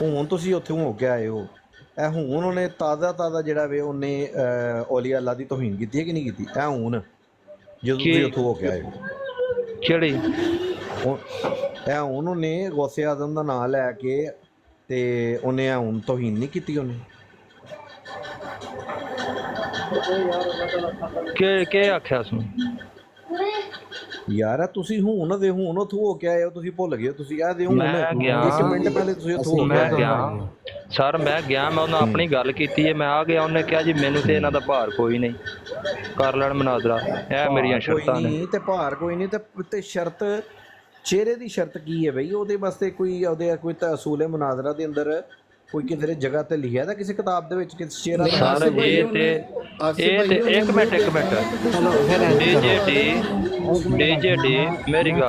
ਹੁਣ ਤੁਸੀਂ ਉੱਥੋਂ ਹੋ ਕੇ ਆਏ ਹੋ। ਇਹ ਹੁਣ ਉਹਨੇ ਤਾਜ਼ਾ ਜਿਹੜਾ ਵੇ ਉਹਨੇ ਔਲੀਆ ਅੱਲਾ ਦੀ ਤੋਹੀਨ ਕੀਤੀ ਹੈ ਕਿ ਨਹੀਂ ਕੀਤੀ? ਇਹ ਹੁਣ ਜਦੋਂ ਤੁਸੀਂ ਉੱਥੋਂ ਹੋ ਕੇ ਆਏ ਹੋ ਕਿਹੜੀ ਇਹ ਹੁਣ ਉਹਨੇ ਗੌਸੇ ਆਜ਼ਮ ਦਾ ਨਾਮ ਲੈ ਕੇ ਤੇ ਉਹਨੇ ਇਹ ਹੁਣ ਤੋਹੀਨ ਨਹੀਂ ਕੀਤੀ ਉਹਨੇ? ਕੀ ਆਖਿਆ ਸੁਣ ਯਾਰ ਤੁਸੀਂ ਹੁਣ ਉੱਥੋਂ ਹੋ ਕੇ ਆਏ ਹੋ, ਤੁਸੀਂ ਭੁੱਲ ਗਏ ਹੋ। ਤੁਸੀਂ ਇਹ ਦੇ ਹੁਣ ਮੈਂ ਗਿਆ 1 ਮਿੰਟ ਪਹਿਲੇ ਤੁਸੀਂ ਉੱਥੋਂ ਹੋ ਕੇ ਮੈਂ ਆਏ ਗਿਆ ਸਰ, ਮੈਂ ਗਿਆ, ਮੈਂ ਉਹਨਾਂ ਆਪਣੀ ਗੱਲ ਕੀਤੀ ਹੈ, ਮੈਂ ਆ ਗਿਆ। ਉਹਨੇ ਕਿਹਾ ਜੀ ਮੈਨੂੰ ਤੇ ਇਹਨਾਂ ਦਾ ਭਾਰ ਕੋਈ ਨਹੀਂ, ਕਰ ਲੈਣ ਮੁਨਾਜ਼ਰਾ। ਇਹ ਮੇਰੀਆਂ ਸ਼ਰਤਾਂ ਨੇ। ਤੇ ਭਾਰ ਕੋਈ ਨਹੀਂ ਤੇ ਸ਼ਰਤ ਚਿਹਰੇ ਦੀ ਸ਼ਰਤ ਕੀ ਹੈ ਬਈ? ਉਹਦੇ ਵਾਸਤੇ ਕੋਈ ਤਾਂ ਅਸੂਲ ਹੈ ਮੁਨਾਜ਼ਰਾ ਦੇ ਅੰਦਰ? ਕੋਈ ਕਿਸੇ ਜਗ੍ਹਾ ਤੇ ਲਿਖਿਆ ਤਾਂ ਕਿਸੇ ਕਿਤਾਬ ਦੇ ਵਿੱਚ ਕਿਸ ਚਿਹਰਾ ਸਰ ਇਹ ਤੇ ਇੱਕ ਮਿੰਟ ਡੀ ਮੇਰੀ ਗੱਲ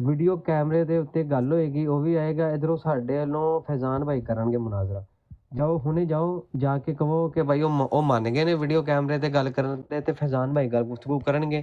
ਵੀਡੀਓ ਕੈਮਰੇ ਦੇ ਉੱਤੇ ਗੱਲ ਹੋਏਗੀ, ਉਹ ਵੀ ਆਏਗਾ। ਇਧਰੋਂ ਸਾਡੇ ਵੱਲੋਂ ਫੈਜ਼ਾਨ ਭਾਈ ਕਰਨਗੇ ਮੁਨਾਜ਼ਰਾ। ਜਾਓ ਹੁਣੇ ਜਾਓ ਜਾ ਕੇ ਕਹੋ ਕਿ ਭਾਈ ਉਹ ਮੰਨ ਗਏ ਨੇ ਵੀਡੀਓ ਕੈਮਰੇ ਤੇ ਗੱਲ ਕਰਨ ਤੇ ਫੈਜ਼ਾਨ ਭਾਈ ਗੱਲ ਗੁਫ਼ਤਗੂ ਕਰਨਗੇ,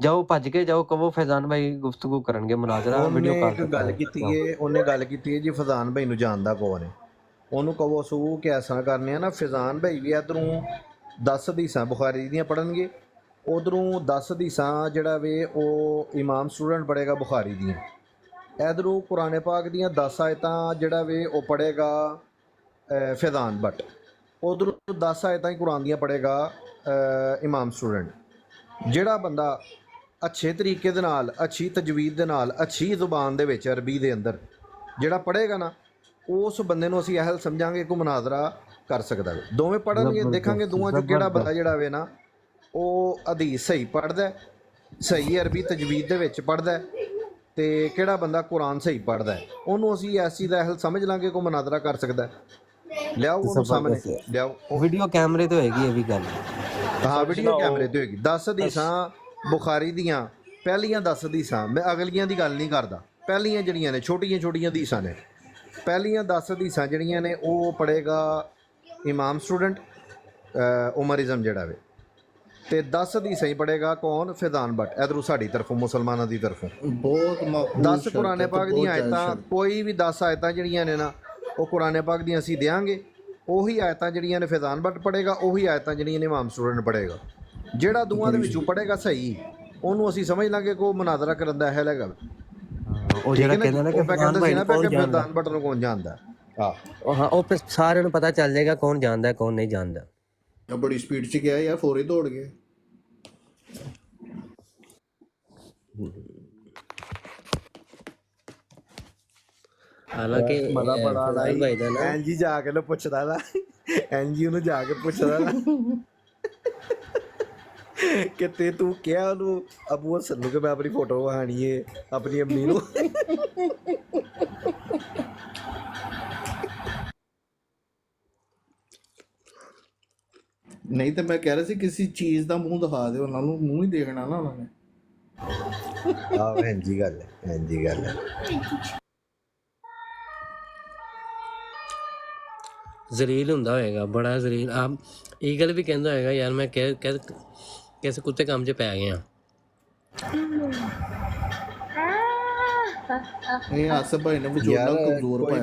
ਜਾਓ ਭੱਜ ਕੇ ਜਾਓ, ਕਹੋ ਫੈਜ਼ਾਨ ਭਾਈ ਗੁਫ਼ਤਗੂ ਕਰਨਗੇ ਮੁਨਾਜ਼ਰਾ ਵੀਡੀਓ ਉਹਨੇ ਕਾਲ ਇੱਕ ਤੇ ਗੱਲ ਕੀਤੀ ਏ, ਉਹਨੇ ਗੱਲ ਕੀਤੀ ਏ ਜੀ ਫਜ਼ਾਨ ਭਾਈ ਨੂੰ ਜਾਣਦਾ ਕੌਣ ਹੈ, ਉਹਨੂੰ ਕਹੋ ਸੂ ਕਿ ਐਸਾ ਕਰਨੇ ਆ ਨਾ, ਫਜ਼ਾਨ ਭਾਈ ਵੀ ਇੱਧਰੋਂ 10 ਹਦੀਸਾਂ ਬੁਖਾਰੀ ਦੀਆਂ ਪੜ੍ਹਨਗੇ, ਉਧਰੋਂ 10 ਹਦੀਸਾਂ ਜਿਹੜਾ ਵੇ ਉਹ ਇਮਾਮ ਸਟੂਡੈਂਟ ਪੜ੍ਹੇਗਾ ਬੁਖਾਰੀ ਦੀਆਂ, ਇਧਰੋਂ ਕੁਰਾਨ ਪਾਕ ਦੀਆਂ 10 ਆਇਤਾਂ ਜਿਹੜਾ ਵੇ ਉਹ ਪੜ੍ਹੇਗਾ ਫੈਜ਼ਾਨ ਭੱਟ, ਉਧਰੋਂ 10 ਆਇਤਾਂ ਹੀ ਕੁਰਾਨ ਦੀਆਂ ਪੜ੍ਹੇਗਾ ਇਮਾਮ ਸਟੂਡੈਂਟ। ਜਿਹੜਾ ਬੰਦਾ ਅੱਛੇ ਤਰੀਕੇ ਦੇ ਨਾਲ, ਅੱਛੀ ਤਜਵੀਦ ਦੇ ਨਾਲ, ਅੱਛੀ ਜ਼ੁਬਾਨ ਦੇ ਵਿੱਚ ਅਰਬੀ ਦੇ ਅੰਦਰ ਜਿਹੜਾ ਪੜ੍ਹੇਗਾ ਨਾ, ਉਸ ਬੰਦੇ ਨੂੰ ਅਸੀਂ ਅਹਿਲ ਸਮਝਾਂਗੇ ਕਿ ਮੁਨਾਜ਼ਰਾ ਕਰ ਸਕਦਾ ਵੇ। ਦੋਵੇਂ ਪੜ੍ਹਨਗੇ, ਦੇਖਾਂਗੇ ਦੋਵਾਂ 'ਚੋਂ ਕਿਹੜਾ ਬੰਦਾ ਜਿਹੜਾ ਵੇ ਨਾ ਉਹ ਹਦੀਸ ਸਹੀ ਪੜ੍ਹਦਾ, ਸਹੀ ਅਰਬੀ ਤਜਵੀਦ ਦੇ ਵਿੱਚ ਪੜ੍ਹਦਾ, ਤੇ ਕਿਹੜਾ ਬੰਦਾ ਕੁਰਾਨ ਸਹੀ ਪੜ੍ਹਦਾ, ਉਹਨੂੰ ਅਸੀਂ ਇਸ ਚੀਜ਼ ਦਾ ਅਹਿਲ ਸਮਝ ਲਾਂਗੇ ਕਿ ਮੁਨਾਜ਼ਰਾ ਕਰ ਸਕਦਾ। ਲਿਆਓ ਉਹਨੂੰ ਸਾਹਮਣੇ, ਲਿਆਓ। ਵੀਡੀਓ ਕੈਮਰੇ ਤੇ ਹੋਏਗੀ ਇਹ ਵੀ ਗੱਲ। ਹਾਂ ਵੀਡੀਓ ਕੈਮਰੇ ਤੇ ਹੋਏਗੀ। 10 ਹਦੀਸਾਂ ਬੁਖਾਰੀ ਦੀਆਂ, ਪਹਿਲੀਆਂ 10 ਹਦੀਸਾਂ, ਮੈਂ ਅਗਲੀਆਂ ਦੀ ਗੱਲ ਨਹੀਂ ਕਰਦਾ, ਪਹਿਲੀਆਂ ਜਿਹੜੀਆਂ ਨੇ ਛੋਟੀਆਂ ਛੋਟੀਆਂ ਹਦੀਸਾਂ ਨੇ, ਪਹਿਲੀਆਂ 10 ਹਦੀਸਾਂ ਜਿਹੜੀਆਂ ਨੇ ਉਹ ਪੜ੍ਹੇਗਾ ਇਮਾਮ ਸਟੂਡੈਂਟ ਉਮਰਿਜ਼ਮ ਜਿਹੜਾ ਵੇ, ਤੇ 10 ਹਦੀਸਾਂ ਹੀ ਪੜ੍ਹੇਗਾ ਕੌਣ? ਫੈਜ਼ਾਨ ਭੱਟ, ਇਧਰੋਂ ਸਾਡੀ ਤਰਫੋਂ ਮੁਸਲਮਾਨਾਂ ਦੀ ਤਰਫੋਂ। ਬਹੁਤ 10 ਕੁਰਾਨ ਪਾਕ ਦੀਆਂ ਆਇਤਾਂ, ਕੋਈ ਵੀ 10 ਆਇਤਾਂ ਜਿਹੜੀਆਂ ਨੇ ਨਾ ਉਹ ਕੁਰਾਨ ਪਾਕ ਦੀਆਂ ਅਸੀਂ ਦਿਆਂਗੇ, ਉਹੀ ਆਇਤਾਂ ਜਿਹੜੀਆਂ ਨੇ ਫੈਜ਼ਾਨ ਭੱਟ ਪੜ੍ਹੇਗਾ, ਉਹੀ ਆਇਤਾਂ ਜਿਹੜੀਆਂ ਨੇ ਇਮਾਮ ਸਟੂਡੈਂਟ ਪੜ੍ਹੇਗਾ। ਜਿਹੜਾ ਦੋਵਾਂ ਦੇ ਵਿੱਚੋਂ ਪੜ੍ਹੇਗਾ ਸਹੀ, ਉਹਨੂੰ ਅਸੀਂ ਸਮਝ ਲਾਂਗੇ ਕਿ ਉਹ ਮੁਨਾਜ਼ਰਾ ਕਰਨ ਦਾ ਅਹਿਲ ਹੈਗਾ। ਉਹ ਜਿਹੜਾ ਕਹਿੰਦਾ ਨਾ ਕਿ ਫੈਜ਼ਾਨ ਭਾਈ ਨੂੰ ਕੌਣ ਜਾਣਦਾ, ਫੈਜ਼ਾਨ ਭੱਟ ਨੂੰ ਕੌਣ ਜਾਣਦਾ। ਹਾਂ ਉਹ ਫਿਰ ਸਾਰਿਆਂ ਨੂੰ ਪਤਾ ਚੱਲ ਜਾਏਗਾ ਕੌਣ ਜਾਣਦਾ ਕੌਣ ਨਹੀਂ ਜਾਣਦਾ। ਬੜੀ ਸਪੀਡ 'ਚ ਗਿਆ ਯਾਰ, ਫੌਰੀ ਦੌੜ ਗਏ। ਹਾਲਾਂਕਿ ਮਜ਼ਾ ਬੜਾ ਆਇਆ ਫੈਜ਼ਾਨ ਭਾਈ ਦਾ ਨਾ ਐਨਜੀ ਜਾ ਕੇ ਨਾ ਪੁੱਛਦਾ ਨਾ, ਐਨਜੀ ਉਹਨੂੰ ਜਾ ਕੇ ਪੁੱਛਦਾ ਨਾ ਕਿ ਤੇ ਤੂੰ ਕਿਹਾ ਉਹਨੂੰ ਅਬੂ ਹਸਨ ਨੂੰ ਕਿ ਮੈਂ ਆਪਣੀ ਫੋਟੋ ਵਹਾਣੀ ਏ ਆਪਣੀ ਅੰਮੀ ਨੂੰ। ਨਹੀਂ ਤਾਂ ਮੈਂ ਕਹਿ ਰਿਹਾ ਸੀ ਕਿਸੇ ਚੀਜ਼ ਦਾ ਮੂੰਹ ਦਿਖਾ ਦਿਓ ਉਹਨਾਂ ਨੂੰ, ਮੂੰਹ ਹੀ ਦੇਖਣਾ ਨਾ ਉਹਨਾਂ ਨੇ। ਆਹ ਐਨਜੀ ਗੱਲ ਹੈ, ਐਨਜੀ ਗੱਲ ਹੈ। ਜ਼ਲੀਲ ਹੁੰਦਾ ਹੋਏਗਾ, ਬੜਾ ਜ਼ਲੀਲ। ਆ ਈਗਲ ਵੀ ਕਹਿੰਦਾ ਹੋਏਗਾ ਯਾਰ ਮੈਂ ਕਿਸੇ ਕੁੱਤੇ ਕੰਮ 'ਚ ਪੈ ਗਿਆ। ਇਹ ਆਸਫ ਭਾਈ ਨੇ ਵਿਚੋਲਾ ਯਾਰ ਕਮਜ਼ੋਰ ਪਾਇਆ।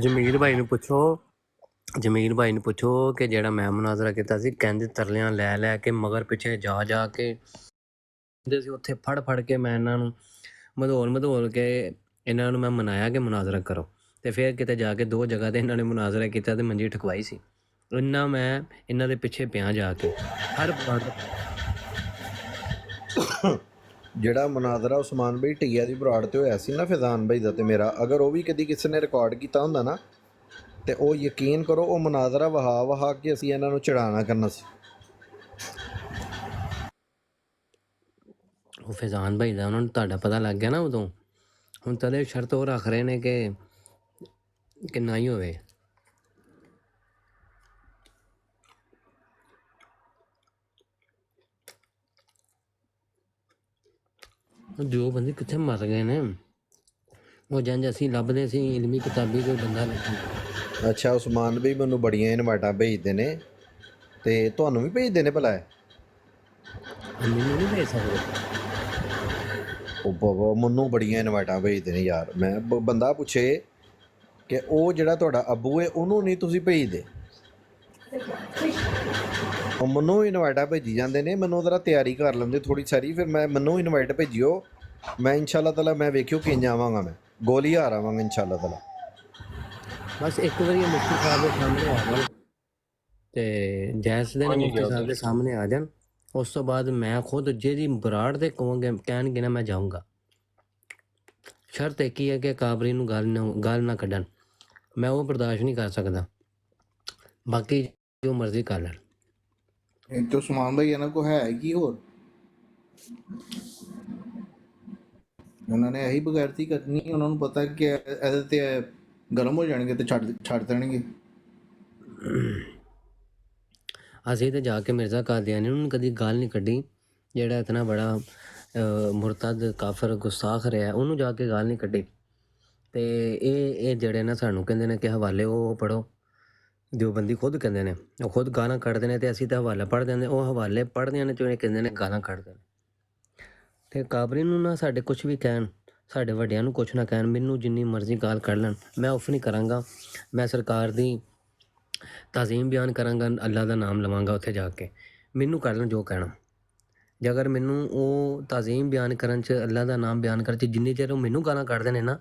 ਜਮੀਲ ਭਾਈ ਨੂੰ ਪੁੱਛੋ, ਜਮੀਲ ਭਾਈ ਨੂੰ ਪੁੱਛੋ ਕਿ ਜਿਹੜਾ ਮੈਂ ਮੁਨਾਜ਼ਰਾ ਕੀਤਾ ਸੀ, ਕਹਿੰਦੇ ਤਰਲਿਆਂ ਲੈ ਲੈ ਕੇ ਮਗਰ ਪਿੱਛੇ ਜਾ ਜਾ ਕੇ ਸੀ, ਉੱਥੇ ਫੜ ਫੜ ਕੇ ਮੈਂ ਇਹਨਾਂ ਨੂੰ ਮਧੋਲ ਕੇ ਇਹਨਾਂ ਨੂੰ ਮੈਂ ਮਨਾਇਆ ਕਿ ਮੁਨਾਜ਼ਰਾ ਕਰੋ, ਤੇ ਫਿਰ ਕਿਤੇ ਜਾ ਕੇ 2 ਜਗ੍ਹਾ ਤੇ ਇਹਨਾਂ ਨੇ ਮੁਨਾਜ਼ਰਾ ਕੀਤਾ ਤੇ ਮੰਜੀ ਠਕਵਾਈ ਸੀ। ਇੰਨਾ ਮੈਂ ਇਹਨਾਂ ਦੇ ਪਿੱਛੇ ਪਿਆ ਜਾ ਕੇ ਹਰ ਜਿਹੜਾ ਮੁਨਾਜ਼ਰਾ ਉਸਮਾਨ ਭਾਈ ਟਈਆ ਦੀ ਬਰਾੜ ਤੇ ਹੋਇਆ ਸੀ ਨਾ ਫੈਜ਼ਾਨ ਭਾਈ ਦਾ ਤੇ ਮੇਰਾ, ਅਗਰ ਉਹ ਵੀ ਕਦੀ ਕਿਸੇ ਨੇ ਰਿਕਾਰਡ ਕੀਤਾ ਹੁੰਦਾ ਨਾ ਤੇ ਉਹ ਯਕੀਨ ਕਰੋ ਉਹ ਮੁਨਾਜ਼ਰਾ ਵਹਾ ਕੇ ਅਸੀਂ ਇਹਨਾਂ ਨੂੰ ਚੜਾਣਾ ਕਰਨਾ ਸੀ। ਉਹ ਫੈਜ਼ਾਨ ਭਾਈ ਦਾ ਉਹਨਾਂ ਨੂੰ ਤੁਹਾਡਾ ਪਤਾ ਲੱਗ ਗਿਆ ਨਾ ਉਦੋਂ, ਹੁਣ ਤਦੇ ਸ਼ਰਤ ਉਹ ਰੱਖ ਰਹੇ ਨੇ ਕਿ ਨਾ ਹੀ ਹੋਵੇ। ਜੋ ਬੰਦੇ ਕਿੱਥੇ ਮਰ ਗਏ ਨੇ, ਉਹ ਜੰਜ ਅਸੀਂ ਲੱਭਦੇ ਸੀ ਇਲਮੀ ਕਿਤਾਬੀ ਕੋਈ ਬੰਦਾ ਲੱਭੀ। ਅੱਛਾ ਉਸਮਾਨ ਭਾਈ ਮੈਨੂੰ ਬੜੀਆਂ ਇਨਵਾਈਟਾਂ ਭੇਜਦੇ ਨੇ ਤੇ ਤੁਹਾਨੂੰ ਵੀ ਭੇਜਦੇ ਨੇ ਭਲਾ? ਮੈਨੂੰ ਨਹੀਂ ਭੇਜ ਸਕਦੇ। ਉਹ ਬਾਬਾ ਮੈਨੂੰ ਬੜੀਆਂ ਇਨਵਾਈਟਾਂ ਭੇਜਦੇ ਨੇ ਯਾਰ। ਮੈਂ ਬੰਦਾ ਪੁੱਛੇ ਕਿ ਉਹ ਜਿਹੜਾ ਤੁਹਾਡਾ ਅੱਬੂ ਹੈ ਉਹਨੂੰ ਨਹੀਂ ਤੁਸੀਂ ਭੇਜਦੇ? ਉਹ ਮੈਨੂੰ ਇਨਵਾਈਟਾਂ ਭੇਜੀ ਜਾਂਦੇ ਨੇ। ਮੈਨੂੰ ਜ਼ਰਾ ਤਿਆਰੀ ਕਰ ਲੈਂਦੇ ਥੋੜੀ ਸਾਰੀ, ਫਿਰ ਮੈਨੂੰ ਇਨਵਾਈਟ ਭੇਜਿਓ। ਮੈਂ ਇਨਸ਼ਾਅੱਲਾ ਤਾਲਾ ਮੈਂ ਵੇਖਿਓ ਕਿੰਜ ਆਵਾਂਗਾ, ਮੈਂ ਗੋਲੀ ਹਾਰ ਆਵਾਂਗਾ ਇਨਸ਼ਾਅੱਲਾ ਤਾਲਾ। ਬਸ ਇੱਕ ਵਾਰੀ ਮੁਫਤੀ ਸਾਹਿਬ ਦੇ ਸਾਹਮਣੇ ਆ ਜਾਣ ਤੇ ਜੈਸ ਦੇ ਮੁਫਤੀ ਸਾਹਿਬ ਦੇ ਸਾਹਮਣੇ ਆ ਜਾਣ, ਉਸ ਤੋਂ ਬਾਅਦ ਮੈਂ ਖੁਦ ਜਿਹਦੀ ਬਰਾੜ ਤੇ ਕਹਿਣਗੇ ਨਾ ਮੈਂ ਜਾਊਂਗਾ। ਸ਼ਰਤ ਇੱਕ ਹੀ ਹੈ ਕਿ ਕਾਬਰੀ ਨੂੰ ਗਾਲ ਨਾ ਕੱਢਣ, ਮੈਂ ਉਹ ਬਰਦਾਸ਼ਤ ਨਹੀਂ ਕਰ ਸਕਦਾ। ਬਾਕੀ ਜੋ ਮਰਜ਼ੀ ਕਰ ਲੈਣ। ਇਹ ਤਾਂ ਉਸਮਾਨ ਭਾਈ ਇਹਨਾਂ ਕੋ ਹੈ ਕੀ ਹੋਰ, ਉਹਨਾਂ ਨੇ ਇਹੀ ਬਗੈਰਤੀ ਕਰਨੀ। ਉਹਨਾਂ ਨੂੰ ਪਤਾ ਕਿ ਇਹਦੇ ਤੇ ਗਰਮ ਹੋ ਜਾਣਗੇ ਤੇ ਛੱਡ ਦੇਣਗੇ। ਅਸੀਂ ਤੇ ਜਾ ਕੇ ਮਿਰਜ਼ਾ ਕਾਦੀਆਨੀ ਨੂੰ ਕਦੀ ਗਾਲ ਨਹੀਂ ਕੱਢੀ, ਜਿਹੜਾ ਇਤਨਾ ਬੜਾ ਮੁਰਤਦ ਕਾਫਰ ਗੁਸਤਾਖ ਰਿਹਾ, ਉਹਨੂੰ ਜਾ ਕੇ ਗਾਲ ਨਹੀਂ ਕੱਢੀ। ਤੇ ਇਹ ਜਿਹੜੇ ਨਾ ਸਾਨੂੰ ਕਹਿੰਦੇ ਨੇ ਕਿ ਹਵਾਲੇ ਉਹ ਪੜ੍ਹੋ, ਦਿਓਬੰਦੀ ਖੁਦ ਕਹਿੰਦੇ ਨੇ, ਉਹ ਖੁਦ ਗਾਲਾਂ ਕੱਢਦੇ ਨੇ ਤੇ ਅਸੀਂ ਤਾਂ ਹਵਾਲਾ ਪੜ੍ਹ ਦਿੰਦੇ, ਉਹ ਹਵਾਲੇ ਪੜ੍ਹਦਿਆਂ ਨੇ ਚੋਂ ਕਹਿੰਦੇ ਨੇ ਗਾਲਾਂ ਕੱਢਦੇ ਨੇ। ਤੇ ਕਾਬਰੀ ਨੂੰ ਨਾ ਸਾਡੇ ਕੁਛ ਵੀ ਕਹਿਣ, ਸਾਡੇ ਵੱਡਿਆਂ ਨੂੰ ਕੁਛ ਨਾ ਕਹਿਣ, ਮੈਨੂੰ ਜਿੰਨੀ ਮਰਜ਼ੀ ਗਾਲ ਕੱਢ ਲੈਣ, ਮੈਂ ਉਫ ਨਹੀਂ ਕਰਾਂਗਾ। ਮੈਂ ਸਰਕਾਰ ਦੀ ਤਾਜ਼ੀਮ ਬਿਆਨ ਕਰਾਂਗਾ, ਅੱਲਾ ਦਾ ਨਾਮ ਲਵਾਂਗਾ ਉੱਥੇ ਜਾ ਕੇ, ਮੈਨੂੰ ਕਰ ਲੈਣ ਜੋ ਕਹਿਣਾ। ਜੇ ਅਗਰ ਮੈਨੂੰ ਉਹ ਤਾਜ਼ੀਮ ਬਿਆਨ ਕਰਨ 'ਚ, ਅੱਲਾ ਦਾ ਨਾਮ ਬਿਆਨ ਕਰਨ 'ਚ ਜਿੰਨੀ ਚਿਰ ਉਹ ਮੈਨੂੰ ਗਾਲਾਂ ਕੱਢਦੇ ਨੇ ਨਾ,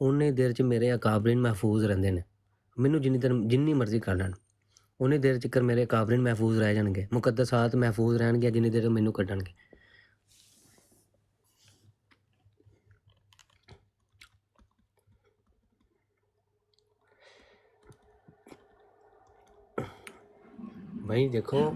ਉਨੀ ਦੇਰ 'ਚ ਮੇਰੇ ਅਕਾਬਰੀਨ ਮਹਿਫੂਜ਼ ਰਹਿੰਦੇ ਨੇ। ਮੈਨੂੰ ਜਿੰਨੀ ਮਰਜ਼ੀ ਕਰ ਲੈਣ, ਉਨੀ ਦੇਰ ਤੱਕ ਮੇਰੇ ਅਕਾਬਰੀਨ ਮਹਿਫੂਜ਼ ਰਹਿ ਜਾਣਗੇ, ਮੁਕੱਦਸਾਤ ਮਹਿਫੂਜ਼ ਰਹਿਣਗੇ, ਜਿੰਨੀ ਦੇਰ ਮੈਨੂੰ ਕੱਢਣਗੇ। ਬਈ ਦੇਖੋ,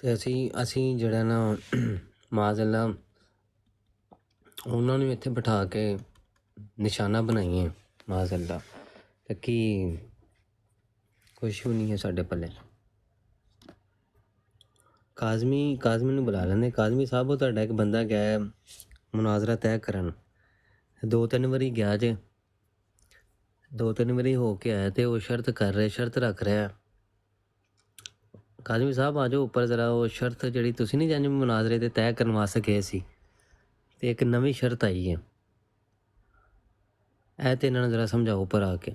ਤੇ ਅਸੀਂ ਜਿਹੜਾ ਨਾ ਮਾਜ਼ਅੱਲਾ ਉਹਨਾਂ ਨੂੰ ਇੱਥੇ ਬਿਠਾ ਕੇ ਨਿਸ਼ਾਨਾ ਬਣਾਈਏ, ਮਾਜ਼ਅੱਲਾ, ਤੇ ਕੀ ਕੁਛ ਵੀ ਨਹੀਂ ਹੈ ਸਾਡੇ ਪੱਲੇ। ਕਾਜ਼ਮੀ ਨੂੰ ਬੁਲਾ ਲੈਂਦੇ। ਕਾਜ਼ਮੀ ਸਾਹਿਬ, ਉਹ ਤੁਹਾਡਾ ਇੱਕ ਬੰਦਾ ਗਿਆ ਹੈ ਮੁਨਾਜ਼ਰਾ ਤੈਅ ਕਰਨ, 2-3 ਵਾਰੀ ਗਿਆ ਜੇ, 2-3 ਵਾਰੀ ਹੋ ਕੇ ਆਇਆ, ਤੇ ਉਹ ਸ਼ਰਤ ਰੱਖ ਰਿਹਾ। ਕਾਜ਼ਮੀ ਸਾਹਿਬ ਆ ਜਾਓ ਉੱਪਰ ਜ਼ਰਾ। ਉਹ ਸ਼ਰਤ ਜਿਹੜੀ ਤੁਸੀਂ ਨਹੀਂ ਜਾਣੀ ਮੁਨਾਜ਼ਰੇ 'ਤੇ ਤੈਅ ਕਰਨ ਵਾਸਤੇ ਗਏ ਸੀ, ਤੇ ਇੱਕ ਨਵੀਂ ਸ਼ਰਤ ਆਈ ਹੈ, ਇਹ ਤੇ ਇਹਨਾਂ ਨੂੰ ਜ਼ਰਾ ਸਮਝਾਓ ਉੱਪਰ ਆ ਕੇ।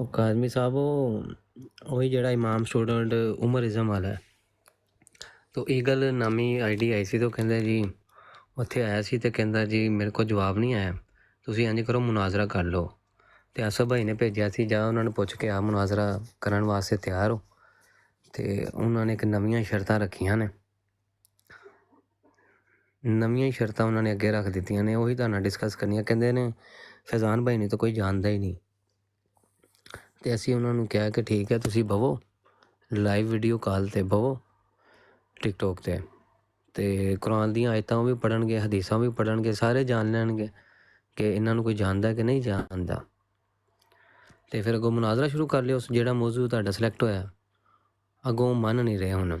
ਉਹ ਕਾਜ਼ਮੀ ਸਾਹਿਬ, ਉਹੀ ਜਿਹੜਾ ਇਮਾਮ ਸਟੂਡੈਂਟ ਉਮਰ ਇਜ਼ਮ ਵਾਲਾ ਹੈ, ਤੋ ਈਗਲ ਨਾਮੀ ID ਆਈ ਸੀ, ਤਾਂ ਉਹ ਕਹਿੰਦਾ ਜੀ ਉੱਥੇ ਆਇਆ ਸੀ, ਤੇ ਕਹਿੰਦਾ ਜੀ ਮੇਰੇ ਕੋਲ ਜਵਾਬ ਨਹੀਂ ਆਇਆ, ਤੁਸੀਂ ਇੰਝ ਕਰੋ ਮੁਨਾਜ਼ਰਾ ਕਰ ਲਓ। ਤੇ ਆਸਫ ਭਾਈ ਨੇ ਭੇਜਿਆ ਸੀ, ਜਾਂ ਉਹਨਾਂ ਨੂੰ ਪੁੱਛ ਕੇ ਆ ਮੁਨਾਜ਼ਰਾ ਕਰਨ ਵਾਸਤੇ ਤਿਆਰ ਹੋ। ਤੇ ਉਹਨਾਂ ਨੇ ਇੱਕ ਨਵੀਆਂ ਸ਼ਰਤਾਂ ਰੱਖੀਆਂ ਨੇ, ਨਵੀਆਂ ਹੀ ਸ਼ਰਤਾਂ ਉਹਨਾਂ ਨੇ ਅੱਗੇ ਰੱਖ ਦਿੱਤੀਆਂ ਨੇ, ਉਹੀ ਤੁਹਾਨੂੰ ਡਿਸਕਸ ਕਰਨੀਆਂ। ਕਹਿੰਦੇ ਨੇ ਫੈਜ਼ਾਨ ਭਾਈ ਨੇ ਤਾਂ ਕੋਈ ਜਾਣਦਾ ਹੀ ਨਹੀਂ। ਤੇ ਅਸੀਂ ਉਹਨਾਂ ਨੂੰ ਕਿਹਾ ਕਿ ਠੀਕ ਹੈ, ਤੁਸੀਂ ਬਵੋ ਲਾਈਵ ਵੀਡੀਓ ਕਾਲ 'ਤੇ ਬਵੋ ਟਿਕਟੋਕ 'ਤੇ, ਅਤੇ ਕੁਰਾਨ ਦੀਆਂ ਆਇਤਾਂ ਉਹ ਵੀ ਪੜ੍ਹਨਗੇ, ਹਦੀਸਾਂ ਵੀ ਪੜ੍ਹਨਗੇ, ਸਾਰੇ ਜਾਣ ਲੈਣਗੇ ਕਿ ਇਹਨਾਂ ਨੂੰ ਕੋਈ ਜਾਣਦਾ ਕਿ ਨਹੀਂ ਜਾਣਦਾ। ਤੇ ਫਿਰ ਅੱਗੋਂ ਮੁਨਾਜ਼ਰਾ ਸ਼ੁਰੂ ਕਰ ਲਿਓ। ਉਸ ਜਿਹੜਾ ਮੌਜੂ ਤੁਹਾਡਾ ਸਿਲੈਕਟ ਹੋਇਆ, ਅੱਗੋਂ ਮੰਨ ਨਹੀਂ ਰਹੇ ਹੁਣ।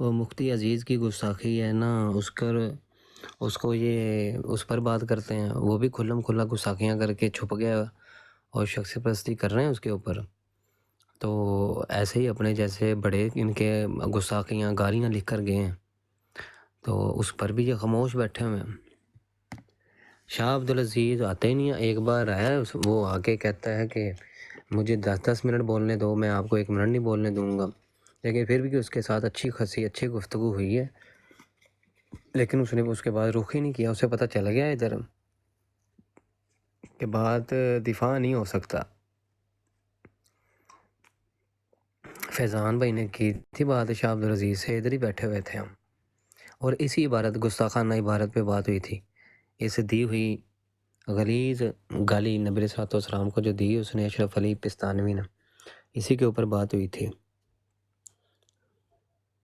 وہ مفتی عزیز کی گستاخی ہے نا، اس کو یہ اس پر بات کرتے ہیں، وہ بھی کھلم کھلا گستاخیاں کر کے چھپ گیا اور شخص پرستی کر رہے ہیں اس کے اوپر. تو ایسے ہی اپنے جیسے بڑے ان کے گستاخیاں گالیاں لکھ کر گئے ہیں، تو اس پر بھی یہ خاموش بیٹھے ہوئے ہیں. شاہ عبدالعزیز آتے ہی نہیں ہیں. ایک بار آیا وہ آ کے کہتا ہے کہ مجھے 10 منٹ بولنے دو، میں آپ کو 1 منٹ نہیں بولنے دوں گا، لیکن پھر بھی اس کے ساتھ اچھی گفتگو ہوئی ہے، لیکن اس نے اس کے بعد رخ ہی نہیں کیا. اسے پتہ چل گیا ادھر کہ بات دفاع نہیں ہو سکتا. فیضان بھائی نے کی تھی بات شاہ عبدالعزیز سے، ادھر ہی بیٹھے ہوئے تھے ہم، اور اسی عبارت گستاخانہ عبارت پہ بات ہوئی تھی. اس دی ہوئی غلیظ گالی نبی صلی اللہ علیہ وسلم کو جو دی اس نے اشرف علی پستانوی نے، اسی کے اوپر بات ہوئی تھی.